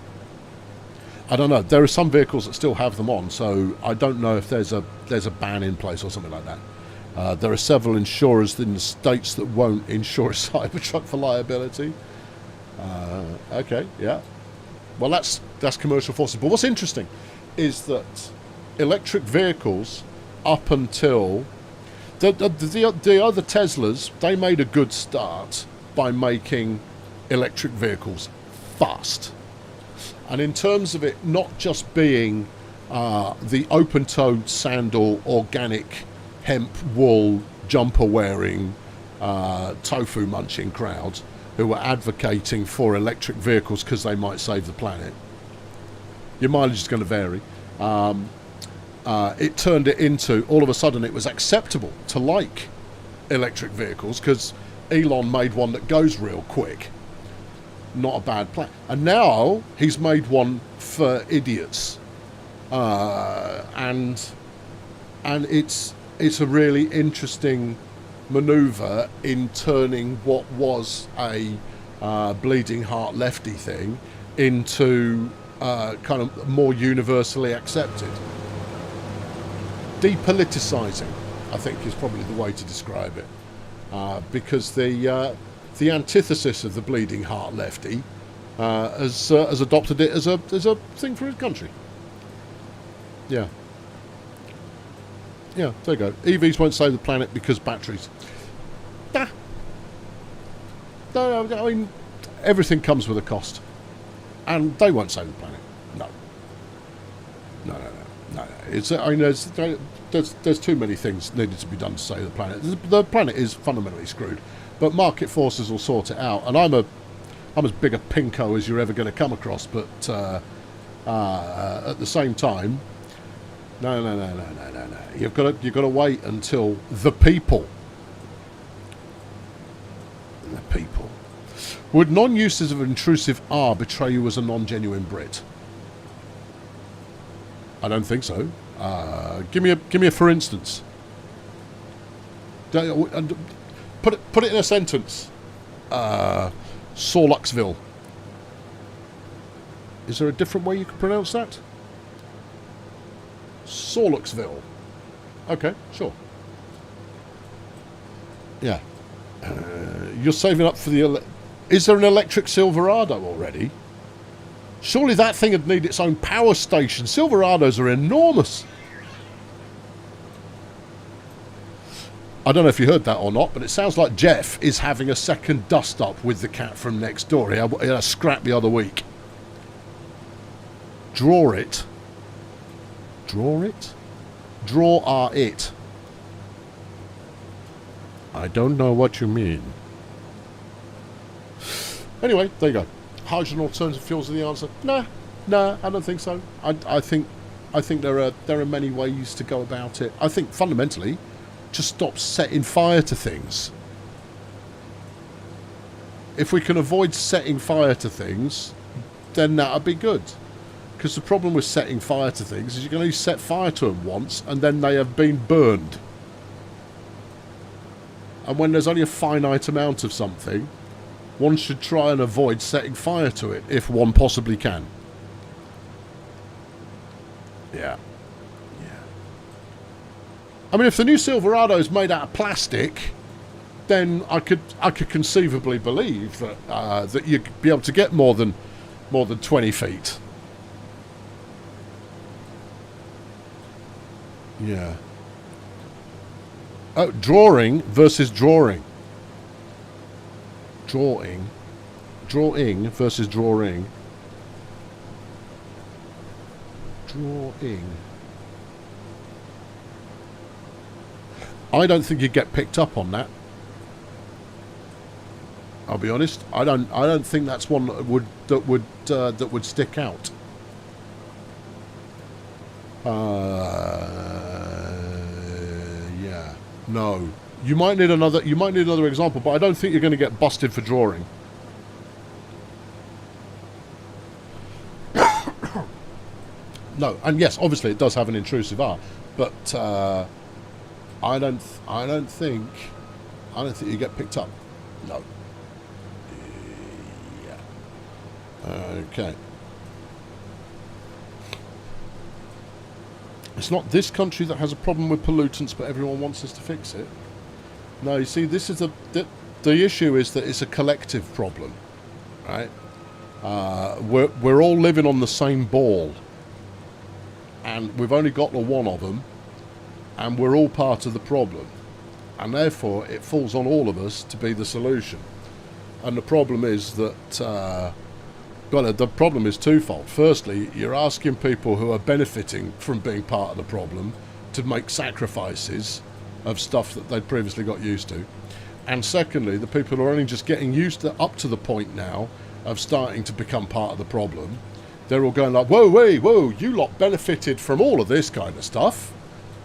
I don't know. There are some vehicles that still have them on, so I don't know if there's a ban in place or something like that. There are several insurers in the States that won't insure a Cybertruck for liability. Okay, yeah. Well, that's commercial forces. But what's interesting is that electric vehicles, up until the other Teslas, they made a good start by making electric vehicles fast. And in terms of it not just being the open-toed sandal, organic hemp wool jumper wearing, tofu munching crowd, who were advocating for electric vehicles because they might save the planet. Your mileage is going to vary. It turned it into, all of a sudden, it was acceptable to like electric vehicles because Elon made one that goes real quick. Not a bad plan. And now he's made one for idiots. And it's a really interesting maneuver in turning what was a bleeding heart lefty thing into kind of more universally accepted. Depoliticizing, I think, is probably the way to describe it, because the antithesis of the bleeding heart lefty has adopted it as a thing for his country. Yeah, there you go. EVs won't save the planet because batteries. Nah. No, I mean, everything comes with a cost, and they won't save the planet. No. It's, I mean, there's too many things needed to be done to save the planet. The planet is fundamentally screwed, but market forces will sort it out. And I'm as big a pinko as you're ever going to come across. But at the same time, no. You've got to wait until the people. Would non-uses of intrusive R betray you as a non-genuine Brit? I don't think so. Give me a for instance. Put it in a sentence. Sorluxville. Is there a different way you could pronounce that? Sorluxville. Okay, sure. Yeah. You're saving up for the... Is there an electric Silverado already? Surely that thing would need its own power station. Silverados are enormous. I don't know if you heard that or not, but it sounds like Jeff is having a second dust-up with the cat from next door. He had a scrap the other week. Draw it. Draw it? Draw are it. I don't know what you mean. Anyway, there you go. Hydrogen alternative fuels are the answer. Nah, I don't think so. I think there are many ways to go about it. I think fundamentally, just stop setting fire to things. If we can avoid setting fire to things, then that'd be good. Because the problem with setting fire to things is you can only set fire to them once, and then they have been burned. And when there's only a finite amount of something, one should try and avoid setting fire to it if one possibly can. Yeah. I mean, if the new Silverado is made out of plastic, then I could conceivably believe that that you'd be able to get more than 20 feet. Yeah. Oh, drawing versus drawing. Drawing versus drawing. Drawing. I don't think you'd get picked up on that. I'll be honest. I don't think that's one that would stick out. Yeah. No. You might need another example, but I don't think you're going to get busted for drawing. No, and yes, obviously it does have an intrusive R, but I don't think you get picked up. No. Yeah. Okay. It's not this country that has a problem with pollutants, but everyone wants us to fix it. No, you see, this is the issue is that it's a collective problem, right? We're all living on the same ball, and we've only got the one of them, and we're all part of the problem, and therefore it falls on all of us to be the solution. And the problem is that the problem is twofold. Firstly, you're asking people who are benefiting from being part of the problem to make sacrifices of stuff that they'd previously got used to. And secondly, the people are only just getting used to up to the point now of starting to become part of the problem. They're all going like, whoa, wait, whoa, you lot benefited from all of this kind of stuff.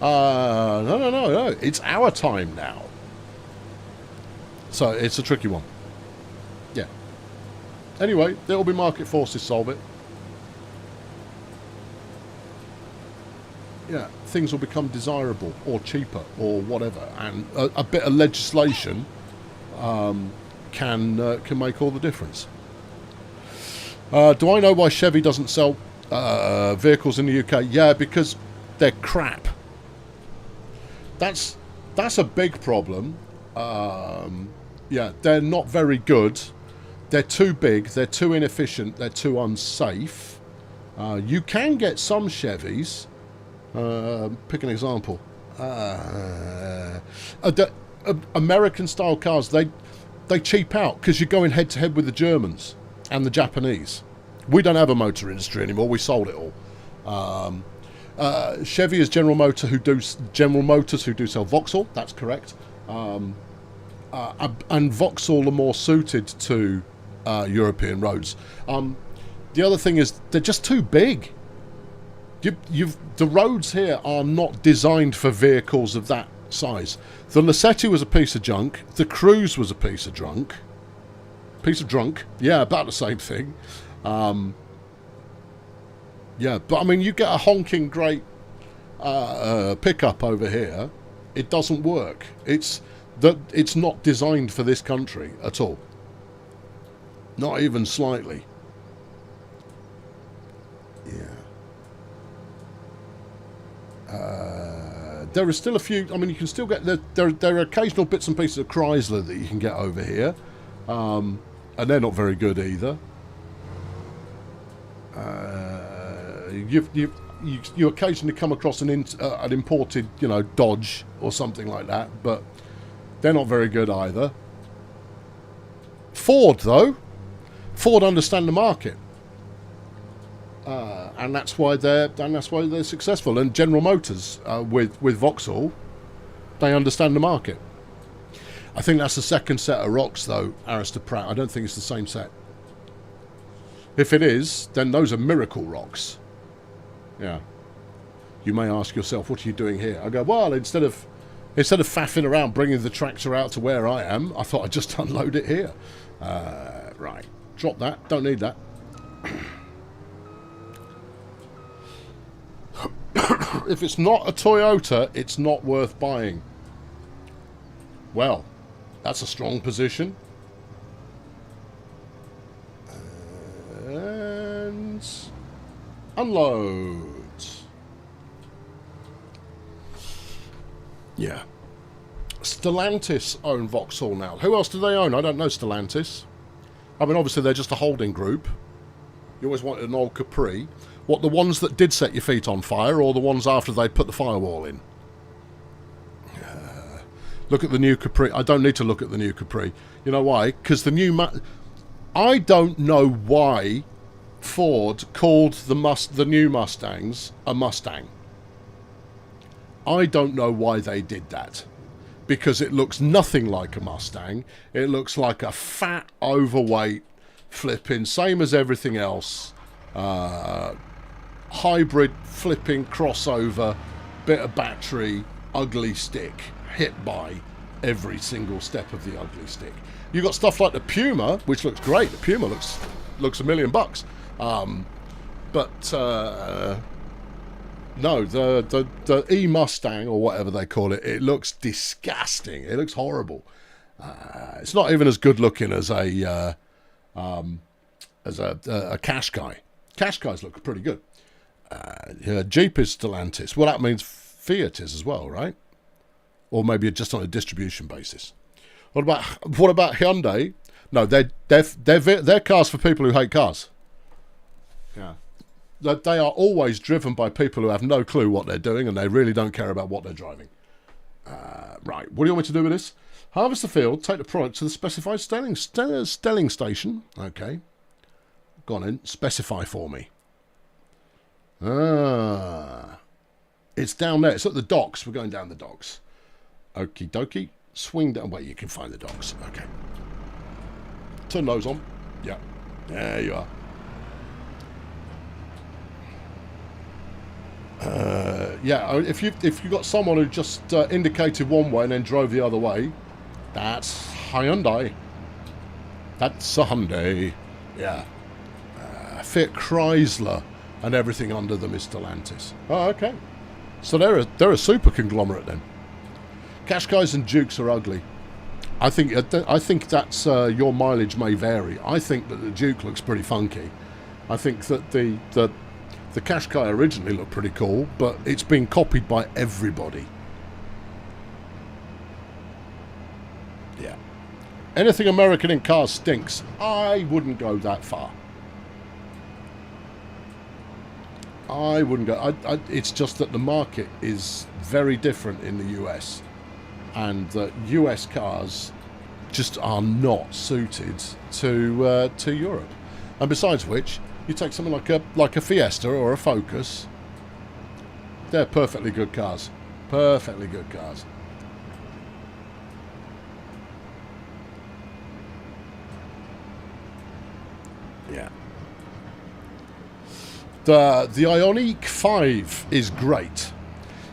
No. It's our time now. So it's a tricky one. Yeah. Anyway, there'll be market forces solve it. Yeah, things will become desirable or cheaper or whatever, and a bit of legislation can make all the difference. Do I know why Chevy doesn't sell vehicles in the UK? Yeah, because they're crap. That's a big problem. Yeah, they're not very good. They're too big. They're too inefficient. They're too unsafe. You can get some Chevys. Pick an example. American-style cars, they cheap out because you're going head-to-head with the Germans and the Japanese. We don't have a motor industry anymore. We sold it all. Chevy is General Motors who do sell Vauxhall. That's correct. And Vauxhall are more suited to European roads. The other thing is they're just too big. The roads here are not designed for vehicles of that size. The Lacetti was a piece of junk. The Cruze was a piece of drunk. Yeah, about the same thing. Yeah, but I mean, you get a honking great pickup over here. It doesn't work. It's not designed for this country at all. Not even slightly. Yeah. There are still a few. I mean, you can still get there are occasional bits and pieces of Chrysler that you can get over here, and they're not very good either. You occasionally come across an imported, Dodge or something like that, but they're not very good either. Ford, though, understand the market. And that's why they're successful. And General Motors with Vauxhall, they understand the market. I think that's the second set of rocks, though, Arista Pratt. I don't think it's the same set. If it is, then those are miracle rocks. Yeah. You may ask yourself, what are you doing here? I go, well, instead of faffing around bringing the tractor out to where I am, I thought I'd just unload it here. Right. Drop that. Don't need that. If it's not a Toyota, it's not worth buying. Well, that's a strong position. And unload. Yeah. Stellantis own Vauxhall now. Who else do they own? I don't know Stellantis. I mean, obviously they're just a holding group. You always wanted an old Capri. What, the ones that did set your feet on fire, or the ones after they put the firewall in? Look at the new Capri. I don't need to look at the new Capri. You know why? Because the new... I don't know why Ford called the new Mustangs a Mustang. I don't know why they did that. Because it looks nothing like a Mustang. It looks like a fat, overweight, flipping, same as everything else, hybrid, flipping, crossover, bit of battery, ugly stick, hit by every single step of the ugly stick. You've got stuff like the Puma, which looks great. The Puma looks $1 million. But no, the E-Mustang, or whatever they call it, it looks disgusting. It looks horrible. It's not even as good looking as a Qashqai. Qashqais look pretty good. Jeep is Stellantis. Well, that means Fiat is as well, right? Or maybe just on a distribution basis. What about Hyundai? No, they're cars for people who hate cars. Yeah, they are always driven by people who have no clue what they're doing, and they really don't care about what they're driving. Right, what do you want me to do with this? Harvest the field, take the product to the specified stelling station. Okay. Go on in, specify for me. It's down there. It's at the docks. We're going down the docks. Okie dokie. Swing down. Wait, you can find the docks. Okay. Turn those on. Yeah. There you are. Yeah, if you got someone who just indicated one way and then drove the other way, that's Hyundai. That's a Hyundai. Yeah. Fiat Chrysler and everything under them is Stellantis. Oh, okay. So they're a super conglomerate then. Qashqais and Dukes are ugly. I think that's your mileage may vary. I think that the Duke looks pretty funky. I think that the Qashqai originally looked pretty cool, but it's been copied by everybody. Yeah. Anything American in cars stinks. I wouldn't go that far. I wouldn't go. It's just that the market is very different in the US, and that US cars just are not suited to Europe. And besides which, you take something like a Fiesta or a Focus. They're perfectly good cars. Perfectly good cars. Yeah. The Ioniq 5 is great.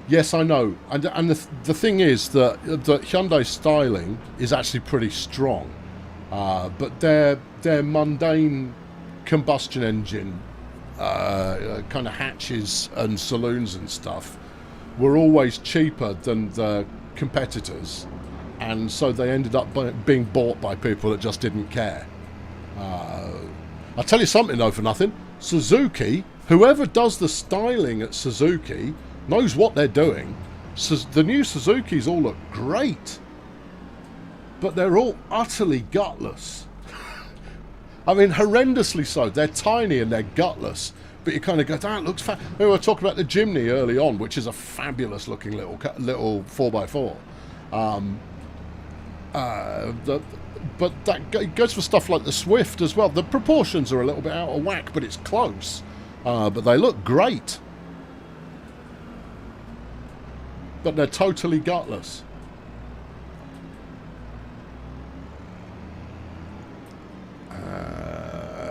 Yes, I know. And the thing is that the Hyundai styling is actually pretty strong. But their mundane combustion engine kind of hatches and saloons and stuff were always cheaper than the competitors, and so they ended up being bought by people that just didn't care. I'll tell you something though, for nothing, Suzuki, whoever does the styling at Suzuki knows what they're doing. The new Suzukis all look great, but they're all utterly gutless. I mean, horrendously so. They're tiny and they're gutless, but you kind of go, that looks fab. We were talking about the Jimny early on, which is a fabulous looking little 4x4. But that goes for stuff like the Swift as well. The proportions are a little bit out of whack, but it's close. But they look great. But they're totally gutless.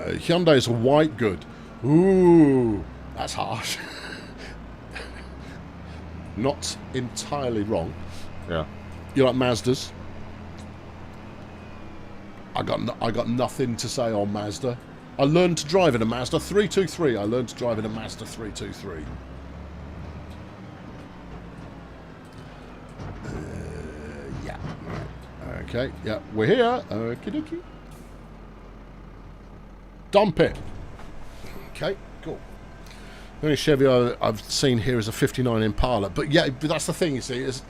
Hyundai's a white good. Ooh, that's harsh. Not entirely wrong. Yeah. You like Mazdas? I got nothing to say on Mazda. I learned to drive in a Mazda 323. I learned to drive in a Mazda 323. Yeah. Okay. Yeah, we're here. Okie dokie. Dump it. Okay, cool. The only Chevy I've seen here is a 59 Impala. But yeah, but that's the thing, you see, is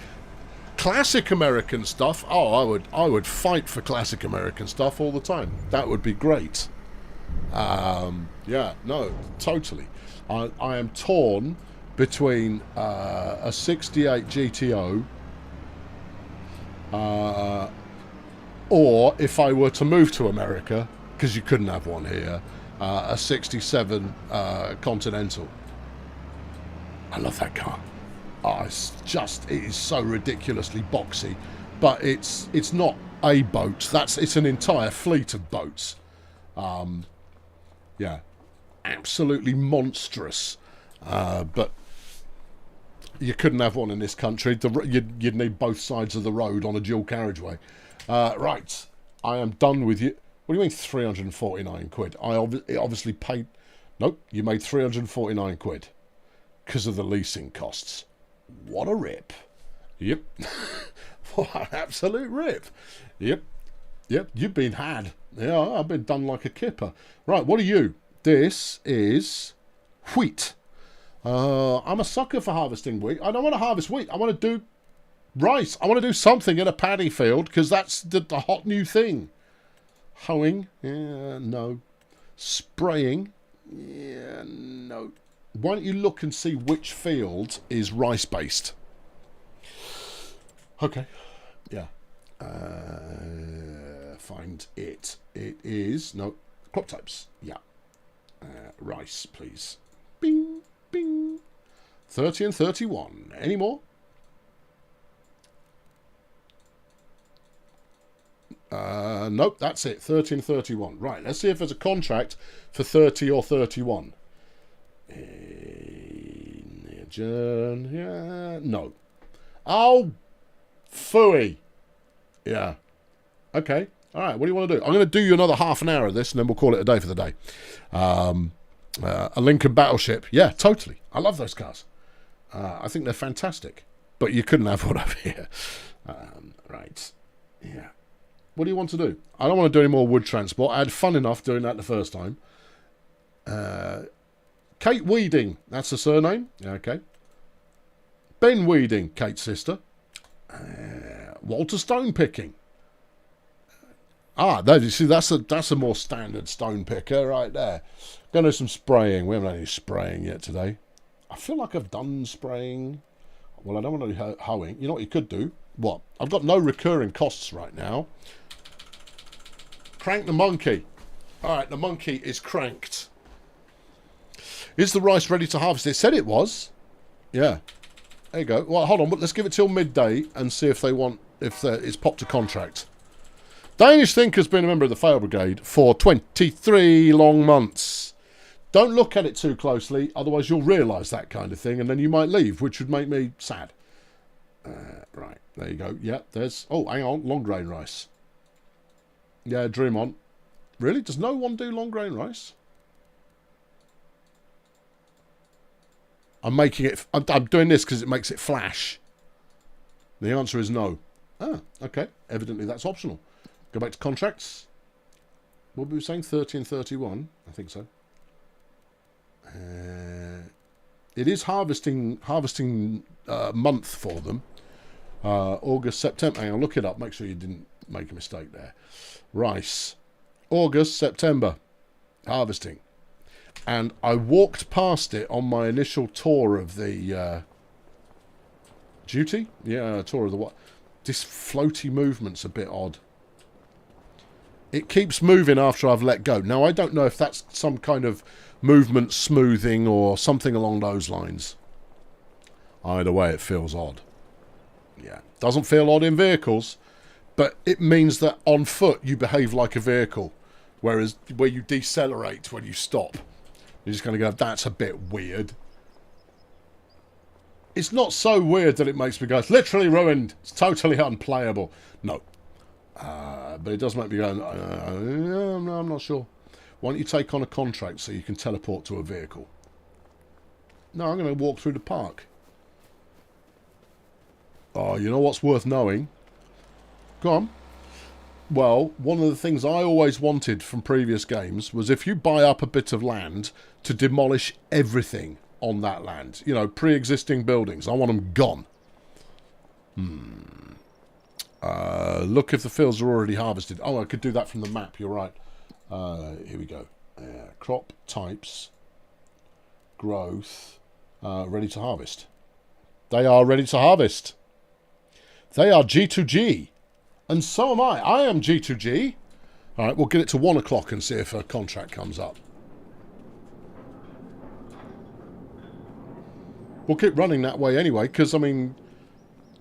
classic American stuff. Oh, I would fight for classic American stuff all the time. That would be great. Yeah, no, totally. I am torn between a 68 GTO or if I were to move to America, because you couldn't have one here, a 67 Continental. I love that car. Oh, it is so ridiculously boxy, but it's not a boat. It's an entire fleet of boats. Yeah, absolutely monstrous. But you couldn't have one in this country. You'd need both sides of the road on a dual carriageway. Right, I am done with you. What do you mean 349 quid? It obviously paid... Nope, you made 349 quid because of the leasing costs. What a rip. Yep. What an absolute rip. Yep. Yep, you've been had. Yeah, I've been done like a kipper. Right, what are you? This is wheat. I'm a sucker for harvesting wheat. I don't want to harvest wheat. I want to do rice. I want to do something in a paddy field because that's the hot new thing. Hoeing? Yeah, no. Spraying? Yeah, no. Why don't you look and see which field is rice-based? Okay. Yeah. Find it. It is... No. Crop types. Yeah. Rice, please. Bing, bing. 30 and 31. Any more? Nope, that's it. 30 and 31. Right, let's see if there's a contract for 30 or 31. No. Oh, phooey. Yeah. Okay. All right, what do you want to do? I'm going to do you another half an hour of this, and then we'll call it a day for the day. A Lincoln Battleship. Yeah, totally. I love those cars. I think they're fantastic. But you couldn't have one over here. Right. Yeah. What do you want to do? I don't want to do any more wood transport. I had fun enough doing that the first time. Kate Weeding. That's the surname. Okay. Ben Weeding, Kate's sister. Walter Stone Picking. You see, that's a more standard stone picker right there. Gonna do some spraying. We haven't had any spraying yet today. I feel like I've done spraying. Well, I don't want to do hoeing. You know what you could do? What? I've got no recurring costs right now. Crank the monkey. All right, the monkey is cranked. Is the rice ready to harvest? It said it was. Yeah. There you go. Well, hold on. Let's give it till midday and see if they want, it's popped a contract. Danish Think has been a member of the Fail Brigade for 23 long months. Don't look at it too closely, otherwise you'll realise that kind of thing, and then you might leave, which would make me sad. Right, there you go. Yeah, there's... Oh, hang on. Long grain rice. Yeah, dream on. Really? Does no one do long grain rice? I'm making it... I'm doing this because it makes it flash. The answer is no. Ah, okay. Evidently that's optional. Go back to contracts. What were we saying? 30 and 31? I think so. It is harvesting month for them. August, September. Hang on, look it up. Make sure you didn't make a mistake there. Rice. August, September. Harvesting. And I walked past it on my initial tour of the duty. Yeah, tour of the what? This floaty movement's a bit odd. It keeps moving after I've let go. Now, I don't know if that's some kind of movement smoothing or something along those lines. Either way, it feels odd. Yeah. Doesn't feel odd in vehicles, but it means that on foot you behave like a vehicle, whereas where you decelerate when you stop. You're just going to go, that's a bit weird. It's not so weird that it makes me go, it's literally ruined. It's totally unplayable. No. But it does make me go, no, I'm not sure. Why don't you take on a contract so you can teleport to a vehicle? No, I'm going to walk through the park. Oh, you know what's worth knowing? Go on. Well, one of the things I always wanted from previous games was if you buy up a bit of land to demolish everything on that land. You know, pre-existing buildings. I want them gone. Look if the fields are already harvested. Oh, I could do that from the map. You're right. Here we go. Crop types. Growth. Ready to harvest. They are ready to harvest. They are G2G. And so am I. I am G2G. All right, we'll get it to 1 o'clock and see if a contract comes up. We'll keep running that way anyway, because, I mean,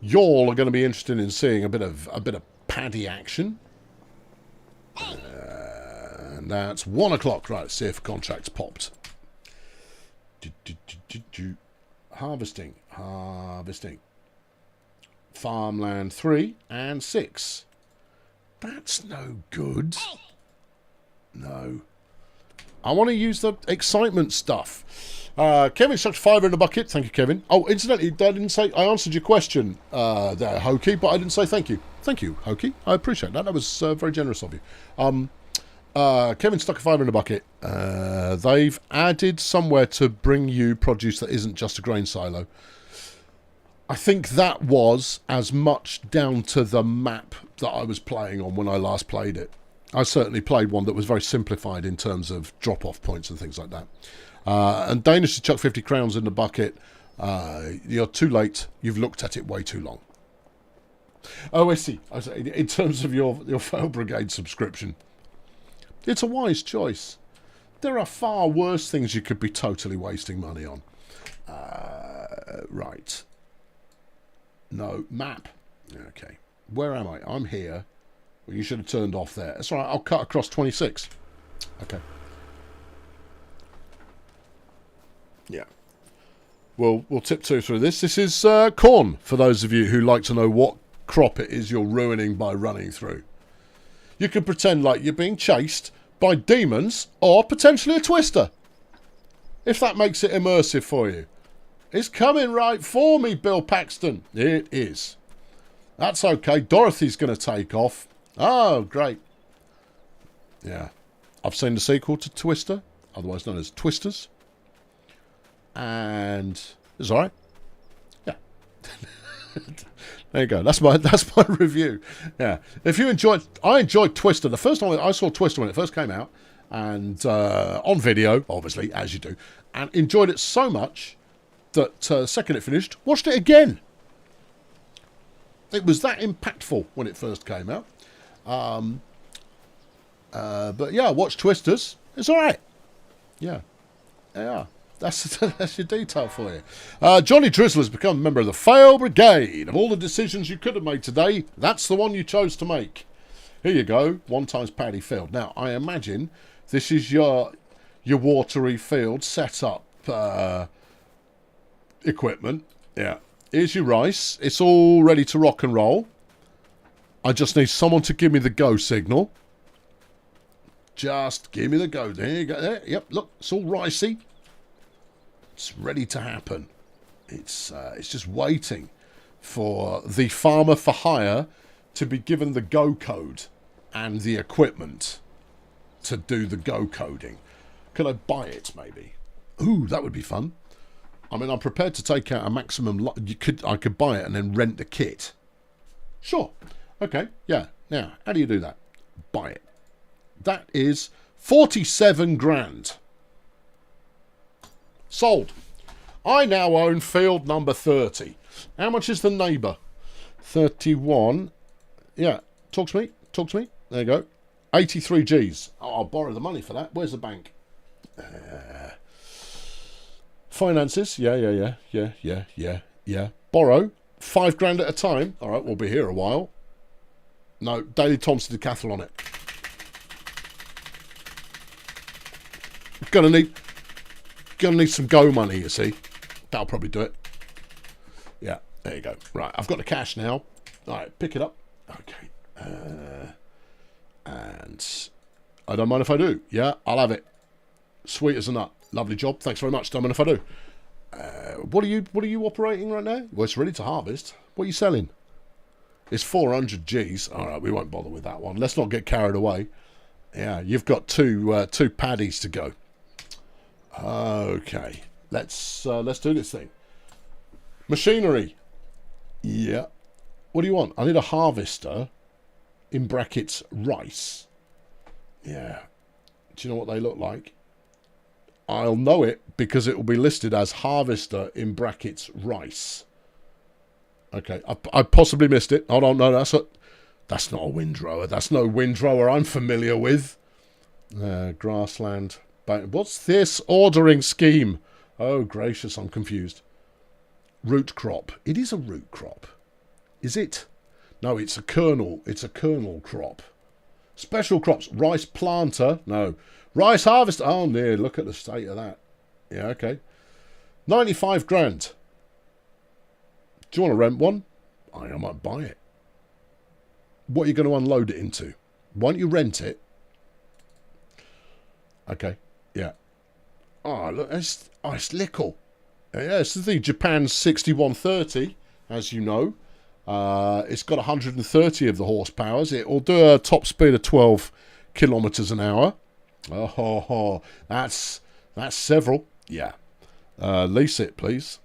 y'all are going to be interested in seeing a bit of paddy action. And that's 1 o'clock. Right, see if a contract's popped. Harvesting. Farmland 3 and 6. That's no good. No. I want to use the excitement stuff. Kevin chucked $5 in the bucket. Thank you, Kevin. Oh, incidentally, I didn't say I answered your question there, Hokey, but I didn't say thank you. Thank you, Hokey. I appreciate that. That was very generous of you. Kevin stuck a $5 in the bucket. They've added somewhere to bring you produce that isn't just a grain silo. I think that was as much down to the map that I was playing on when I last played it. I certainly played one that was very simplified in terms of drop-off points and things like that. And Danish to chuck 50 crowns in the bucket. You're too late. You've looked at it way too long. Oh, I see. In terms of your Fail Brigade subscription, it's a wise choice. There are far worse things you could be totally wasting money on. Right. No, map. Okay. Where am I? I'm here. Well, you should have turned off there. That's all right. I'll cut across 26. Okay. Yeah. We'll tiptoe through this. This is corn, for those of you who like to know what crop it is you're ruining by running through. You can pretend like you're being chased by demons or potentially a twister. If that makes it immersive for you. It's coming right for me, Bill Paxton. It is. That's okay. Dorothy's going to take off. Oh, great. Yeah. I've seen the sequel to Twister, otherwise known as Twisters. And it's all right. Yeah. There you go. That's my review. Yeah. If you I enjoyed Twister. The first time I saw Twister when it first came out, and on video, obviously, as you do, and enjoyed it so much that the second it finished, watched it again. It was that impactful when it first came out. But yeah, watch Twisters. It's all right. Yeah. Yeah. That's your detail for you. Johnny Drizzle has become a member of the Fail Brigade. Of all the decisions you could have made today, that's the one you chose to make. Here you go. 1 times Paddy Field. Now, I imagine this is your watery field setup equipment. Yeah. Here's your rice. It's all ready to rock and roll. I just need someone to give me the go signal. Just give me the go. There you go. There. Yep. Look, it's all ricey. It's ready to happen. It's just waiting for the farmer for hire to be given the go code and the equipment to do the go coding. Could I buy it, maybe? Ooh, that would be fun. I mean, I'm prepared to take out a maximum. I could buy it and then rent the kit. Sure. Okay. Yeah. Now, how do you do that? Buy it. That is 47 grand. Sold. I now own field number 30. How much is the neighbour? 31. Yeah. Talk to me. Talk to me. There you go. 83 G's. Oh, I'll borrow the money for that. Where's the bank? Finances. Yeah. Borrow. 5 grand at a time. All right, we'll be here a while. No, Daley Thompson Decathlon it. Gonna need some go money, you see. That'll probably do it. Yeah, there you go. Right, I've got the cash now. All right, pick it up. Okay. And I don't mind if I do. Yeah, I'll have it. Sweet as a nut. Lovely job. Thanks very much. Don't mind if I do. What are you operating right now? Well, it's ready to harvest. What are you selling? It's 400 G's. All right, we won't bother with that one. Let's not get carried away. Yeah, you've got two paddies to go. Okay, let's do this thing. Machinery. Yeah. What do you want? I need a harvester. In brackets, rice. Yeah. Do you know what they look like? I'll know it because it will be listed as harvester in brackets rice. Okay, I possibly missed it. Hold on, no, that's not a windrower. That's no windrower I'm familiar with. Grassland. What's this ordering scheme? Oh, gracious, I'm confused. Root crop. It is a root crop. Is it? No, it's a kernel. It's a kernel crop. Special crops. Rice planter. No. Rice harvest. Oh, dear. Look at the state of that. Yeah, okay. 95 grand. Do you want to rent one? I might buy it. What are you going to unload it into? Why don't you rent it? Okay. Yeah. Oh, look. It's Lickle. Yeah, this is the Japan 6130, as you know. It's got 130 of the horsepowers. It will do a top speed of 12 kilometers an hour. Oh, that's several. Yeah. Lease it, please.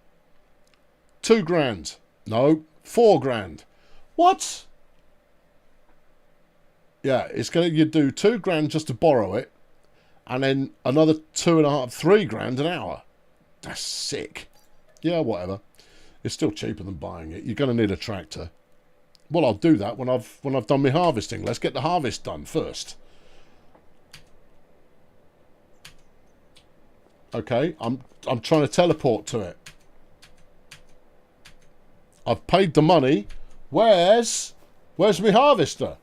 2 grand. No, 4 grand. What? Yeah, it's going to do 2 grand just to borrow it, and then another 2.5, 3 grand an hour. That's sick. Yeah, whatever. It's still cheaper than buying it. You're going to need a tractor. Well, I'll do that when I've done my harvesting. Let's get the harvest done first. Okay, I'm trying to teleport to it. I've paid the money. Where's my harvester?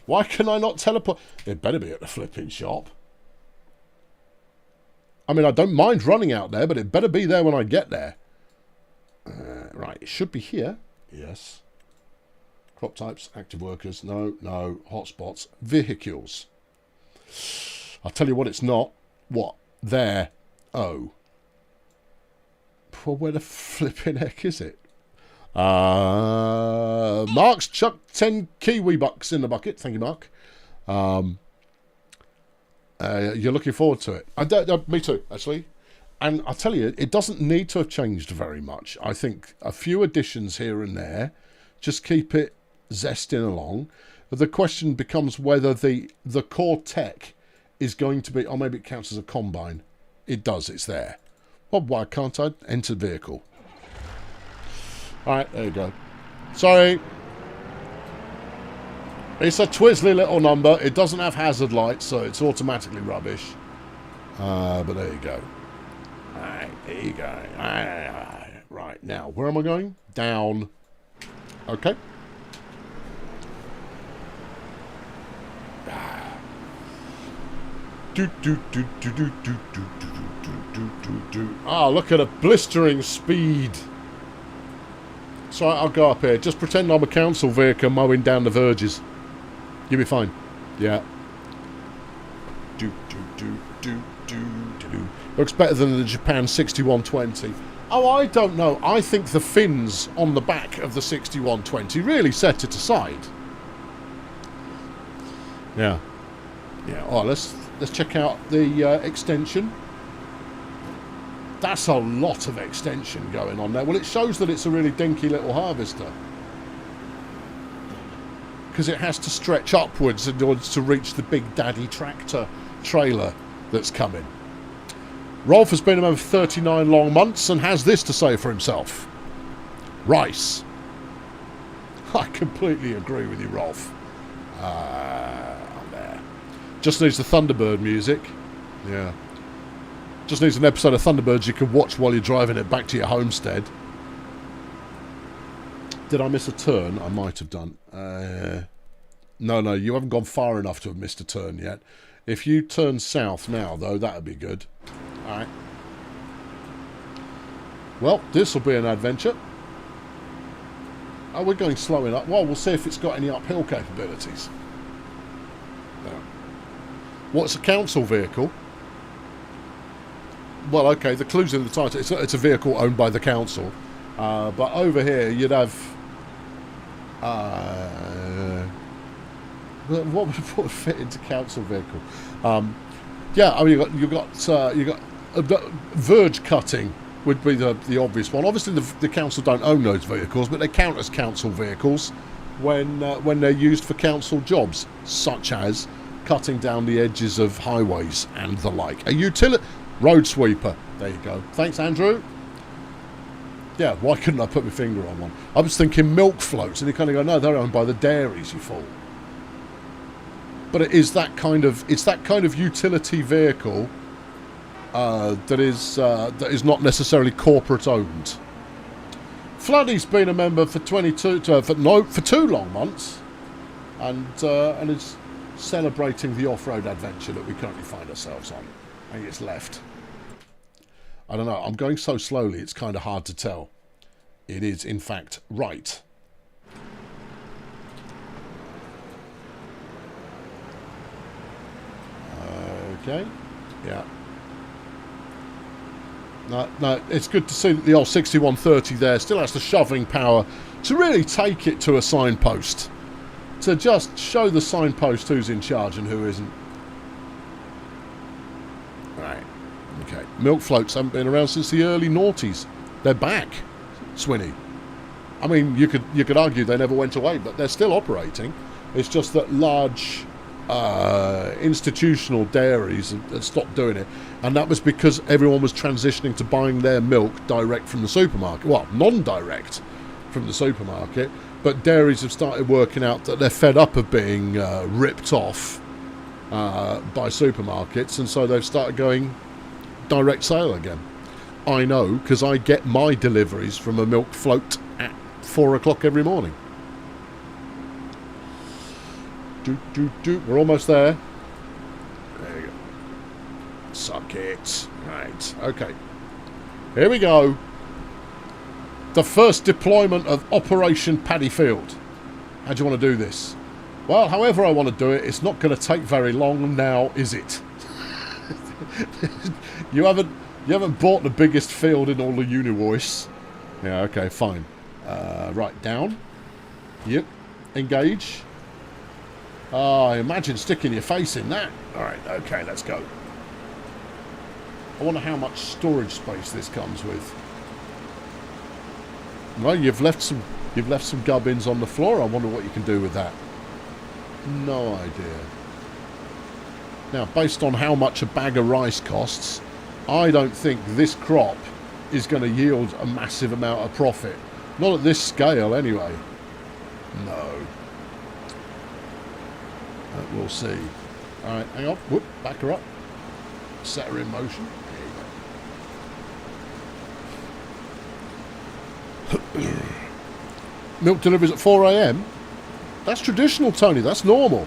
Why can I not teleport? It better be at the flipping shop. I mean, I don't mind running out there, but it better be there when I get there. Right, it should be here. Yes. Crop types, active workers. No, no. Hotspots. Vehicles. I'll tell you what it's not. What? There. Oh. Well, where the flipping heck is it? Mark's chucked 10 Kiwi bucks in the bucket. Thank you, Mark. You're looking forward to it. Me too, actually. And I'll tell you, it doesn't need to have changed very much. I think a few additions here and there just keep it zesting along. The question becomes whether the core tech is going to be... Oh, maybe it counts as a combine. It does, it's there. Well, why can't I enter vehicle? Alright, there you go. Sorry. It's a twizzly little number. It doesn't have hazard lights, so it's automatically rubbish. But there you go. Alright, there you go. Right, now, where am I going? Down. Okay. Ah, look at a blistering speed. So I'll go up here. Just pretend I'm a council vehicle mowing down the verges. You'll be fine. Yeah. Looks better than the Japan 6120. Oh, I don't know. I think the fins on the back of the 6120 really set it aside. Yeah. Yeah. Oh, let's check out the extension. That's a lot of extension going on there. Well, it shows that it's a really dinky little harvester. Because it has to stretch upwards in order to reach the big daddy tractor trailer that's coming. Rolf has been a member for 39 long months and has this to say for himself. Rice. I completely agree with you, Rolf. There. Just needs the Thunderbird music. Yeah. Just needs an episode of Thunderbirds you can watch while you're driving it back to your homestead. Did I miss a turn? I might have done. No, you haven't gone far enough to have missed a turn yet. If you turn south now, though, that would be good. Alright. Well, this will be an adventure. Oh, we're going slow enough. Well, we'll see if it's got any uphill capabilities. No. What's a council vehicle? Well, okay, the clue's in the title. It's a vehicle owned by the council. But over here, you'd have... what would fit into council vehicle? Yeah, I mean, you got verge cutting would be the obvious one. Obviously, the council don't own those vehicles, but they count as council vehicles when they're used for council jobs, such as cutting down the edges of highways and the like. A utility... Road sweeper. There you go. Thanks, Andrew. Yeah, why couldn't I put my finger on one? I was thinking milk floats, and you kind of go, no, they're owned by the dairies, you fool. But it is that kind of... It's that kind of utility vehicle that is not necessarily corporate owned. Flooddy's been a member for 22... for 2 long months, and is celebrating the off-road adventure that we currently find ourselves on. I think it's left. I don't know. I'm going so slowly, it's kind of hard to tell. It is, in fact, right. Okay. Yeah. No, it's good to see that the old 6130 there still has the shoving power to really take it to a signpost. To just show the signpost who's in charge and who isn't. Right. Okay. Milk floats haven't been around since the early noughties. They're back, Swinney. I mean, you could argue they never went away, but they're still operating. It's just that large institutional dairies had stopped doing it, and that was because everyone was transitioning to buying their milk direct from the supermarket. Well, non-direct from the supermarket, but dairies have started working out that they're fed up of being ripped off by supermarkets, and so they've started going direct sale again. I know, because I get my deliveries from a milk float at 4 o'clock every morning. We're almost there. There you go. Suck it. Right, okay. Here we go. The first deployment of Operation Paddyfield. How do you want to do this? Well, however I want to do it, it's not going to take very long now, is it? You haven't bought the biggest field in all the universe. Yeah, okay, fine. Right, down. Yep. Engage. Oh, imagine sticking your face in that. Alright, okay, let's go. I wonder how much storage space this comes with. Well, you've left some gubbins on the floor. I wonder what you can do with that. No idea. Now, based on how much a bag of rice costs, I don't think this crop is going to yield a massive amount of profit. Not at this scale, anyway. No. We'll see. Alright, hang on. Whoop, back her up. Set her in motion. There you go. Milk delivers at 4 AM? That's traditional, Tony. That's normal.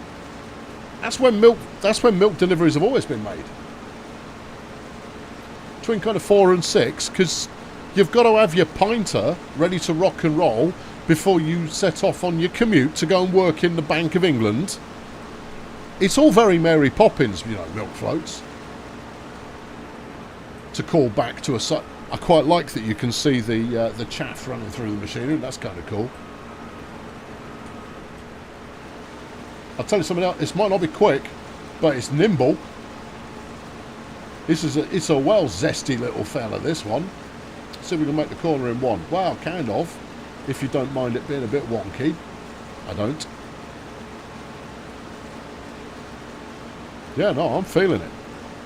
That's when milk deliveries have always been made. Between kind of 4 and 6, because you've got to have your pinter ready to rock and roll before you set off on your commute to go and work in the Bank of England. It's all very Mary Poppins, you know, milk floats. To call back to a... I quite like that you can see the chaff running through the machinery. That's kind of cool. I'll tell you something else. This might not be quick, but it's nimble. It's a well zesty little fella, this one. Let's see if we can make the corner in one. Wow, kind of. If you don't mind it being a bit wonky. I don't. Yeah, no, I'm feeling it.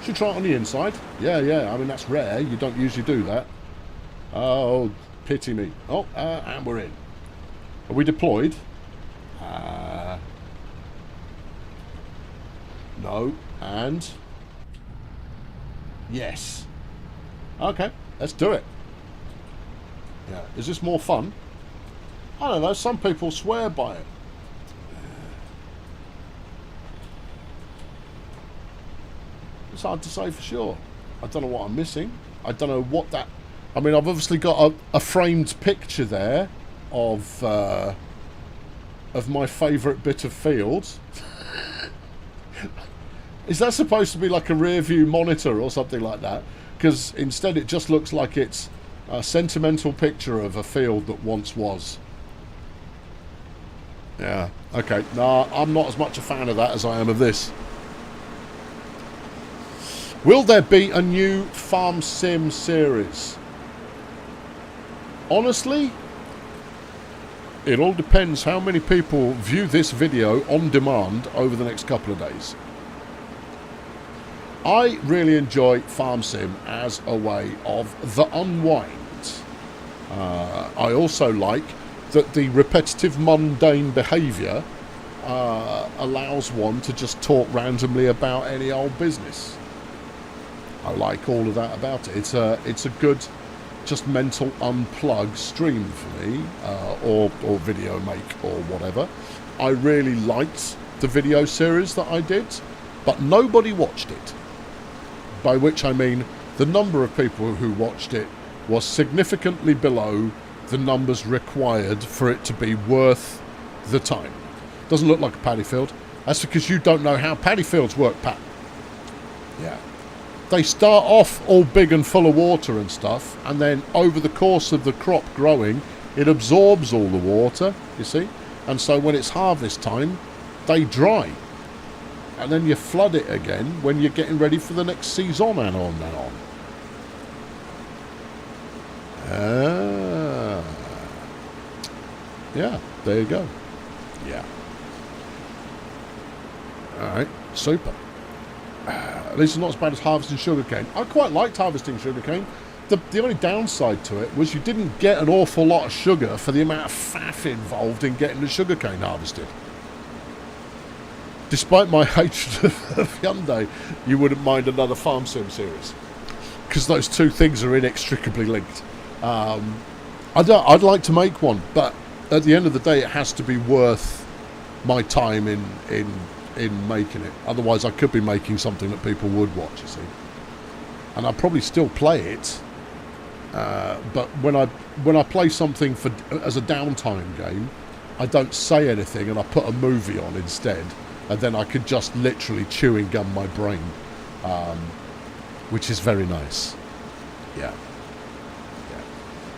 Should try it on the inside. Yeah. I mean, that's rare. You don't usually do that. Oh, pity me. Oh, and we're in. Are we deployed? No. And? Yes. Okay, let's do it. Yeah. Is this more fun? I don't know. Some people swear by it. It's hard to say for sure. I don't know what I'm missing. I don't know what that... I mean, I've obviously got a framed picture there of my favourite bit of field. Is that supposed to be like a rear view monitor or something like that? Because instead it just looks like it's a sentimental picture of a field that once was. Yeah, okay. No, I'm not as much a fan of that as I am of this. Will there be a new Farm Sim series? Honestly, it all depends how many people view this video on demand over the next couple of days. I really enjoy Farm Sim as a way of the unwind. I also like that the repetitive, mundane behaviour allows one to just talk randomly about any old business. I like all of that about it. It's a good, just mental unplug stream for me, or video make or whatever. I really liked the video series that I did, but nobody watched it. By which I mean the number of people who watched it was significantly below the numbers required for it to be worth the time. Doesn't look like a paddy field. That's because you don't know how paddy fields work, Pat. Yeah. They start off all big and full of water and stuff, and then over the course of the crop growing, it absorbs all the water, you see? And so when it's harvest time, they dry. And then you flood it again when you're getting ready for the next season, and on and on. Yeah, there you go. Yeah. Alright, super. At least it's not as bad as harvesting sugarcane. I quite liked harvesting sugarcane. The only downside to it was you didn't get an awful lot of sugar for the amount of faff involved in getting the sugarcane harvested. Despite my hatred of Hyundai, you wouldn't mind another Farm Sim series. Because those two things are inextricably linked. I'd like to make one, but at the end of the day, it has to be worth my time in making it. Otherwise, I could be making something that people would watch, you see. And I'd probably still play it, but when I play something as a downtime game, I don't say anything and I put a movie on instead, and then I could just literally chewing gum my brain, which is very nice. Yeah.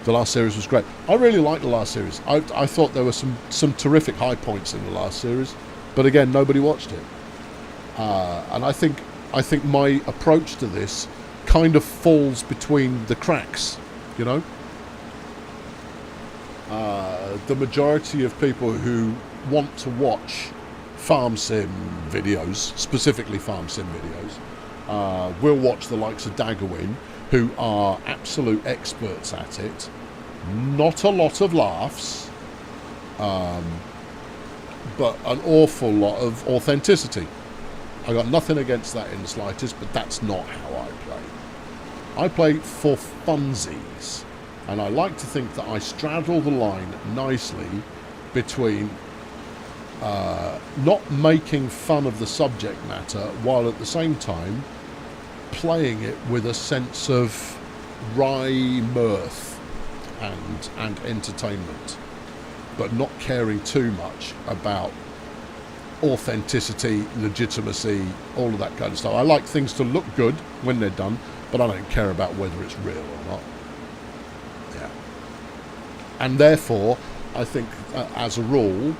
The last series was great. I really liked the last series. I thought there were some terrific high points in the last series, but again, nobody watched it. And I think my approach to this kind of falls between the cracks, you know. The majority of people who want to watch farm sim videos, specifically farm sim videos, will watch the likes of Daggerwin, who are absolute experts at it. Not a lot of laughs, but an awful lot of authenticity. I got nothing against that in the slightest, but that's not how I play. I play for funsies, and I like to think that I straddle the line nicely between not making fun of the subject matter while at the same time playing it with a sense of wry mirth and entertainment, but not caring too much about authenticity, legitimacy, all of that kind of stuff. I like things to look good when they're done, but I don't care about whether it's real or not. Yeah. And therefore, I think, as a rule,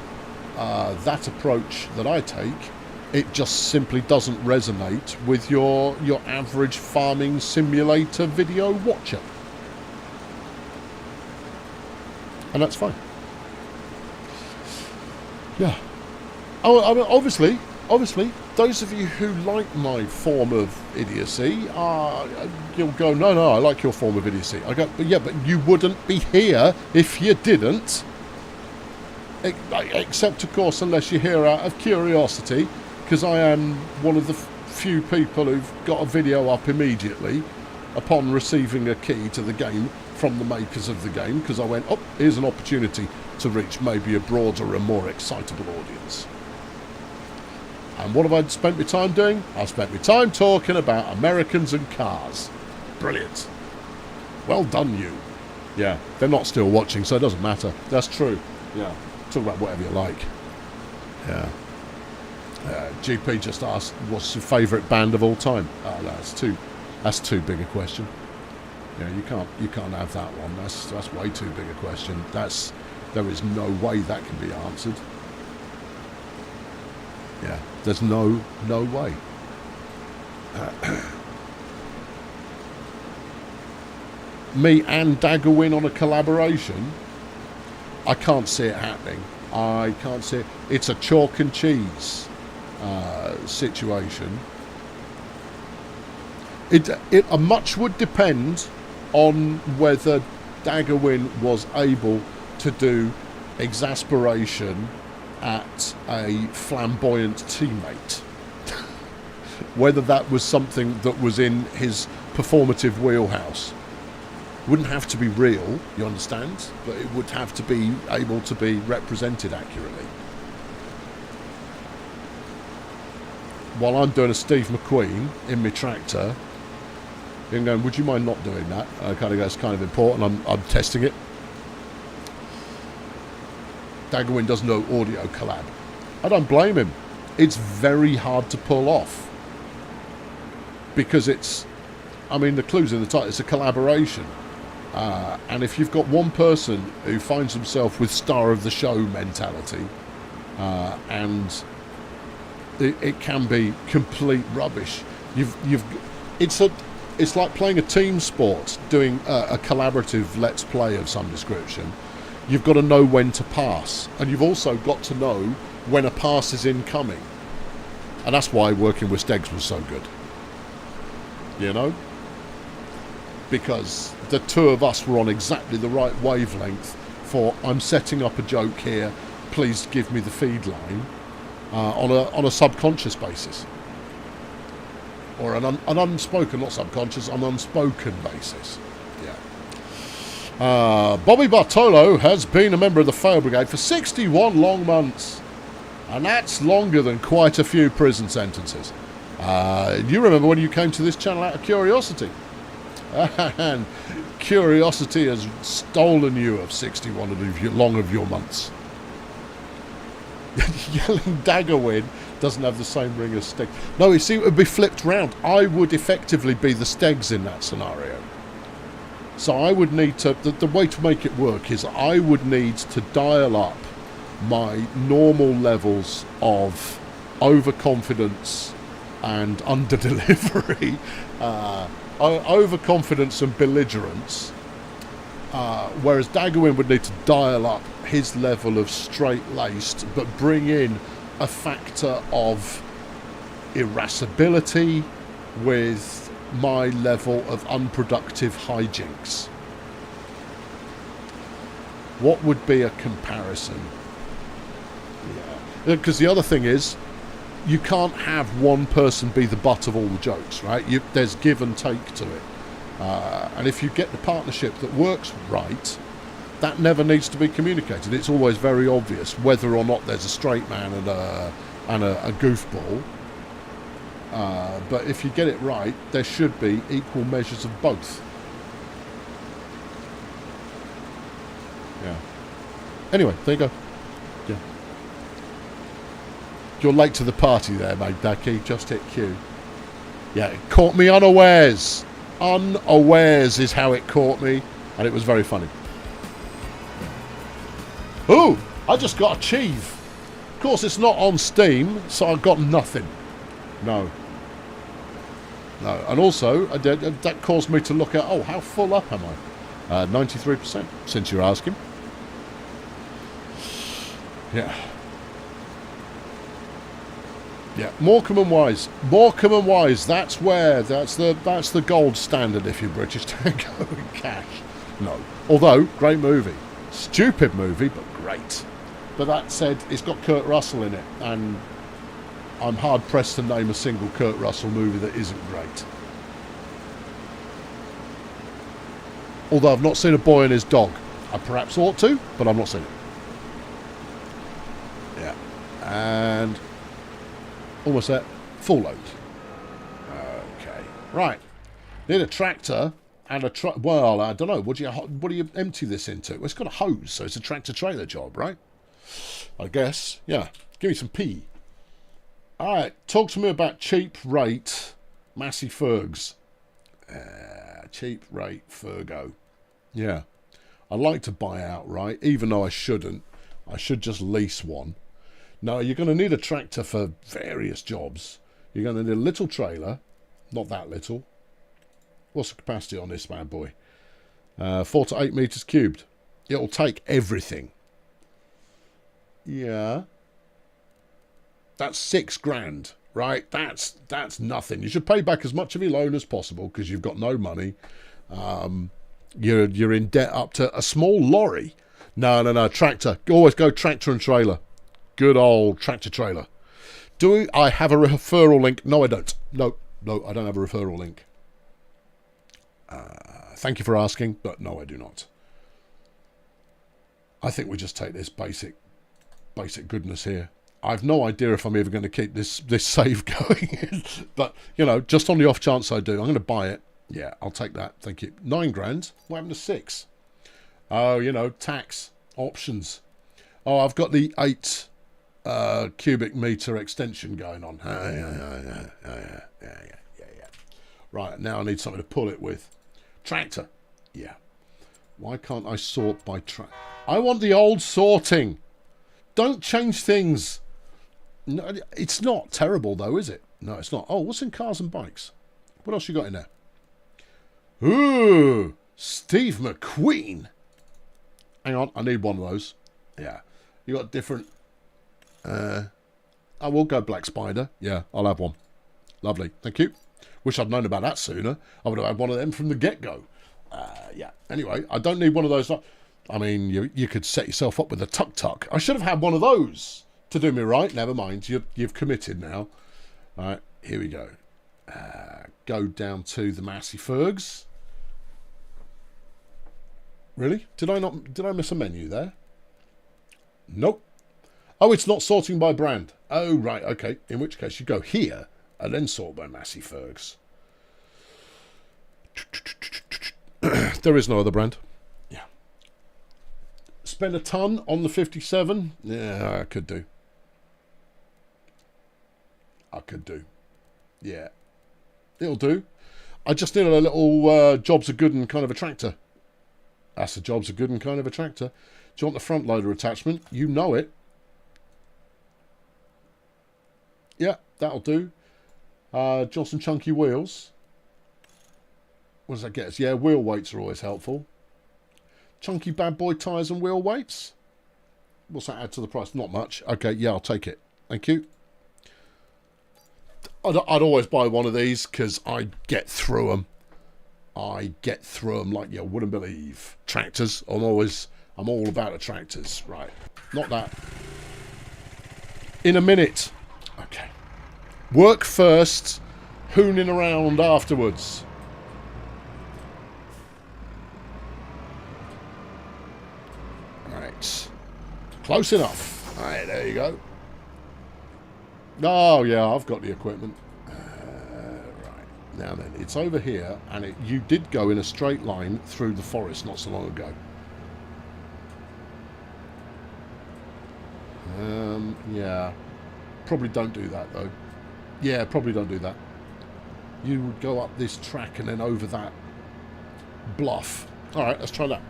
that approach that I take, it just simply doesn't resonate with your average farming simulator video watcher. And that's fine. Yeah. Oh, I mean, obviously, those of you who like my form of idiocy, you'll go, no, I like your form of idiocy. I go, yeah, but you wouldn't be here if you didn't. Except, of course, unless you're here out of curiosity, because I am one of the few people who've got a video up immediately upon receiving a key to the game from the makers of the game, because I went, oh, here's an opportunity to reach maybe a broader and more excitable audience. And what have I spent my time doing? I've spent my time talking about Americans and cars. Brilliant. Well done, you. Yeah, they're not still watching, so it doesn't matter. That's true. Yeah, talk about whatever you like. Yeah. GP just asked, what's your favourite band of all time? Oh, that's too big a question. Yeah, you can't have that one. That's way too big a question. There is no way that can be answered. Yeah, there's no way. Me and Daggerwin on a collaboration? I can't see it happening. I can't see it. It's a chalk and cheese situation. It much would depend on whether Daggerwin was able to do exasperation at a flamboyant teammate. Whether that was something that was in his performative wheelhouse. Wouldn't have to be real, you understand? But it would have to be able to be represented accurately. While I'm doing a Steve McQueen in my tractor, you're going, would you mind not doing that? I kind of go, it's kind of important. I'm testing it. Daggerwin does no audio collab. I don't blame him. It's very hard to pull off. Because the clue's in the title, it's a collaboration. And if you've got one person who finds himself with star of the show mentality, and it can be complete rubbish. It's like playing a team sport, doing a collaborative let's play of some description. You've got to know when to pass, and you've also got to know when a pass is incoming. And that's why working with Stegs was so good. You know? Because the two of us were on exactly the right wavelength for, I'm setting up a joke here, please give me the feed line, on a subconscious basis. Or an unspoken, not subconscious, an unspoken basis. Yeah. Bobby Bartolo has been a member of the Fail Brigade for 61 long months. And that's longer than quite a few prison sentences. You remember when you came to this channel out of curiosity. And curiosity has stolen you of 61 of your months. Yelling Daggerwin doesn't have the same ring as Stegs. No, you see, it would be flipped round. I would effectively be the Stegs in that scenario. So I would need to... The way to make it work is I would need to dial up my normal levels of overconfidence and under-delivery, overconfidence and belligerence, whereas Daggerwin would need to dial up his level of straight-laced, but bring in a factor of irascibility with my level of unproductive hijinks. What would be a comparison? Yeah, because the other thing is, you can't have one person be the butt of all the jokes, right? There's give and take to it. And if you get the partnership that works right, that never needs to be communicated. It's always very obvious whether or not there's a straight man and a goofball. But if you get it right, there should be equal measures of both. Yeah. Anyway, there you go. Yeah. You're late to the party there, mate, Ducky. Just hit Q. Yeah, it caught me unawares. Unawares is how it caught me, and it was very funny. Ooh, I just got achieve. Of course, it's not on Steam, so I got nothing. No. No, and also, that caused me to look at, oh, how full up am I? 93%, since you're asking. Yeah. Yeah, Morecambe and Wise. Morecambe and Wise, that's the gold standard if you're British Tango and Cash. No. Although, great movie. Stupid movie, but great. But that said, it's got Kurt Russell in it, and I'm hard-pressed to name a single Kurt Russell movie that isn't great. Although I've not seen A Boy and His Dog. I perhaps ought to, but I've not seen it. Yeah. And... almost there. Full load. Okay. Right. Need a tractor and a truck. Well, I don't know. What do you empty this into? Well, it's got a hose, so it's a tractor-trailer job, right? I guess. Yeah. Give me some pee. All right. Talk to me about cheap rate Massey Fergs. Cheap rate Fergo. Yeah. I'd like to buy outright, even though I shouldn't. I should just lease one. No, you're going to need a tractor for various jobs. You're going to need a little trailer. Not that little. What's the capacity on this bad boy? 4 to 8 meters cubed. It'll take everything. Yeah. That's $6,000, right? That's nothing. You should pay back as much of your loan as possible because you've got no money. You're in debt up to a small lorry. No. Tractor. Always go tractor and trailer. Good old tractor trailer. Do I have a referral link? No, I don't. No, I don't have a referral link. Thank you for asking, but no, I do not. I think we just take this basic goodness here. I've no idea if I'm ever going to keep this save going. But, you know, just on the off chance I do, I'm going to buy it. Yeah, I'll take that. Thank you. $9,000. What happened to 6? Oh, you know, tax. Options. Oh, I've got the 8 cubic meter extension going on. Yeah. Right, now I need something to pull it with. Tractor. Yeah. Why can't I sort by track? I want the old sorting. Don't change things. No, it's not terrible, though, is it? No, it's not. Oh, what's in cars and bikes? What else you got in there? Ooh, Steve McQueen. Hang on, I need one of those. Yeah. You got different... I will go Black Spider. Yeah, I'll have one. Lovely. Thank you. Wish I'd known about that sooner. I would have had one of them from the get-go. Yeah. Anyway, I don't need one of those. I mean, you could set yourself up with a tuk-tuk. I should have had one of those to do me right. Never mind. You've committed now. All right, here we go. Go down to the Massey Fergs. Really? Did I miss a menu there? Nope. Oh, it's not sorting by brand. Oh, right, okay. In which case, you go here and then sort by Massey Fergs. There is no other brand. Yeah. Spend a ton on the 57? Yeah, I could do. Yeah. It'll do. I just need a little Jobs are good and kind of a tractor. That's the Jobs are good and kind of a tractor. Do you want the front loader attachment? You know it. Yeah, that'll do. Johnson Chunky wheels. What does that get us? Yeah, wheel weights are always helpful. Chunky bad boy tyres and wheel weights. What's that add to the price? Not much. Okay, yeah, I'll take it. Thank you. I'd always buy one of these because I get through them. Like you wouldn't believe. Tractors. I'm all about the tractors. Right. Not that. In a minute. Okay. Work first. Hooning around afterwards. Right. Close enough. Right, there you go. Oh, yeah, I've got the equipment. Right. Now then, it's over here, and you did go in a straight line through the forest not so long ago. Yeah. Probably don't do that, though. Yeah, probably don't do that. You would go up this track and then over that bluff. All right, let's try that.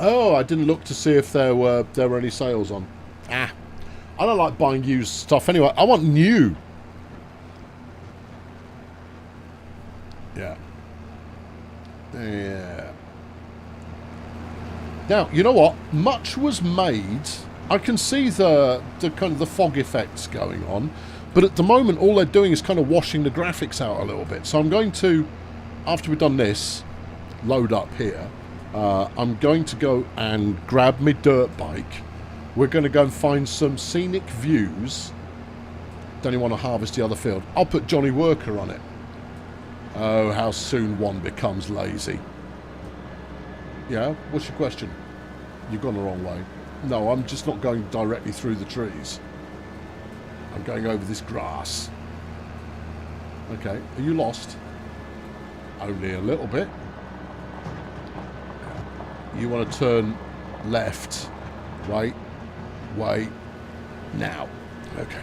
Oh, I didn't look to see if there were any sales on. I don't like buying used stuff anyway. I want new. Yeah. Yeah. Now, you know what? Much was made. I can see the kind of the fog effects going on, but at the moment all they're doing is kind of washing the graphics out a little bit. So I'm going to, after we've done this, load up here. I'm going to go and grab my dirt bike. We're going to go and find some scenic views. Don't you want to harvest the other field? I'll put Johnny Worker on it. Oh, how soon one becomes lazy. Yeah? What's your question? You've gone the wrong way. No, I'm just not going directly through the trees. I'm going over this grass. Okay, are you lost? Only a little bit. You want to turn left, right, way, now. Okay.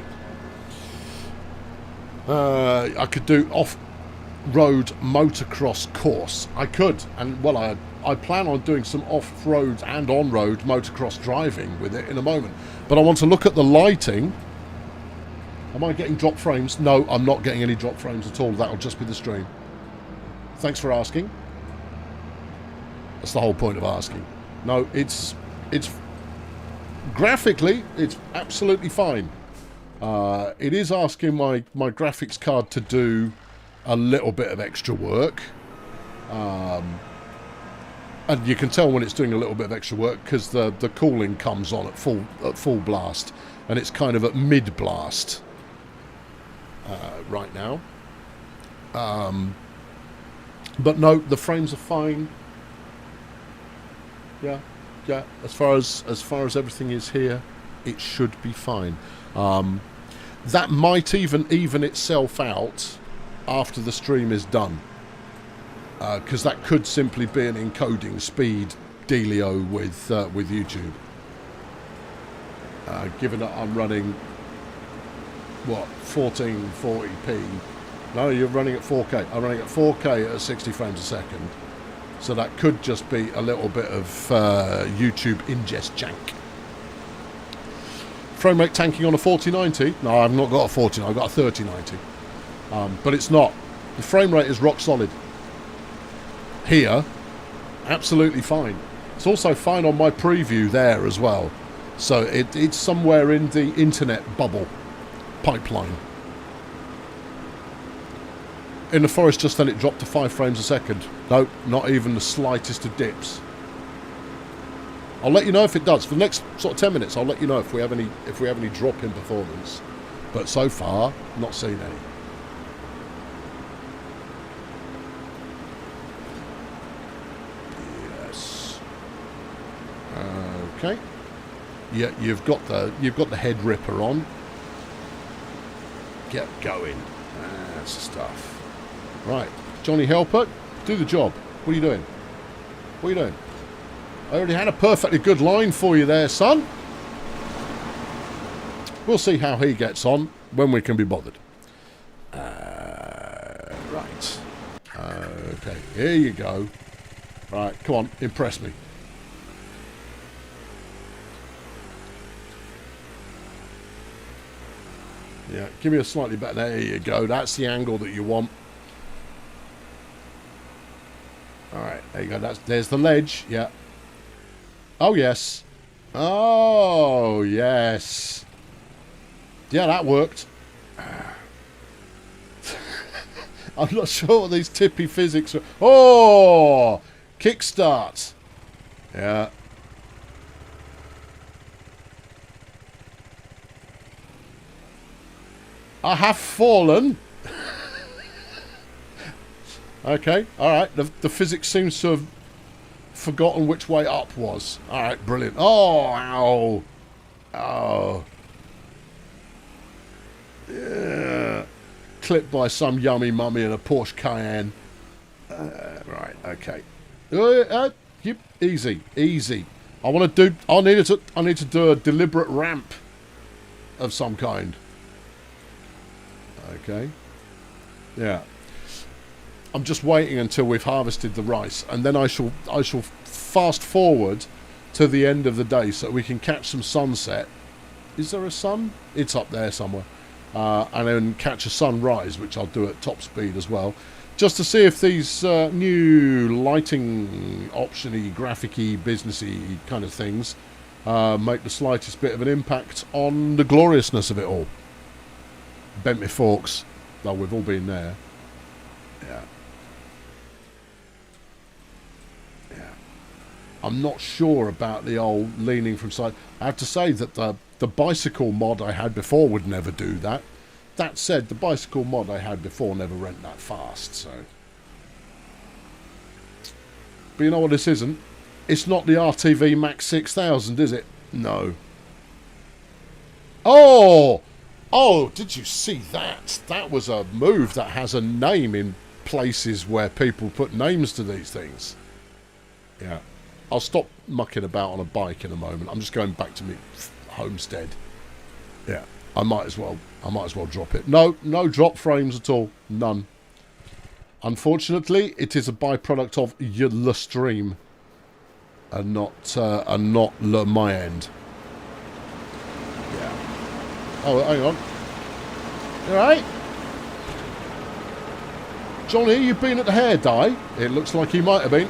I could do off-road motocross course. I could, and well, I plan on doing some off-road and on-road motocross driving with it in a moment. But I want to look at the lighting. Am I getting drop frames? No, I'm not getting any drop frames at all. That'll just be the stream. Thanks for asking. That's the whole point of asking. No, it's graphically, it's absolutely fine. It is asking my graphics card to do a little bit of extra work. And you can tell when it's doing a little bit of extra work because the cooling comes on at full blast, and it's kind of at mid blast right now. But no, the frames are fine. Yeah. As far as everything is here, it should be fine. That might even itself out after the stream is done, because that could simply be an encoding speed dealio with YouTube. Given that I'm running 1440p. No, you're running at 4K. I'm running at 4K at 60 frames a second. So that could just be a little bit of YouTube ingest jank. Frame rate tanking on a 4090. No, I've not got a 4090. I've got a 3090. But it's not. The frame rate is rock solid. Here, absolutely fine. It's also fine on my preview there as well. So it's somewhere in the internet bubble pipeline. In the forest just then it dropped to 5 frames a second. No, not even the slightest of dips. I'll let you know if it does. For the next sort of 10 minutes I'll let you know if we have any drop in performance. But so far, not seen any. Yes. Okay. Yeah, you've got the head ripper on. Get going. That's the stuff. Right, Johnny Helper, do the job. What are you doing? What are you doing? I already had a perfectly good line for you there, son. We'll see how he gets on when we can be bothered. Right. Okay, here you go. Right, come on, impress me. Yeah, give me a slightly better. There you go. That's the angle that you want. All right, there you go. There's the ledge. Yeah. Oh yes. Oh yes. Yeah, that worked. I'm not sure what these tippy physics are. Oh, kickstart. Yeah. I have fallen. Okay, alright. The physics seems to have forgotten which way up was. Alright, brilliant. Oh, ow. Oh. Yeah. Clipped by some yummy mummy in a Porsche Cayenne. Right, okay. Yep, easy, easy. I need to do a deliberate ramp of some kind. Okay. Yeah. I'm just waiting until we've harvested the rice, and then I shall fast forward to the end of the day so we can catch some sunset. Is there a sun? It's up there somewhere. And then catch a sunrise, which I'll do at top speed as well, just to see if these new lighting option-y, graphic-y, business-y kind of things make the slightest bit of an impact on the gloriousness of it all. Bent me forks, though we've all been there. Yeah. Yeah. I'm not sure about the old leaning from side. I have to say that the bicycle mod I had before would never do that. That said, the bicycle mod I had before never went that fast, so. But you know what this isn't? It's not the RTV Max 6000, is it? No. Oh! Oh, did you see that? That was a move that has a name in places where people put names to these things. Yeah. I'll stop mucking about on a bike in a moment. I'm just going back to my homestead. Yeah. I might as well drop it. No drop frames at all. None. Unfortunately, it is a byproduct of the stream and not my end. Yeah. Oh, hang on. You alright? Johnny, you've been at the hair dye? It looks like he might have been.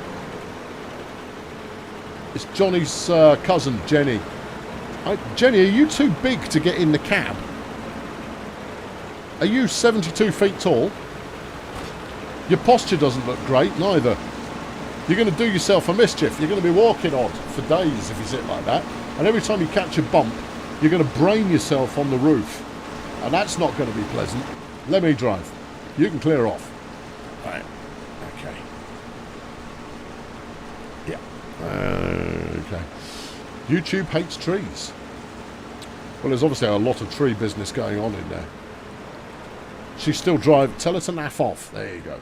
It's Johnny's cousin, Jenny. Jenny, are you too big to get in the cab? Are you 72 feet tall? Your posture doesn't look great, neither. You're going to do yourself a mischief. You're going to be walking odd for days if you sit like that. And every time you catch a bump, you're going to brain yourself on the roof. And that's not going to be pleasant. Let me drive. You can clear off. Right. Okay. Yeah. Okay. YouTube hates trees. Well, there's obviously a lot of tree business going on in there. She's still driving. Tell her to naff off. There you go.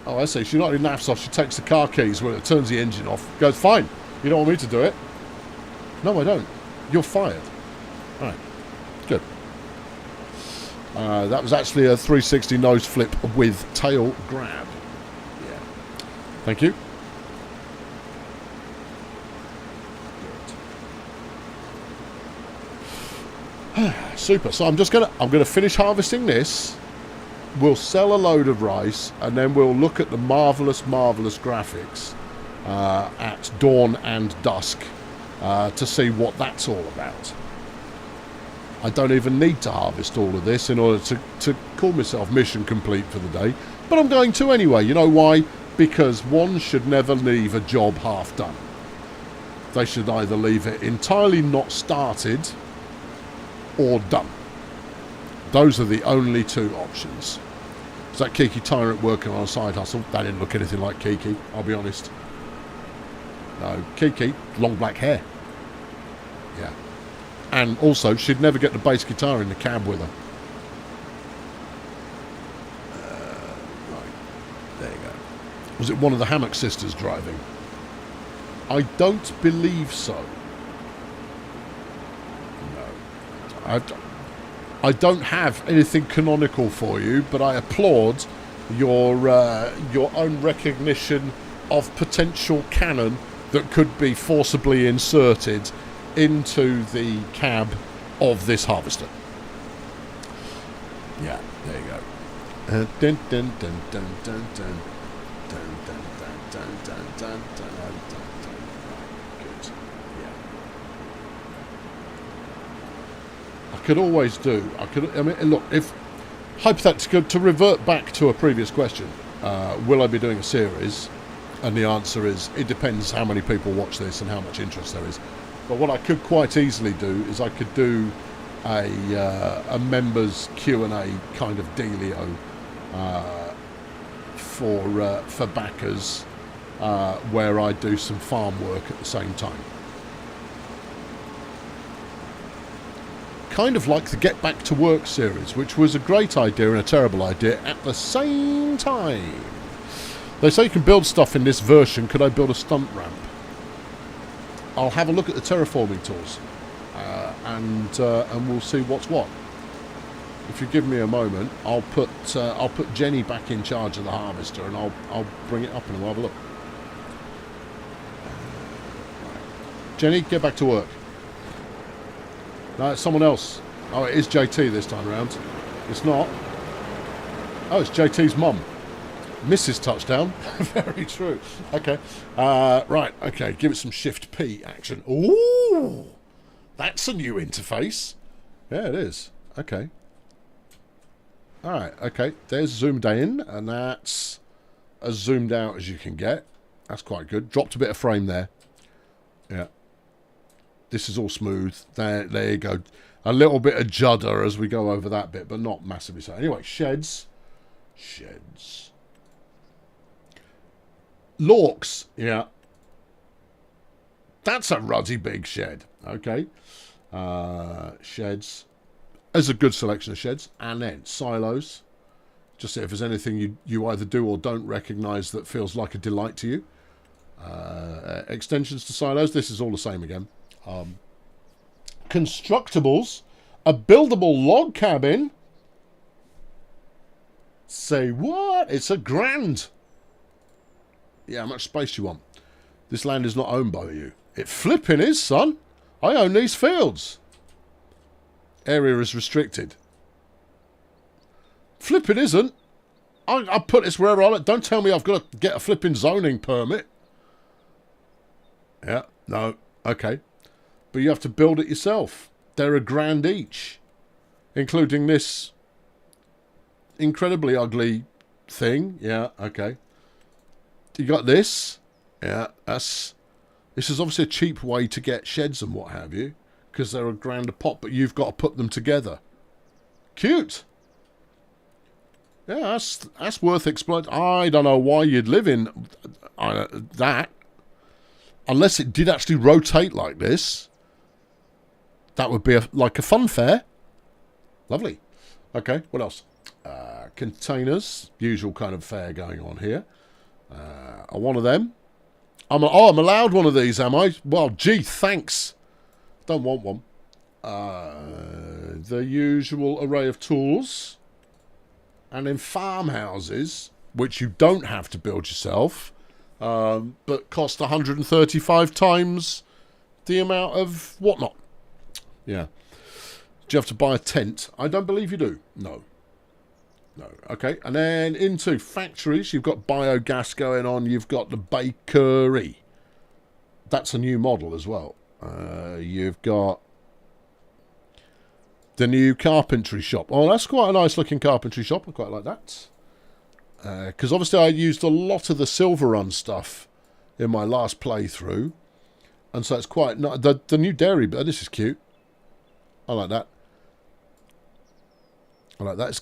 Oh, I see. She not only naffs off, she takes the car keys when it turns the engine off. Goes, fine. You don't want me to do it? No, I don't. You're fired. All right. Good. That was actually a 360 nose flip with tail grab. Yeah. Thank you. Super. So I'm gonna finish harvesting this. We'll sell a load of rice, and then we'll look at the marvelous graphics at dawn and dusk to see what that's all about. I don't even need to harvest all of this in order to call myself mission complete for the day, but I'm going to anyway. You know why? Because one should never leave a job half done. They should either leave it entirely not started or done. Those are the only two options. Is that Kiki Tyrant working on a side hustle? That didn't look anything like Kiki, I'll be honest. No, Kiki, long black hair. Yeah. And also, she'd never get the bass guitar in the cab with her. Right. There you go. Was it one of the Hammock sisters driving? I don't believe so. No. I don't have anything canonical for you, but I applaud your own recognition of potential canon that could be forcibly inserted into the cab of this harvester. Yeah, there you go. Dun dun dun dun dun dun dun dun dun dun dun dun dun. Good. Yeah. I could always do. I mean, look, if hypothetically, to revert back to a previous question, will I be doing a series? And the answer is, it depends how many people watch this and how much interest there is. But what I could quite easily do is I could do a members Q&A kind of dealio for backers, where I do some farm work at the same time. Kind of like the Get Back to Work series, which was a great idea and a terrible idea at the same time. They say you can build stuff in this version. Could I build a stunt ramp? I'll have a look at the terraforming tools, and we'll see what's what. If you give me a moment, I'll put Jenny back in charge of the harvester, and I'll bring it up and we'll have a look. Jenny, get back to work. No, it's someone else. Oh, it is JT this time around. It's not. Oh, it's JT's mum. Mrs. Touchdown. Very true. Okay. Right. Okay. Give it some Shift P action. Ooh, that's a new interface. Yeah, it is. Okay. All right. Okay. There's zoomed in, and that's as zoomed out as you can get. That's quite good. Dropped a bit of frame there. Yeah. This is all smooth. There you go. A little bit of judder as we go over that bit, but not massively so. Anyway, sheds. Lorks, yeah. That's a ruddy big shed. Okay. Sheds. There's a good selection of sheds. And then silos. Just see if there's anything you either do or don't recognise that feels like a delight to you. Extensions to silos. This is all the same again. Constructables. A buildable log cabin. Say what? It's $1,000. Yeah, how much space do you want? This land is not owned by you. It flipping is, son. I own these fields. Area is restricted. Flipping isn't. I put this wherever I like. Don't tell me I've got to get a flipping zoning permit. Yeah, no, okay. But you have to build it yourself. They're $1,000 each. Including this incredibly ugly thing. Yeah, okay. You got this. Yeah, this is obviously a cheap way to get sheds and what have you, because they're $1,000 a pop, but you've got to put them together. Cute. Yeah, that's worth exploiting. I don't know why you'd live in that, unless it did actually rotate like this. That would be like a fun fair. Lovely. Okay, what else? Containers, usual kind of fair going on here. One of them. I'm allowed one of these, am I? Well, gee, thanks. Don't want one. The usual array of tools. And then farmhouses, which you don't have to build yourself, but cost 135 times the amount of whatnot. Yeah. Do you have to buy a tent? I don't believe you do. No. Okay. And then into factories, you've got biogas going on. You've got the bakery. That's a new model as well. You've got the new carpentry shop. Oh, that's quite a nice looking carpentry shop. I quite like that. Because obviously I used a lot of the Silver Run stuff in my last playthrough. And so it's quite nice. The new dairy, but this is cute. I like that. It's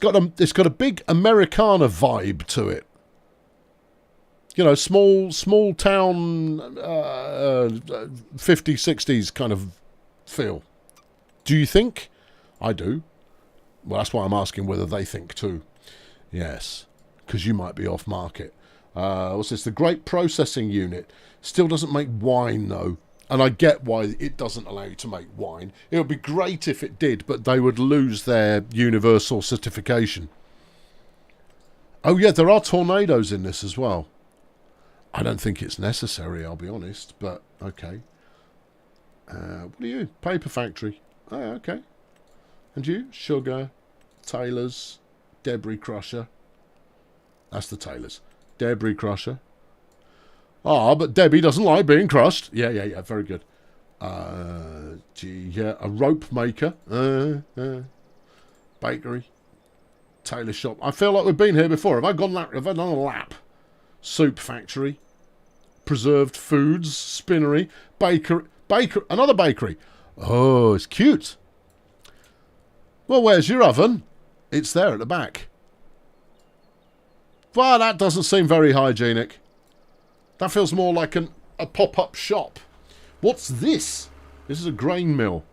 got a big Americana vibe to it. You know, small town, 50s, 60s kind of feel. Do you think? I do. Well, that's why I'm asking whether they think too. Yes, because you might be off market. What's this? The Grape Processing Unit. Still doesn't make wine, though. And I get why it doesn't allow you to make wine. It would be great if it did, but they would lose their universal certification. Oh, yeah, there are tornadoes in this as well. I don't think it's necessary, I'll be honest, but okay. What are you? Paper factory. Oh, okay. And you? Sugar, Taylor's, debris crusher. That's the Taylor's. Debris crusher. Ah, but Debbie doesn't like being crushed. Yeah, very good. Yeah, a rope maker. Bakery. Tailor shop. I feel like we've been here before. Have I done a lap? Soup factory. Preserved foods. Spinnery. Baker. Another bakery. Oh, it's cute. Well, where's your oven? It's there at the back. Well, that doesn't seem very hygienic. That feels more like a pop-up shop. What's this? This is a grain mill.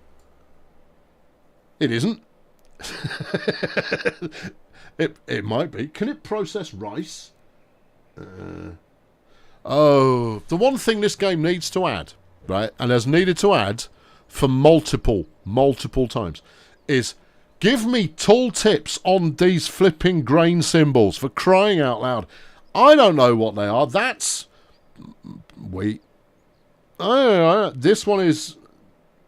It isn't. It might be. Can it process rice? Oh, the one thing this game needs to add, right, and has needed to add for multiple times, is give me tool tips on these flipping grain symbols, for crying out loud. I don't know what they are. That's wheat. This one is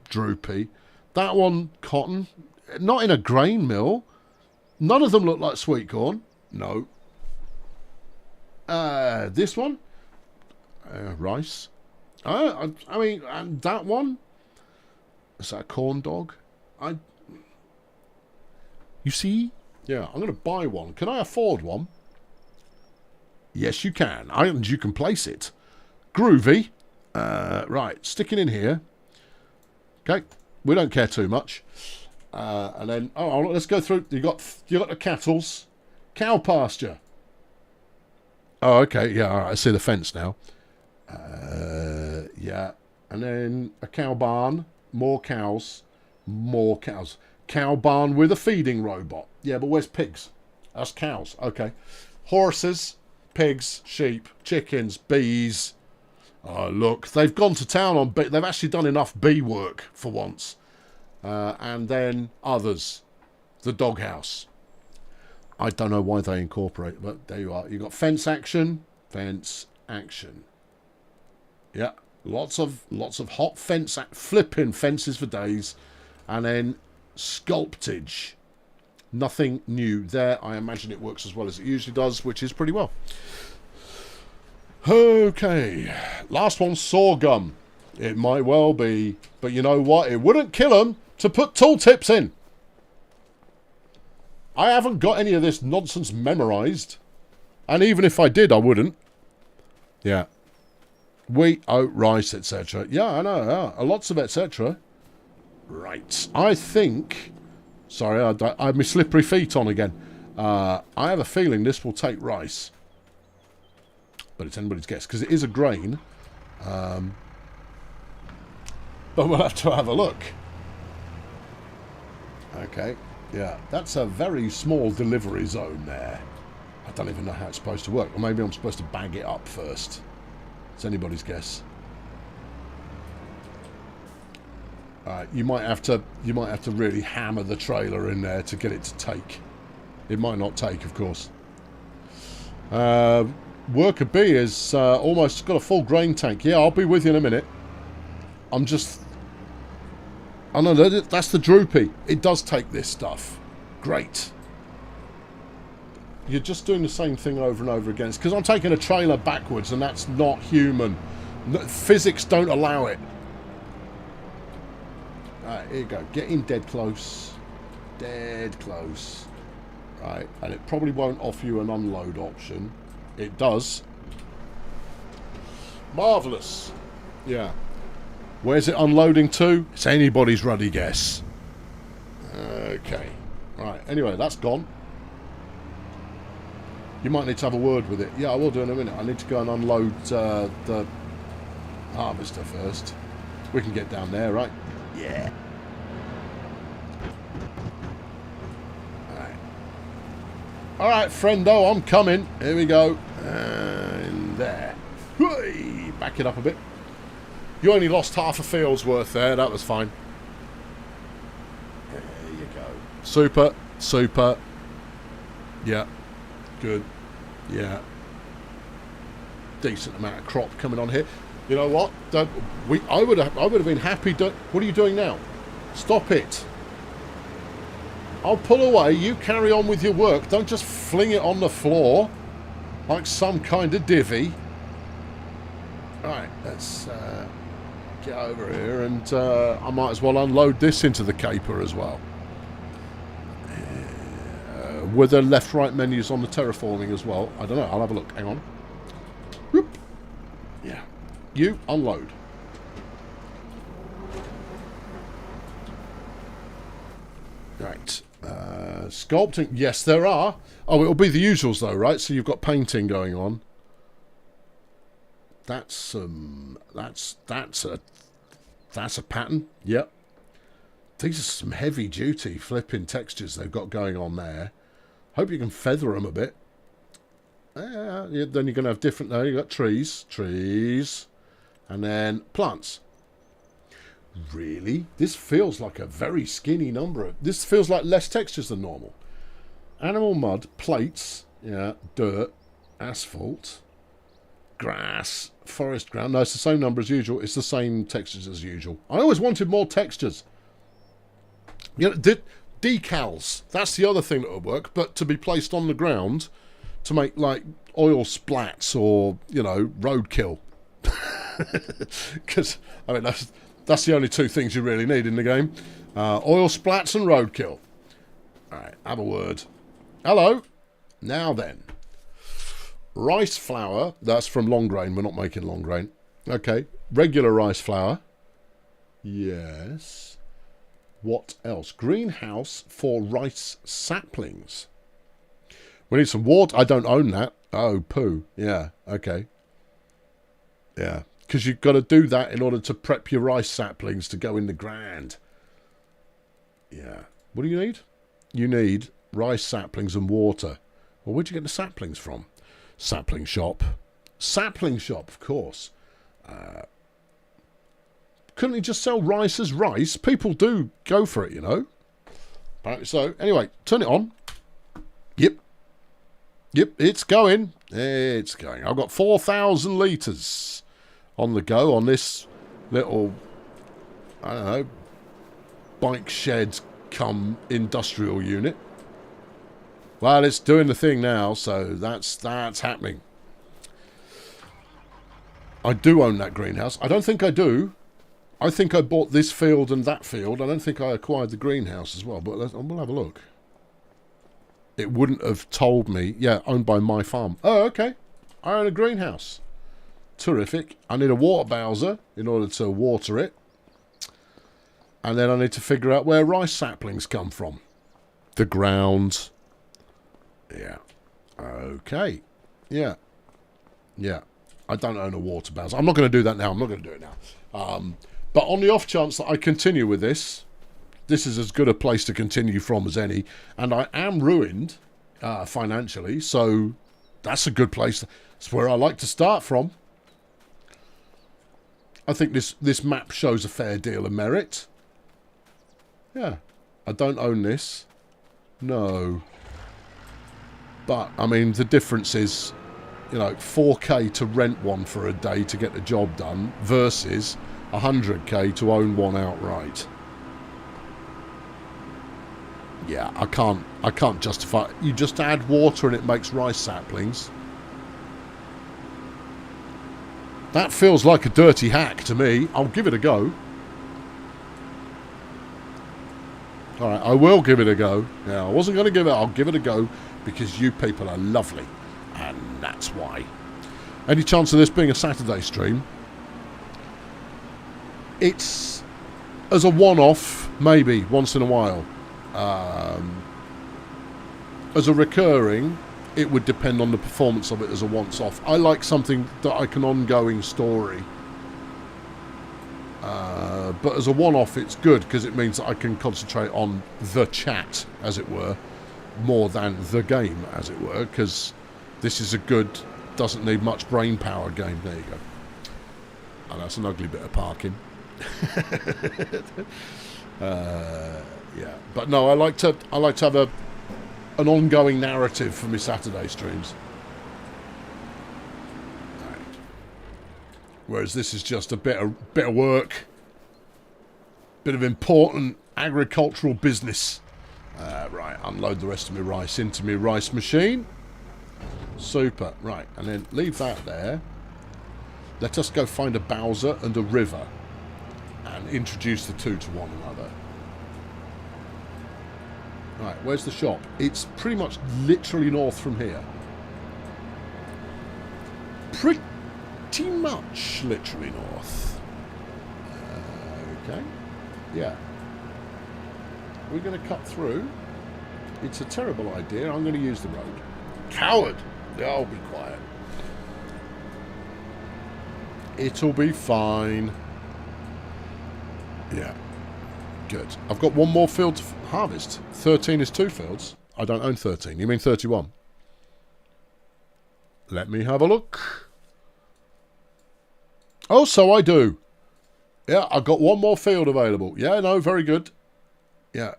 droopy. That one, cotton. Not in a grain mill. None of them look like sweet corn. No. This one, rice. I mean, and that one, is that a corn dog? You see? Yeah, I'm going to buy one. Can I afford one? Yes, you can. And you can place it. Groovy. Right, sticking in here. Okay, we don't care too much. And then, let's go through. You got the cattles. Cow pasture. Oh, okay, yeah, all right, I see the fence now. Yeah, and then a cow barn. More cows. More cows. Cow barn with a feeding robot. Yeah, but where's pigs? That's cows. Okay. Horses, pigs, sheep, chickens, bees. Oh, look. They've gone to town on bee. They've actually done enough bee work for once. And then others. The doghouse. I don't know why they incorporate, but there you are. You've got fence action. Fence action. Yeah. Lots of hot fence, flipping fences for days. And then sculptage. Nothing new there. I imagine it works as well as it usually does, which is pretty well. Okay. Last one, sorghum. It might well be, but you know what? It wouldn't kill them to put tooltips in. I haven't got any of this nonsense memorized. And even if I did, I wouldn't. Yeah. Wheat, oat, rice, etc. Yeah, I know. Yeah. Lots of etc. Right. I think... Sorry, I have my slippery feet on again. I have a feeling this will take rice. But it's anybody's guess, because it is a grain. But we'll have to have a look. Okay. Yeah, that's a very small delivery zone there. I don't even know how it's supposed to work. Or maybe I'm supposed to bag it up first. It's anybody's guess. You might have to really hammer the trailer in there to get it to take. It might not take, of course. Worker B has almost got a full grain tank. Yeah, I'll be with you in a minute. I'm just... Oh no, that's the droopy. It does take this stuff. Great. You're just doing the same thing over and over again. It's because I'm taking a trailer backwards and that's not human. Physics don't allow it. Alright, here you go. Get in dead close. Dead close. Right, and it probably won't offer you an unload option. It does. Marvellous. Yeah. Where's it unloading to? It's anybody's ruddy guess. Okay. Right, anyway, that's gone. You might need to have a word with it. Yeah, I will do in a minute. I need to go and unload the harvester first. We can get down there, right? Yeah. Alright, friendo, I'm coming. Here we go. And there. Whee! Back it up a bit. You only lost half a field's worth there. That was fine. There you go. Super. Super. Yeah. Good. Yeah. Decent amount of crop coming on here. You know what? I would have been happy. What are you doing now? Stop it. I'll pull away. You carry on with your work. Don't just fling it on the floor like some kind of divvy. Right, let's get over here, and I might as well unload this into the caper as well. Were there left-right menus on the terraforming as well? I don't know. I'll have a look. Hang on. Whoop. Yeah. You unload. Right. Sculpting. Yes, there are. Oh, it'll be the usuals though, right? So you've got painting going on. That's a pattern. Yep. These are some heavy duty flipping textures they've got going on there. Hope you can feather them a bit. Yeah, then you're going to have different. There you've got trees, and then plants. Really? This feels like a very skinny number. This feels like less textures than normal. Animal mud, plates, yeah, dirt, asphalt, grass, forest ground. No, it's the same number as usual. It's the same textures as usual. I always wanted more textures. You know, decals. That's the other thing that would work, but to be placed on the ground to make like oil splats or, you know, roadkill. Because, I mean, that's the only two things you really need in the game. Oil splats and roadkill. Alright, have a word. Hello. Now then. Rice flour. That's from long grain. We're not making long grain. Okay. Regular rice flour. Yes. What else? Greenhouse for rice saplings. We need some water. I don't own that. Oh, poo. Yeah. Okay. Yeah. Because you've got to do that in order to prep your rice saplings to go in the ground. Yeah. What do you need? You need rice saplings and water. Well, where'd you get the saplings from? Sapling shop. Sapling shop, of course. Couldn't he just sell rice as rice? People do go for it, you know. Apparently so. Anyway, turn it on. Yep. Yep, it's going. It's going. I've got 4,000 litres on the go on this little, I don't know, bike shed come industrial unit. Well, it's doing the thing now, so that's happening. I do own that greenhouse. I don't think I do. I think I bought this field and that field. I don't think I acquired the greenhouse as well, but we'll have a look. It wouldn't have told me. Yeah, owned by My Farm. Oh, okay. I own a greenhouse. Terrific. I need a water bowser in order to water it. And then I need to figure out where rice saplings come from. The ground. Yeah. Okay. Yeah. Yeah. I don't own a water bowser. I'm not going to do that now. I'm not going to do it now. But on the off chance that I continue with this, this is as good a place to continue from as any. And I am ruined financially, so that's a good place. It's where I like to start from. I think this map shows a fair deal of merit. Yeah. I don't own this. No. But, I mean, the difference is, you know, 4k to rent one for a day to get the job done versus 100k to own one outright. Yeah, I can't justify it. You just add water and it makes rice saplings. That feels like a dirty hack to me. I'll give it a go. Alright, I will give it a go. Yeah, I wasn't going to give it. I'll give it a go because you people are lovely. And that's why. Any chance of this being a Saturday stream? It's as a one-off, maybe, once in a while. As a recurring, it would depend on the performance of it as a once-off. I like something that I can ongoing story. But as a one-off, it's good because it means that I can concentrate on the chat, as it were, more than the game, as it were, because this is a good, doesn't need much brain power game. There you go. Oh, that's an ugly bit of parking. Yeah, but no, I like to have an ongoing narrative for my Saturday streams. Right. Whereas this is just a bit of work, bit of important agricultural business. Right, unload the rest of my rice into my rice machine. Super. Right, and then leave that there. Let us go find a Bowser and a river and introduce the two to one another. Right, where's the shop? It's pretty much literally north from here. Pretty much literally north. Okay. Yeah. We're going to cut through. It's a terrible idea. I'm going to use the road. Coward! Oh, be quiet. It'll be fine. Yeah. Good. I've got one more field to harvest. 13 is 2 fields. I don't own 13. You mean 31? Let me have a look. Oh, so I do. Yeah, I've got one more field available. Yeah, no, very good. Yeah.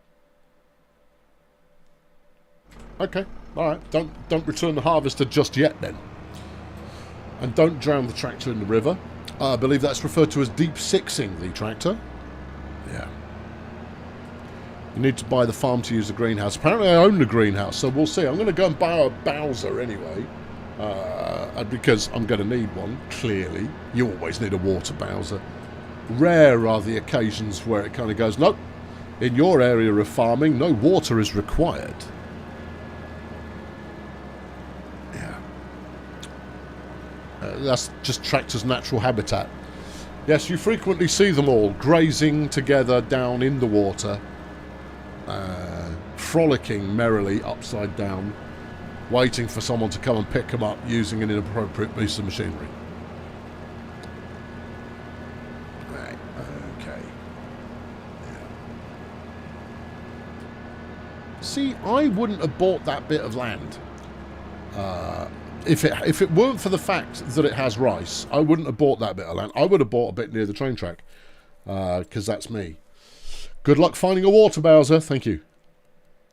Okay. All right. Don't return the harvester just yet, then. And don't drown the tractor in the river. I believe that's referred to as deep sixing the tractor. Yeah. You need to buy the farm to use the greenhouse. Apparently I own the greenhouse, so we'll see. I'm going to go and buy a Bowser anyway. Because I'm going to need one, clearly. You always need a water Bowser. Rare are the occasions where it kind of goes, nope, in your area of farming, no water is required. Yeah. That's just tractors' natural habitat. Yes, you frequently see them all grazing together down in the water. Frolicking merrily upside down, waiting for someone to come and pick them up using an inappropriate piece of machinery. Right, okay. Yeah. See, I wouldn't have bought that bit of land. If it weren't for the fact that it has rice, I wouldn't have bought that bit of land. I would have bought a bit near the train track, because that's me. Good luck finding a water Bowser. Thank you.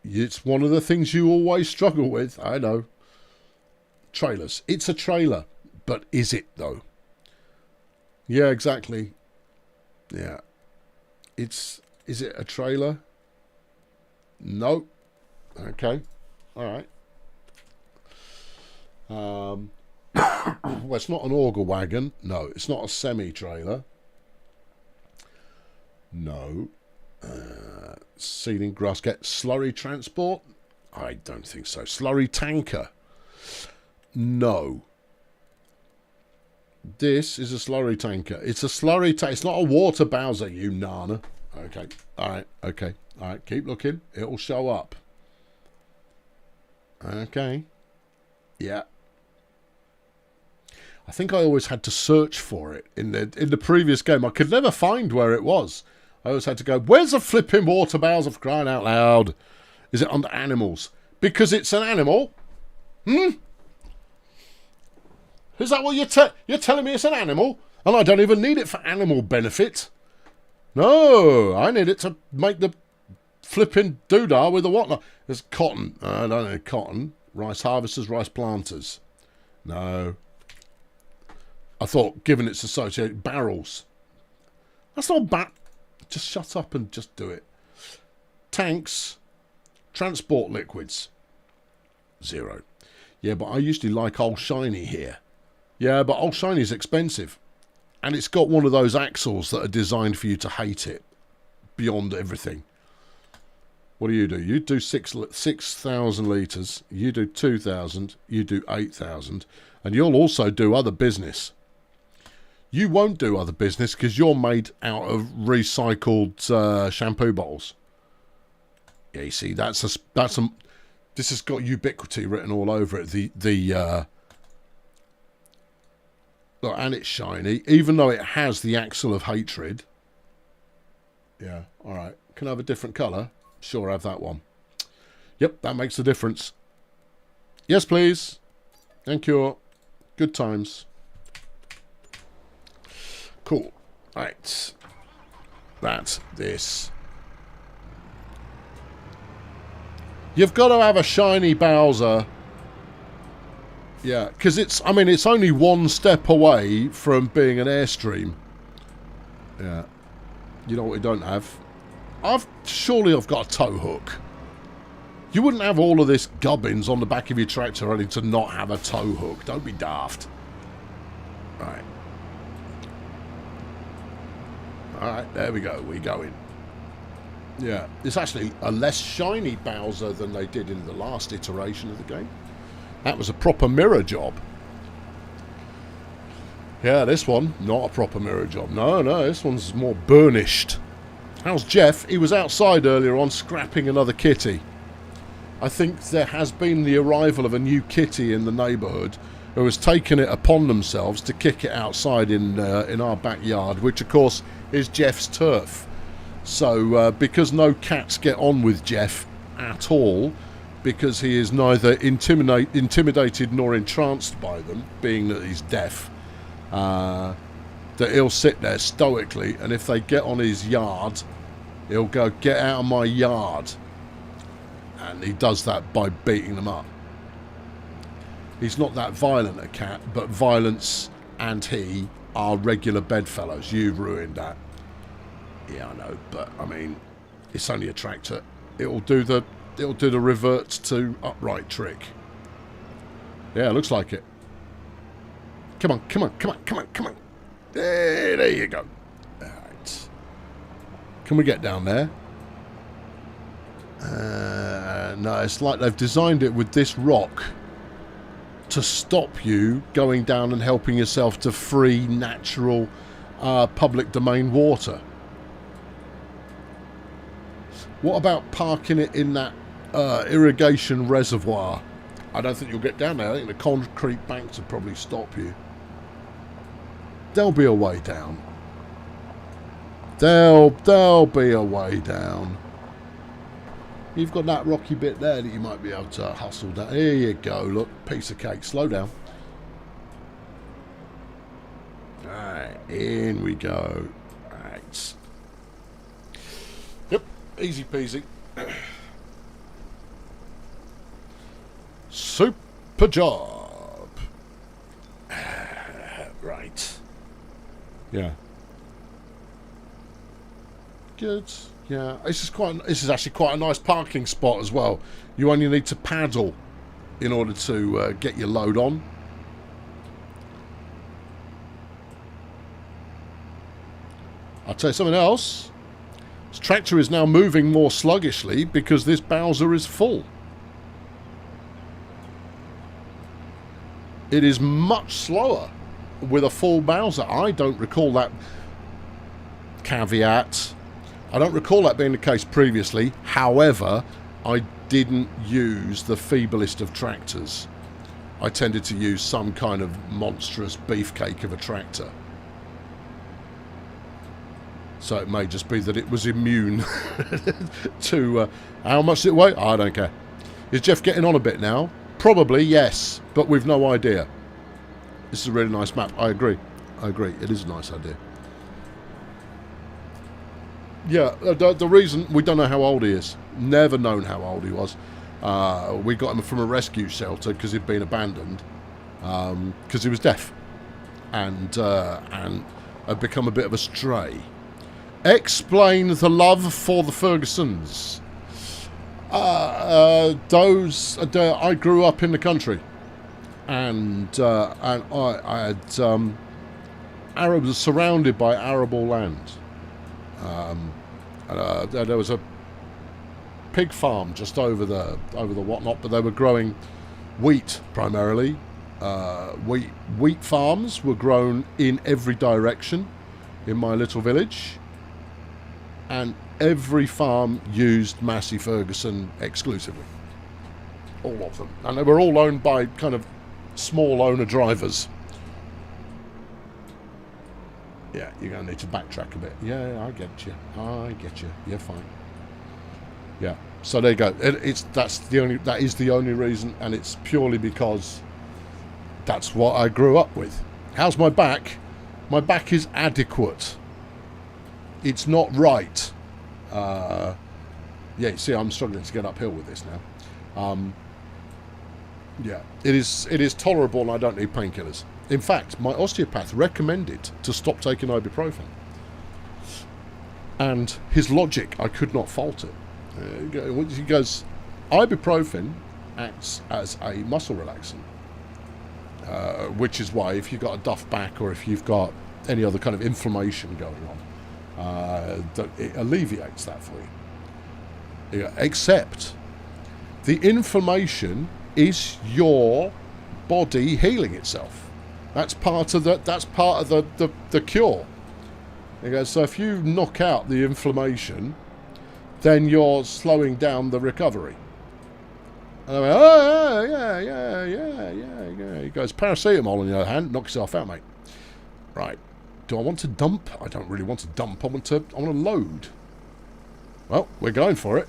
It's one of the things you always struggle with. I know. Trailers. It's a trailer. But is it, though? Yeah, exactly. Yeah. Is it a trailer? No. Okay. All right. Well, it's not an auger wagon. No. It's not a semi-trailer. No. Seeding grass. Get slurry transport? I don't think so. Slurry tanker? No. This is a slurry tanker. It's a slurry tanker. It's not a water Bowser, you nana. Okay. Alright. Okay. Alright. Keep looking. It'll show up. Okay. Yeah. I think I always had to search for it in the previous game. I could never find where it was. I always had to go, where's the flipping water Bowser, for crying out loud? Is it under animals? Because it's an animal? Is that what you're telling me it's an animal? And I don't even need it for animal benefit. No, I need it to make the flipping doodah with the whatnot. There's cotton. I don't need cotton. Rice harvesters, rice planters. No. I thought, given its associated barrels. That's not bad. Just shut up and just do it. Tanks. Transport liquids. 0. Yeah, but I usually like Old Shiny here. Yeah, but Old Shiny's expensive. And it's got one of those axles that are designed for you to hate it. Beyond everything. What do? You do 6,000 litres. You do 2,000. You do 8,000. And you'll also do other business. You won't do other business because you're made out of recycled shampoo bottles. Yeah, you see, that's a This has got ubiquity written all over it. Look, and it's shiny, even though it has the axle of hatred. Yeah, all right. Can I have a different colour? Sure, have that one. Yep, that makes a difference. Yes, please. Thank you. Good times. Cool. Right. That's this. You've got to have a shiny Bowser. Yeah, because it's only one step away from being an Airstream. Yeah. You know what we don't have? Surely I've got a tow hook. You wouldn't have all of this gubbins on the back of your tractor ready to not have a tow hook. Don't be daft. Right. Alright, there we go. We're going. Yeah. It's actually a less shiny Bowser than they did in the last iteration of the game. That was a proper mirror job. Yeah, this one, not a proper mirror job. No, this one's more burnished. How's Jeff? He was outside earlier on scrapping another kitty. I think there has been the arrival of a new kitty in the neighbourhood who has taken it upon themselves to kick it outside in our backyard, which of course is Jeff's turf. So because no cats get on with Jeff at all, because he is neither intimidated nor entranced by them, being that he's deaf, that he'll sit there stoically, and if they get on his yard, he'll go, "Get out of my yard." And he does that by beating them up. He's not that violent a cat, but violence and he are regular bedfellows. You've ruined that. Yeah, I know, but I mean, it's only a tractor. It'll do the revert to upright trick. Yeah, looks like it. Come on, come on, come on, come on, come on. There you go. All right. Can we get down there? No, it's like they've designed it with this rock to stop you going down and helping yourself to free, natural, public domain water. What about parking it in that irrigation reservoir? I don't think you'll get down there. I think the concrete banks would probably stop you. There'll be a way down. There'll be a way down. You've got that rocky bit there that you might be able to hustle down. Here you go. Look, piece of cake. Slow down. Alright, in we go. Right. Yep, easy peasy. Super job. Right. Yeah. Good. Yeah, this is actually quite a nice parking spot as well. You only need to paddle in order to get your load on. I'll tell you something else. This tractor is now moving more sluggishly because this Bowser is full. It is much slower with a full Bowser. I don't recall that caveat. I don't recall that being the case previously. However, I didn't use the feeblest of tractors. I tended to use some kind of monstrous beefcake of a tractor. So it may just be that it was immune to... how much does it weigh? I don't care. Is Jeff getting on a bit now? Probably, yes. But we've no idea. This is a really nice map. I agree. I agree. It is a nice idea. Yeah, the reason... we don't know how old he is. Never known how old he was. We got him from a rescue shelter because he'd been abandoned. Because he was deaf. And had become a bit of a stray. Explain the love for the Fergusons. I grew up in the country. And I had... Arabs surrounded by arable land. There was a pig farm just over the whatnot, but they were growing wheat primarily. Wheat farms were grown in every direction in my little village, and every farm used Massey Ferguson exclusively. All of them. And they were all owned by kind of small owner drivers. Yeah, you're going to need to backtrack a bit. Yeah, I get you. You're fine. Yeah. So there you go. That is the only reason, and it's purely because that's what I grew up with. How's my back? My back is adequate. It's not right. Yeah, you see, I'm struggling to get uphill with this now. Yeah, it is tolerable, and I don't need painkillers. In fact, my osteopath recommended to stop taking ibuprofen. And his logic, I could not fault it. He goes, ibuprofen acts as a muscle relaxant, which is why if you've got a duff back or if you've got any other kind of inflammation going on, it alleviates that for you. Except the inflammation is your body healing itself. That's part of the cure. So if you knock out the inflammation, then you're slowing down the recovery. And I went, oh, yeah. He goes, paracetamol on the other hand, knock yourself out, mate. Right. Do I want to dump? I don't really want to dump. I want to load. Well, we're going for it.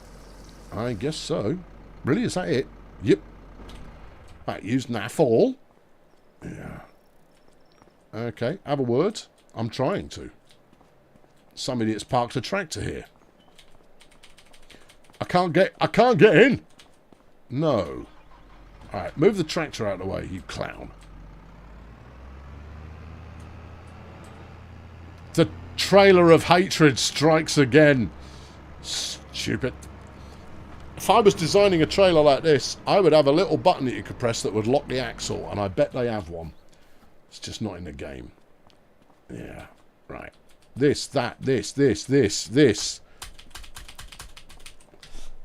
I guess so. Really, is that it? Yep. Right, use NAF all. Yeah. Okay, have a word. I'm trying to. Somebody has parked a tractor here. I can't get in. No. Alright, move the tractor out of the way, you clown. The trailer of hatred strikes again. Stupid. If I was designing a trailer like this, I would have a little button that you could press that would lock the axle, and I bet they have one. It's just not in the game. Yeah, right. This.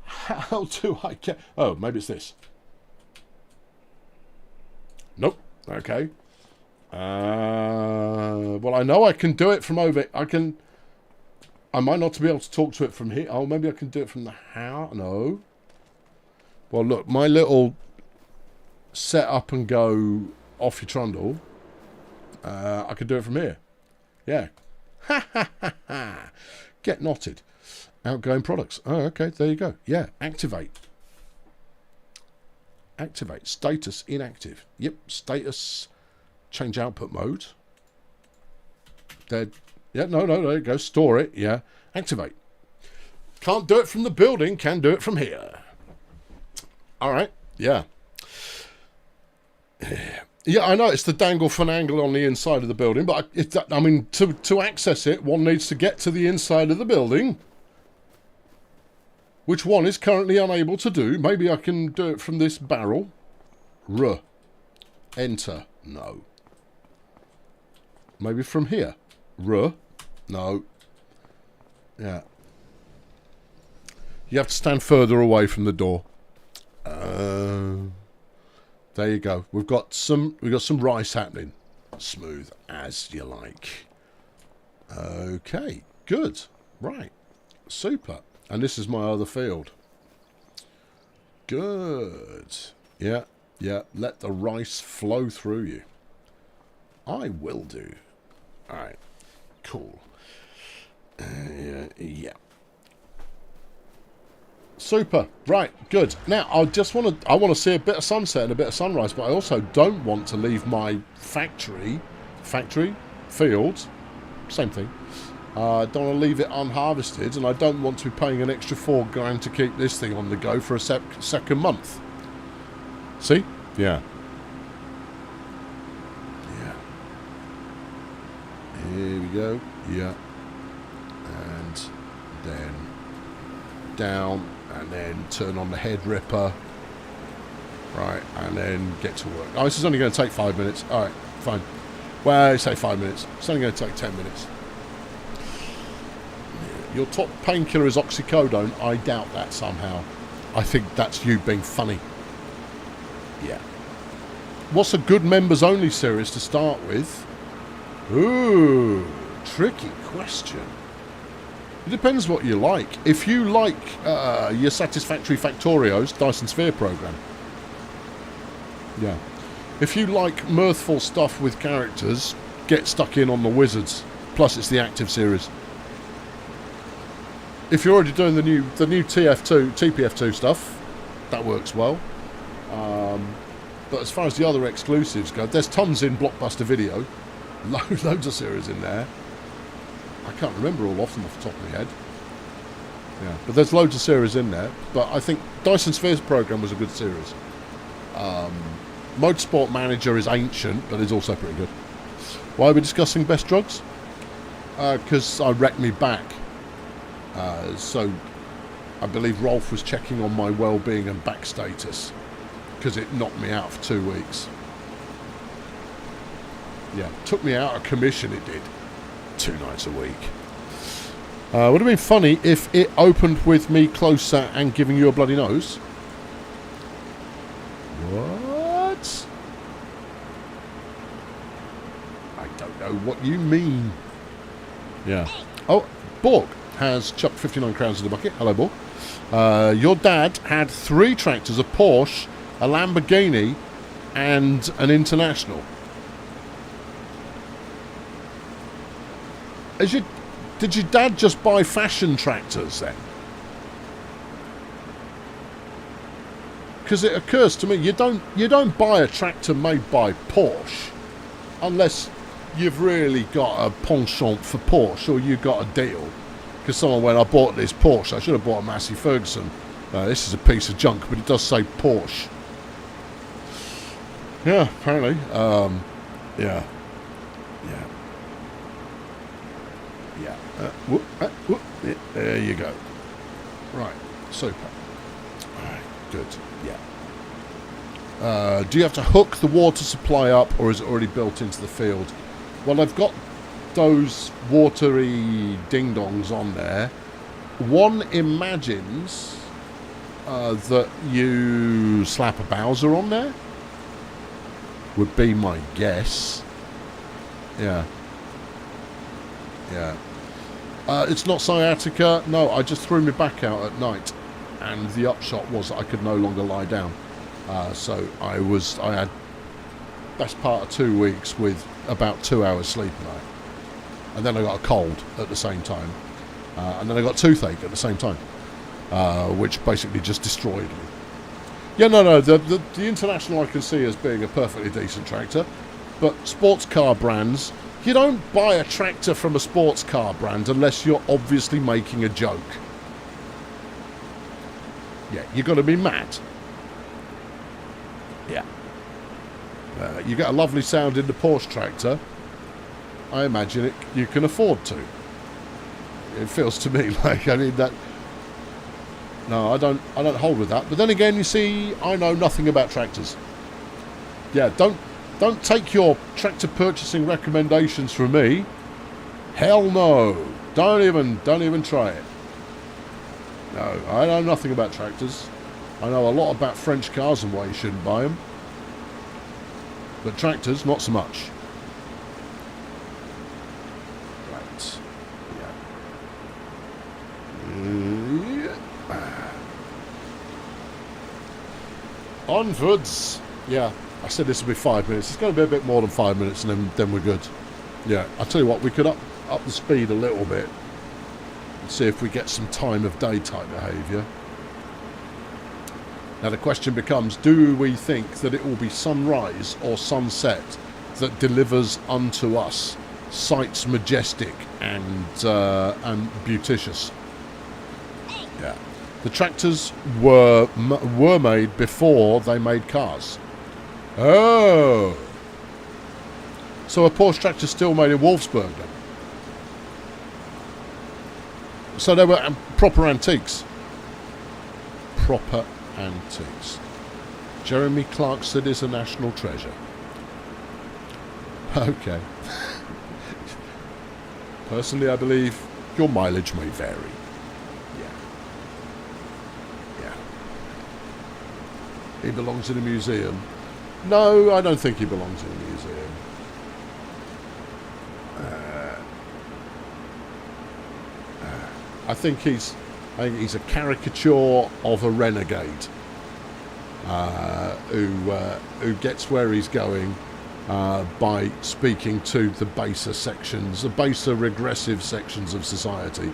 How do I get... Oh, maybe it's this. Nope. Okay. Well, I know I can do it from over... I might not be able to talk to it from here. Oh, maybe I can do it from the house. No. Well, look, my little set up and go off your trundle. I could do it from here. Yeah. Ha ha ha ha. Get knotted. Outgoing products. Oh, okay. There you go. Yeah. Activate. Activate. Status inactive. Yep. Status. Change output mode. Dead. Yeah. No. There you go. Store it. Yeah. Activate. Can't do it from the building. Can do it from here. All right. Yeah. Yeah, I know it's the dangle fanangle on the inside of the building, but to access it, one needs to get to the inside of the building, which one is currently unable to do. Maybe I can do it from this barrel. Enter. No. Maybe from here. No. Yeah. You have to stand further away from the door. There you go. We've got some rice happening. Smooth as you like. Okay, good. Right. Super. And this is my other field. Good. Yeah. Let the rice flow through you. I will do. Alright. Cool. Yeah. Super. Right. Good. Now, I want to see a bit of sunset and a bit of sunrise, but I also don't want to leave my factory, field, same thing. I don't want to leave it unharvested, and I don't want to be paying an extra $4,000 to keep this thing on the go for a second month. See? Yeah. Here we go. Yeah. And then down. And then turn on the head ripper. Right, and then get to work. Oh, this is only going to take 5 minutes. Alright, fine. Well, say 5 minutes. It's only going to take 10 minutes. Your top painkiller is oxycodone. I doubt that somehow. I think that's you being funny. Yeah. What's a good members only series to start with? Ooh, tricky question. It depends what you like. If you like your Satisfactory Factorios Dyson Sphere program, Yeah. If you like mirthful stuff with characters, get stuck in on the Wizards. Plus, it's the active series. If you're already doing the new TPF2 stuff, that works well. But as far as the other exclusives go, there's tons in Blockbuster Video. Loads of series in there. I can't remember all of them off the top of my head. Yeah, but there's loads of series in there. But I think Dyson Spheres program was a good series. Motorsport Manager is ancient, but is also pretty good. Why are we discussing best drugs? Because I wrecked me back. So I believe Rolf was checking on my well-being and back status because it knocked me out for 2 weeks. Yeah, took me out of commission, it did. 2 nights a week. Would have been funny if it opened with me closer and giving you a bloody nose. What? I don't know what you mean. Yeah. Oh, Borg has chucked 59 crowns in the bucket. Hello, Borg. Your dad had 3 tractors, a Porsche, a Lamborghini, and an International. Did your dad just buy fashion tractors then? Because it occurs to me you don't buy a tractor made by Porsche unless you've really got a penchant for Porsche or you got a deal. Because someone went, I bought this Porsche, I should have bought a Massey Ferguson. This is a piece of junk, but it does say Porsche. Yeah, apparently. Yeah. There you go. Right, super. Alright, good. Yeah. Do you have to hook the water supply up, or is it already built into the field? Well, I've got those watery ding-dongs on there. One imagines that you slap a Bowser on there. Would be my guess. Yeah. It's not sciatica. No, I just threw my back out at night, and the upshot was that I could no longer lie down. So I had best part of 2 weeks with about 2 hours sleep a night, and then I got a cold at the same time, and then I got toothache at the same time, which basically just destroyed me. Yeah, no. The International I can see as being a perfectly decent tractor, but sports car brands. You don't buy a tractor from a sports car brand unless you're obviously making a joke. Yeah, you've got to be mad. Yeah. You get a lovely sound in the Porsche tractor. I imagine it you can afford to. It feels to me like, I mean, that... No, I don't hold with that. But then again, you see, I know nothing about tractors. Yeah, don't take your tractor purchasing recommendations from me. Hell no. Don't even try it. No, I know nothing about tractors. I know a lot about French cars and why you shouldn't buy them. But tractors, not so much. Right. Yeah. Onwards. Yeah. I said this would be 5 minutes. It's going to be a bit more than 5 minutes, and then we're good. Yeah, I'll tell you what, we could up the speed a little bit and see if we get some time of day type behaviour. Now the question becomes, do we think that it will be sunrise or sunset that delivers unto us sights majestic and beauticious? Yeah. The tractors were made before they made cars. Oh. So a Porsche tractor still made in Wolfsburg then? So they were proper antiques. Proper antiques. Jeremy Clarkson is a national treasure. Okay. Personally, I believe your mileage may vary. Yeah. He belongs in a museum. No, I don't think he belongs in a museum. I think he's a caricature of a renegade. who gets where he's going by speaking to the baser sections, the baser regressive sections of society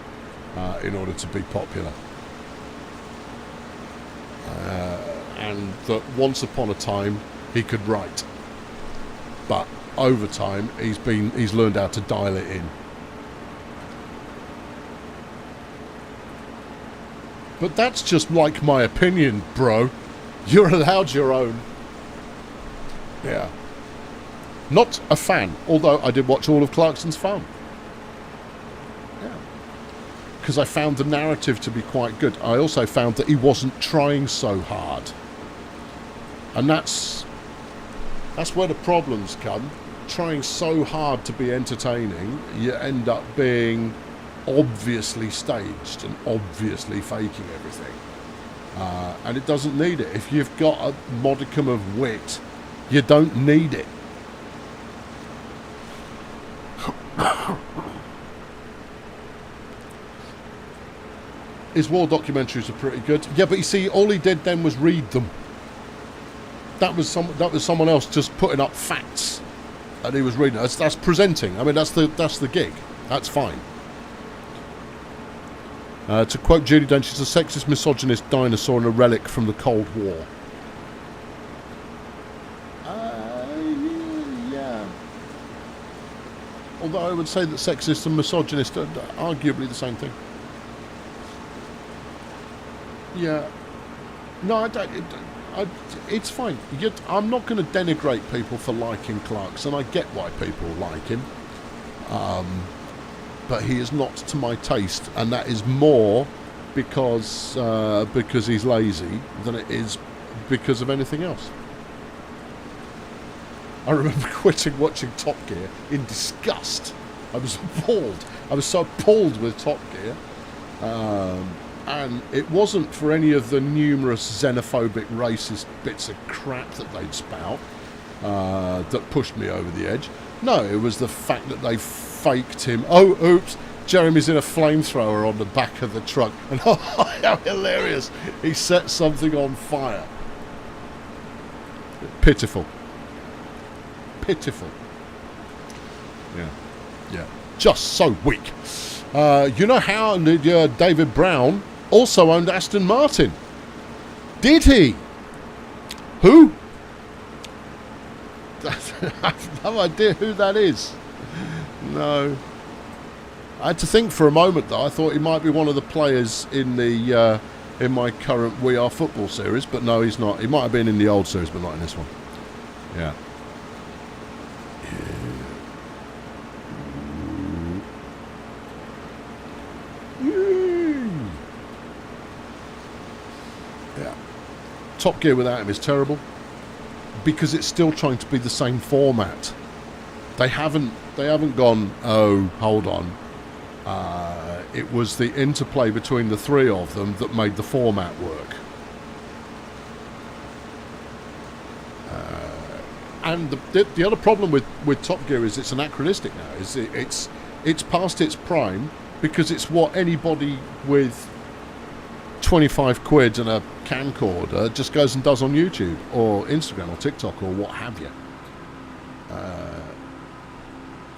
in order to be popular. And that once upon a time he could write, but over time he's learned how to dial it in. But that's just like my opinion, bro. You're allowed your own. Yeah. Not a fan, although I did watch all of Clarkson's Farm. Yeah. Because I found the narrative to be quite good. I also found that he wasn't trying so hard. And that's where the problems come. Trying so hard to be entertaining, you end up being obviously staged and obviously faking everything. And it doesn't need it. If you've got a modicum of wit, you don't need it. His war documentaries are pretty good. Yeah, but you see, all he did then was read them. That was someone else just putting up facts, and he was reading. That's presenting. I mean, that's the gig. That's fine. To quote Judi Dench, she's a sexist, misogynist dinosaur and a relic from the Cold War. Yeah. Although I would say that sexist and misogynist are arguably the same thing. Yeah. No, I don't. It's fine. I'm not going to denigrate people for liking Clarkson. I get why people like him. But he is not to my taste, and that is more because he's lazy than it is because of anything else. I remember quitting watching Top Gear in disgust. I was appalled. I was so appalled with Top Gear. And it wasn't for any of the numerous xenophobic, racist bits of crap that they'd spout that pushed me over the edge. No, it was the fact that they faked him. Oh, oops, Jeremy's in a flamethrower on the back of the truck. And oh, how hilarious. He set something on fire. Pitiful. Pitiful. Yeah. Just so weak. You know how David Brown also owned Aston Martin? Did he? Who? I have no idea who that is. No. I had to think for a moment, though. I thought he might be one of the players in the in my current We Are Football series, but no, he's not. He might have been in the old series, but not in this one. Yeah. Top Gear without him is terrible because it's still trying to be the same format. They haven't gone, oh, hold on. It was the interplay between the three of them that made the format work. And the other problem with Top Gear is it's anachronistic now. It's past its prime because it's what anybody with 25 quid and a camcorder just goes and does on YouTube or Instagram or TikTok or what have you.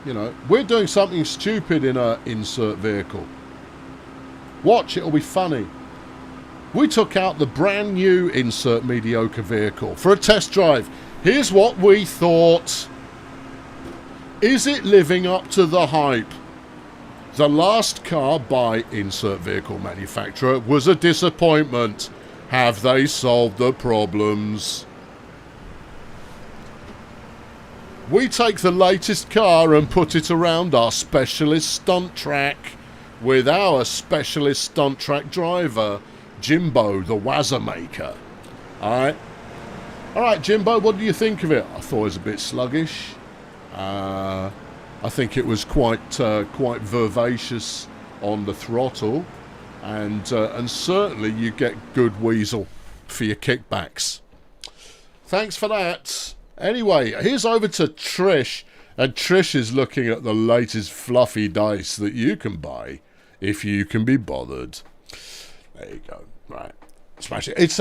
You know, we're doing something stupid in a insert vehicle. Watch, it'll be funny. We took out the brand new insert mediocre vehicle for a test drive. Here's what we thought. Is it living up to the hype? The last car by insert vehicle manufacturer was a disappointment. Have they solved the problems? We take the latest car and put it around our specialist stunt track with our specialist stunt track driver, Jimbo, the Wazza Maker. Alright, Jimbo, what do you think of it? I thought it was a bit sluggish. I think it was quite vivacious on the throttle, and certainly you get good weasel for your kickbacks. Thanks for that. Anyway, here's over to Trish, and Trish is looking at the latest fluffy dice that you can buy if you can be bothered. There you go. Right. Smash it. It's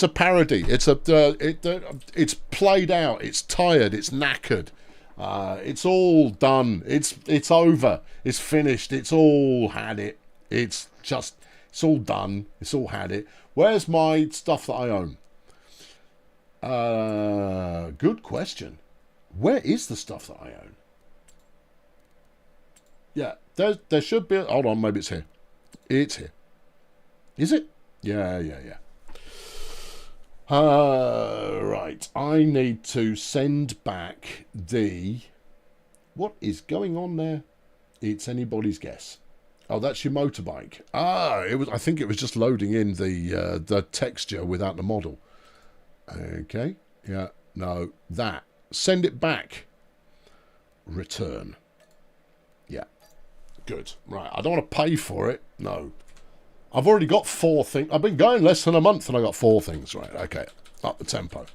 a parody. It's played out. It's tired. It's knackered. It's all done. It's over. It's finished. It's all had it. It's all done. It's all had it. Where's my stuff that I own? Good question. Where is the stuff that I own? Yeah, there should be. Hold on, maybe it's here. It's here. Is it? Yeah. Right. I need to send back the... What is going on there? It's anybody's guess. Oh, that's your motorbike. I think it was just loading in the texture without the model. Okay. Yeah. No. That. Send it back. Return. Yeah. Good. Right. I don't want to pay for it. No. I've already got 4 things. I've been going less than a month and I got 4 things. Right. Okay. Up the tempo.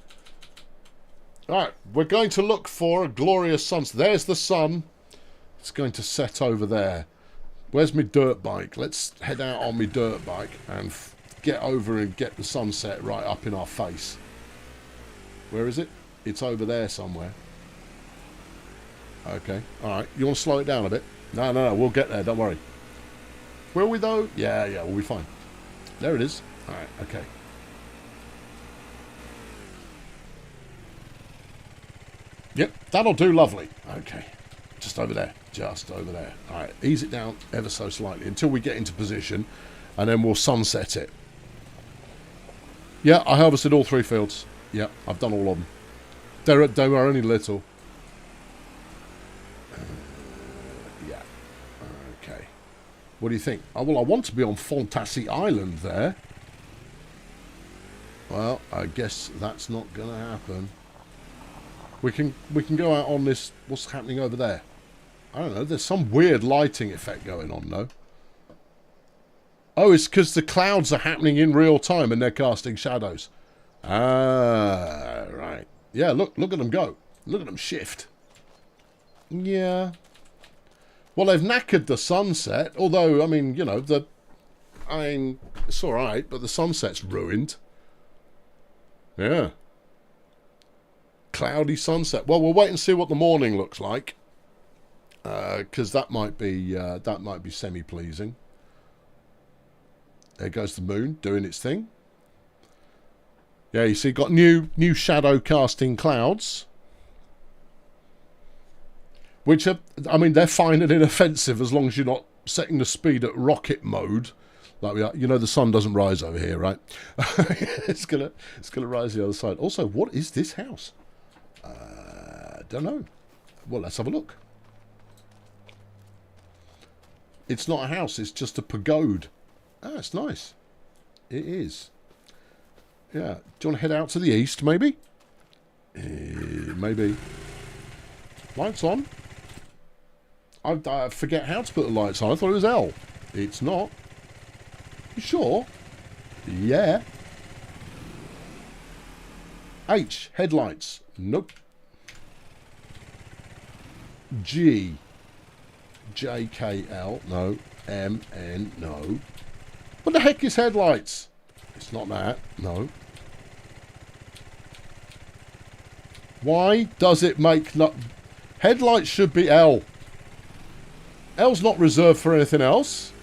Right. We're going to look for a glorious sunset. There's the sun. It's going to set over there. Where's my dirt bike? Let's head out on my dirt bike and get over and get the sunset right up in our face. Where is it? It's over there somewhere. Okay. All right. You want to slow it down a bit? No. We'll get there. Don't worry. Will we, though? Yeah. We'll be fine. There it is. All right. Okay. Yep. That'll do lovely. Okay. Just over there. Just over there. All right. Ease it down ever so slightly until we get into position, and then we'll sunset it. Yeah. I harvested all 3 fields. Yeah. I've done all of them. They were only little. Yeah. Okay. What do you think? Oh, well, I want to be on Fantasy Island there. Well, I guess that's not going to happen. We can go out on this. What's happening over there? I don't know. There's some weird lighting effect going on, though. Oh, it's because the clouds are happening in real time and they're casting shadows. Ah, right. Yeah, look at them go. Look at them shift. Yeah. Well, they've knackered the sunset. Although, I mean, you know, it's all right, but the sunset's ruined. Yeah. Cloudy sunset. Well, we'll wait and see what the morning looks like, because that might be semi-pleasing. There goes the moon doing its thing. Yeah, you see, got new shadow casting clouds, which are, I mean, they're fine and inoffensive as long as you're not setting the speed at rocket mode, like we are. You know, the sun doesn't rise over here, right? it's gonna rise the other side. Also, what is this house? Don't know. Well, let's have a look. It's not a house. It's just a pagode. Ah, it's nice. It is. Yeah. Do you want to head out to the east, maybe? Maybe. Lights on. I forget how to put the lights on. I thought it was L. It's not. You sure? Yeah. H. Headlights. Nope. G. J, K, L. No. M, N. No. What the heck is headlights? It's not that. No. Why does it make... Headlights should be L. L's not reserved for anything else.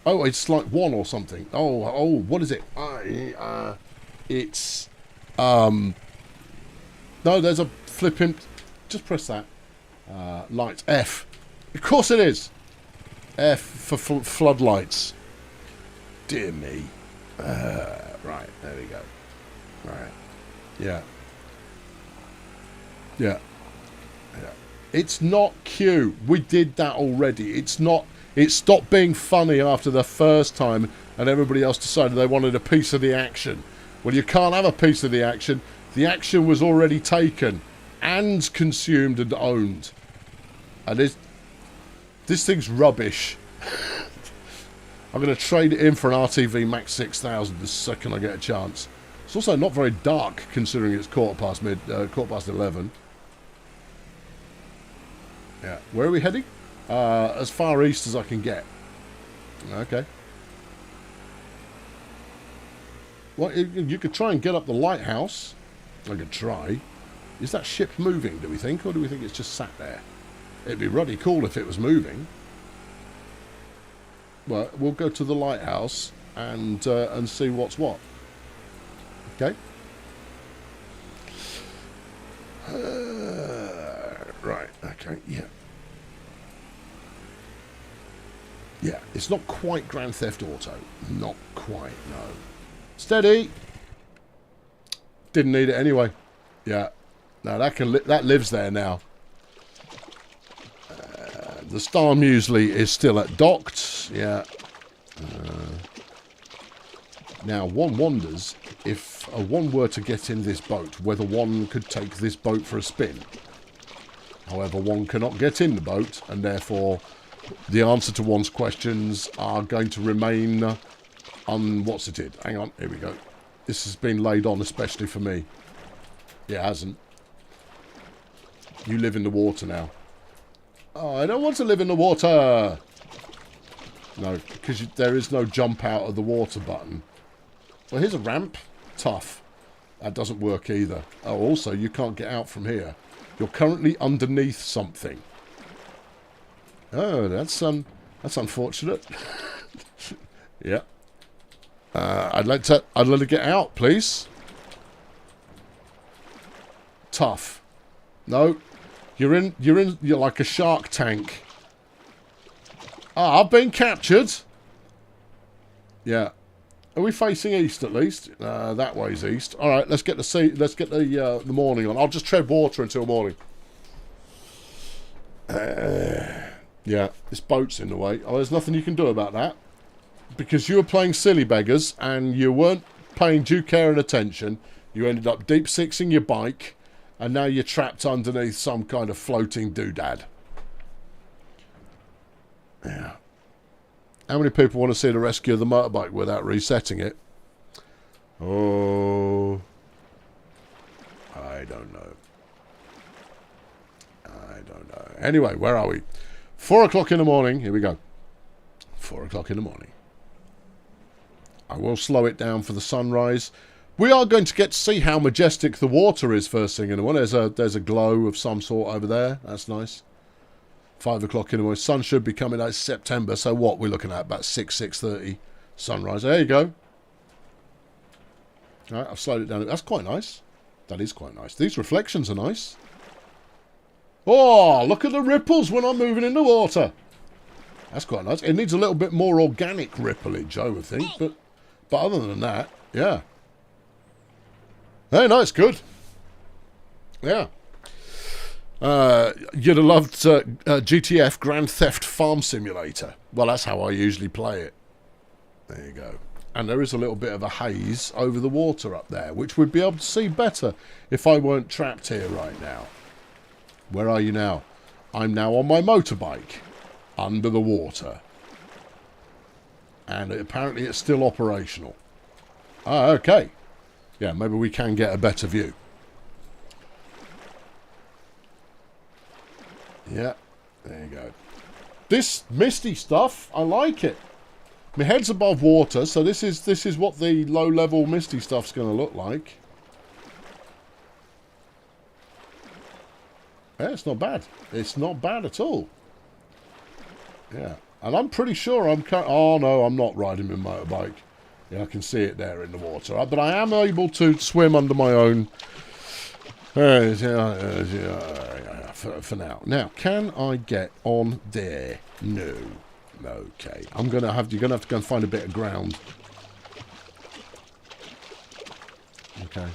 Oh, it's like 1 or something. Oh, what is it? It's... No, there's a flipping... Just press that. Lights. F. Of course it is. F for floodlights. Dear me. Right, there we go. Right. Yeah. Yeah. Yeah. It's not Q. We did that already. It's not... It stopped being funny after the first time and everybody else decided they wanted a piece of the action. Well, you can't have a piece of the action. The action was already taken and consumed and owned. And this thing's rubbish. I'm going to trade it in for an RTV Max 6000 the second I get a chance. It's also not very dark considering it's quarter past 11. Yeah, where are we heading? As far east as I can get. Okay. Well, you could try and get up the lighthouse. I could try. Is that ship moving, do we think? Or do we think it's just sat there? It'd be ruddy cool if it was moving. Well, we'll go to the lighthouse and see what's what. Okay. Right, okay, yeah. Yeah, it's not quite Grand Theft Auto. Not quite, no. Steady! Didn't need it anyway. Yeah. No, that lives there now. The Star Muesli is still at docked. Yeah. Now, one wonders if one were to get in this boat, whether one could take this boat for a spin. However, one cannot get in the boat, and therefore the answer to one's questions are going to remain what's it? Hang on, here we go. This has been laid on especially for me. Yeah, it hasn't. You live in the water now. Oh, I don't want to live in the water. No, because there is no jump out of the water button. Well, here's a ramp. Tough. That doesn't work either. Oh, also, you can't get out from here. You're currently underneath something. Oh, that's unfortunate. Yeah. I'd like to get out, please. Tough. No. You're like a shark tank. Ah, I've been captured. Yeah. Are we facing east at least? That way's east. All right, let's get the morning on. I'll just tread water until morning. Yeah, this boat's in the way. Oh, there's nothing you can do about that. Because you were playing silly beggars and you weren't paying due care and attention. You ended up deep sixing your bike and now you're trapped underneath some kind of floating doodad. Yeah. How many people want to see the rescue of the motorbike without resetting it? Oh, I don't know. I don't know. Anyway, where are we? 4 o'clock in the morning. Here we go. 4 o'clock in the morning. I will slow it down for the sunrise. We are going to get to see how majestic the water is first thing in the morning. There's a glow of some sort over there. That's nice. 5 o'clock in the morning. Sun should be coming out September. So what we're looking at about 6:30 sunrise. There you go. All right, I've slowed it down. That's quite nice. That is quite nice. These reflections are nice. Oh, look at the ripples when I'm moving in the water. That's quite nice. It needs a little bit more organic rippleage, I would think. But other than that, yeah. Hey, no, it's good. Yeah. You'd have loved GTF Grand Theft Farm Simulator. Well, that's how I usually play it. There you go. And there is a little bit of a haze over the water up there, which we'd be able to see better if I weren't trapped here right now. Where are you now? I'm now on my motorbike, under the water. And apparently it's still operational. Ah, okay. Yeah, maybe we can get a better view. Yeah, there you go. This misty stuff, I like it. My head's above water, so this is what the low-level misty stuff's going to look like. Yeah, it's not bad. It's not bad at all. Yeah, and I'm pretty sure oh no, I'm not riding my motorbike. Yeah, I can see it there in the water. But I am able to swim under my own. For now. Now, can I get on there? No. Okay. You're gonna have to go and find a bit of ground. Okay.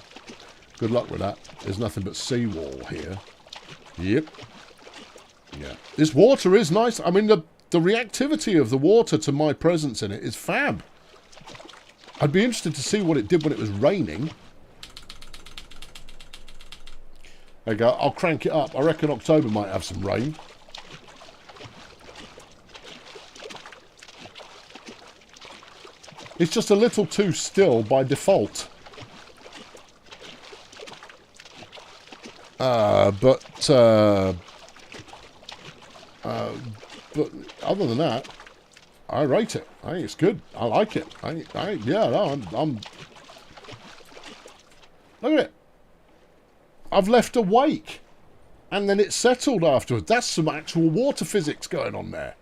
Good luck with that. There's nothing but seawall here. Yep. Yeah. This water is nice. I mean, the reactivity of the water to my presence in it is fab. I'd be interested to see what it did when it was raining. There you go. I'll crank it up. I reckon October might have some rain. It's just a little too still by default. But other than that, I rate it. I think it's good. I like it. Yeah, no, I'm Look at it. I've left a wake. And then it settled afterwards. That's some actual water physics going on there.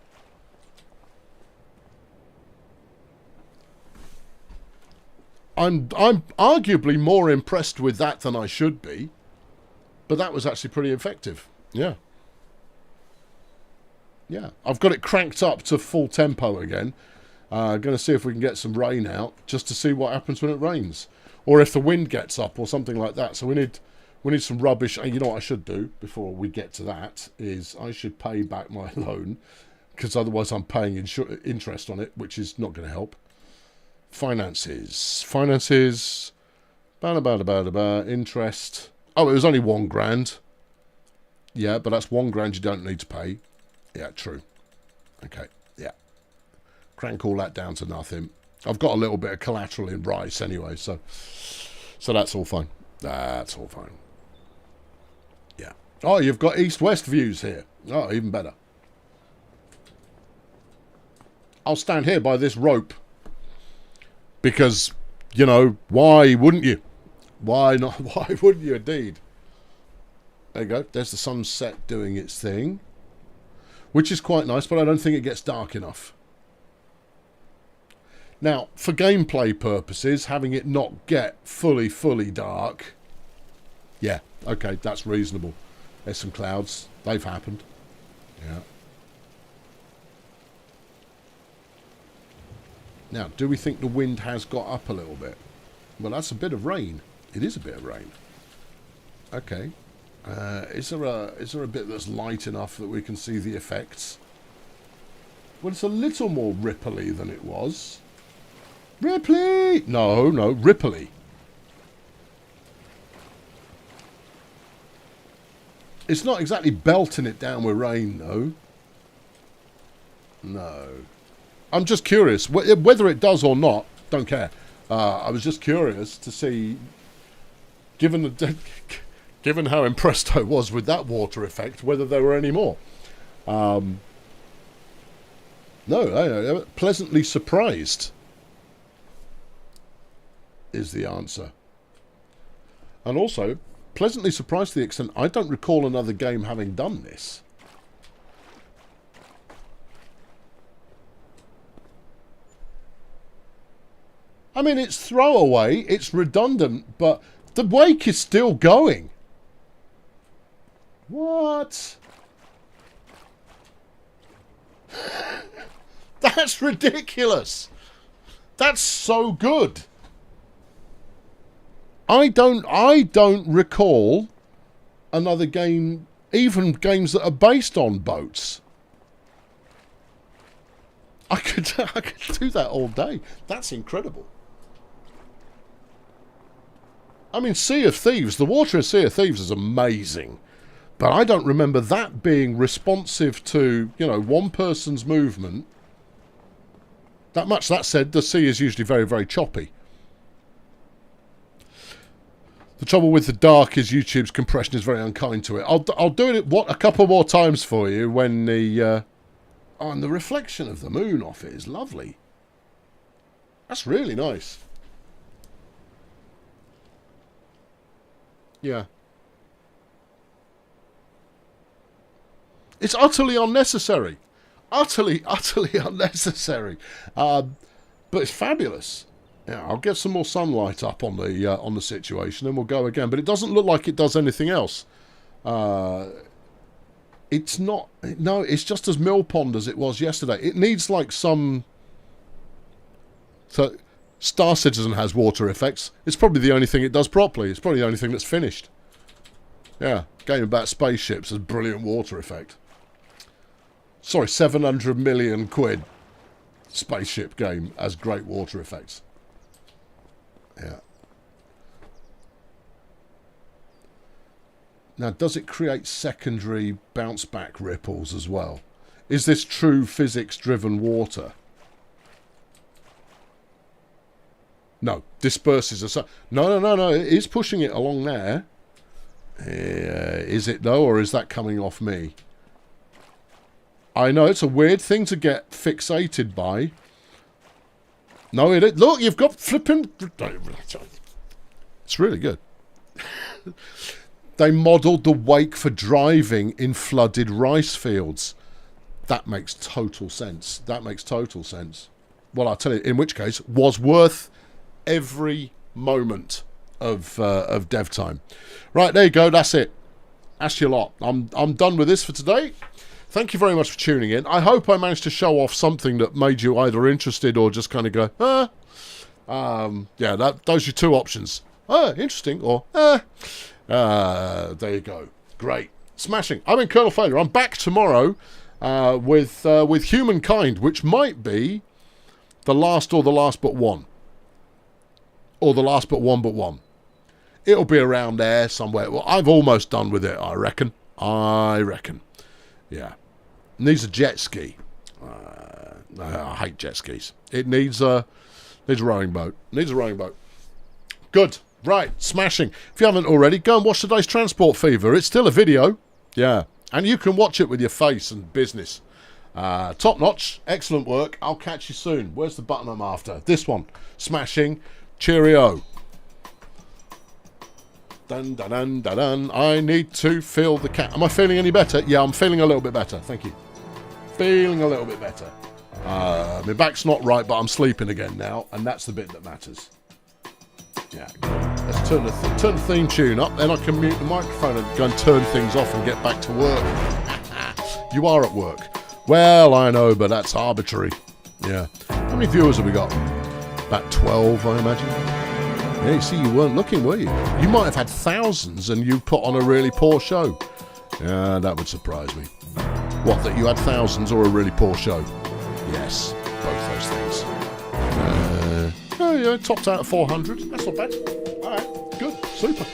I'm arguably more impressed with that than I should be. But that was actually pretty effective. Yeah. Yeah. I've got it cranked up to full tempo again. Going to see if we can get some rain out, just to see what happens when it rains. Or if the wind gets up or something like that. So we need some rubbish. And you know what I should do before we get to that is I should pay back my loan, because otherwise I'm paying interest on it, which is not going to help. Finances. Interest. Oh, it was only £1,000. Yeah, but that's £1,000 you don't need to pay. Yeah, true. Okay, yeah. Crank all that down to nothing. I've got a little bit of collateral in rice anyway, so that's all fine. That's all fine. Yeah. Oh, you've got east-west views here. Oh, even better. I'll stand here by this rope. Because, you know, why wouldn't you? Why not? Why wouldn't you, indeed? There you go. There's the sunset doing its thing. Which is quite nice, but I don't think it gets dark enough. Now, for gameplay purposes, having it not get fully dark... Yeah, okay, that's reasonable. There's some clouds. They've happened. Yeah. Now, do we think the wind has got up a little bit? Well, that's a bit of rain. It is a bit of rain. Okay. Is there a bit that's light enough that we can see the effects? Well, it's a little more ripply than it was. Ripley! No, ripply. It's not exactly belting it down with rain, though. No. I'm just curious. Whether it does or not, don't care. I was just curious to see, given how impressed I was with that water effect, whether there were any more. No, pleasantly surprised is the answer. And also, pleasantly surprised to the extent I don't recall another game having done this. I mean, it's throwaway, it's redundant, but the wake is still going. What? That's ridiculous. That's so good. I don't recall another game, even games that are based on boats. I could do that all day. That's incredible. I mean, Sea of Thieves, the water of Sea of Thieves is amazing. But I don't remember that being responsive to, you know, one person's movement. That much. That said, the sea is usually very, very choppy. The trouble with the dark is YouTube's compression is very unkind to it. I'll do it a couple more times for you when the... Oh, and the reflection of the moon off it is lovely. That's really nice. Yeah. It's utterly unnecessary. Utterly unnecessary. But it's fabulous. Yeah, I'll get some more sunlight up on the situation, and we'll go again. But it doesn't look like it does anything else. It's not... No, it's just as mill pond as it was yesterday. It needs, like, some... So, Star Citizen has water effects. It's probably the only thing it does properly. It's probably the only thing that's finished. Yeah, game about spaceships has brilliant water effect. Sorry, 700 million quid spaceship game has great water effects. Yeah. Now, does it create secondary bounce-back ripples as well? Is this true physics-driven water? No, disperses us. No. It is pushing it along there. Is it, though, or is that coming off me? I know, it's a weird thing to get fixated by. No, look, you've got flipping... It's really good. They modelled the wake for driving in flooded rice fields. That makes total sense. That makes total sense. Well, I'll tell you, in which case, was worth every moment of dev time. Right, there you go. That's it. That's your lot. I'm done with this for today. Thank you very much for tuning in. I hope I managed to show off something that made you either interested or just kind of go, yeah, those are your two options. Interesting, or there you go. Great. Smashing. I've been Colonel Failure. I'm back tomorrow with Humankind, which might be the last or the last but one. Or the last but one. It'll be around there somewhere. Well, I've almost done with it, I reckon. Yeah. Needs a jet ski. I hate jet skis. It needs a rowing boat. Good. Right. Smashing. If you haven't already, go and watch today's Transport Fever. It's still a video. Yeah. And you can watch it with your face and business. Top notch. Excellent work. I'll catch you soon. Where's the button I'm after? This one. Smashing. Cheerio. Dun, dun, dun, dun, dun. I need to feel the cat. Am I feeling any better? Yeah, I'm feeling a little bit better. Thank you. Feeling a little bit better. My back's not right, but I'm sleeping again now, and that's the bit that matters. Yeah. Let's turn the theme tune up, then I can mute the microphone and go and turn things off and get back to work. You are at work. Well, I know, but that's arbitrary. Yeah. How many viewers have we got? About 12, I imagine. Yeah, you see, you weren't looking, were you? You might have had thousands and you put on a really poor show. Yeah, that would surprise me. What, that you had thousands or a really poor show? Yes, both those things. Oh yeah, topped out at 400. That's not bad. All right, good, super.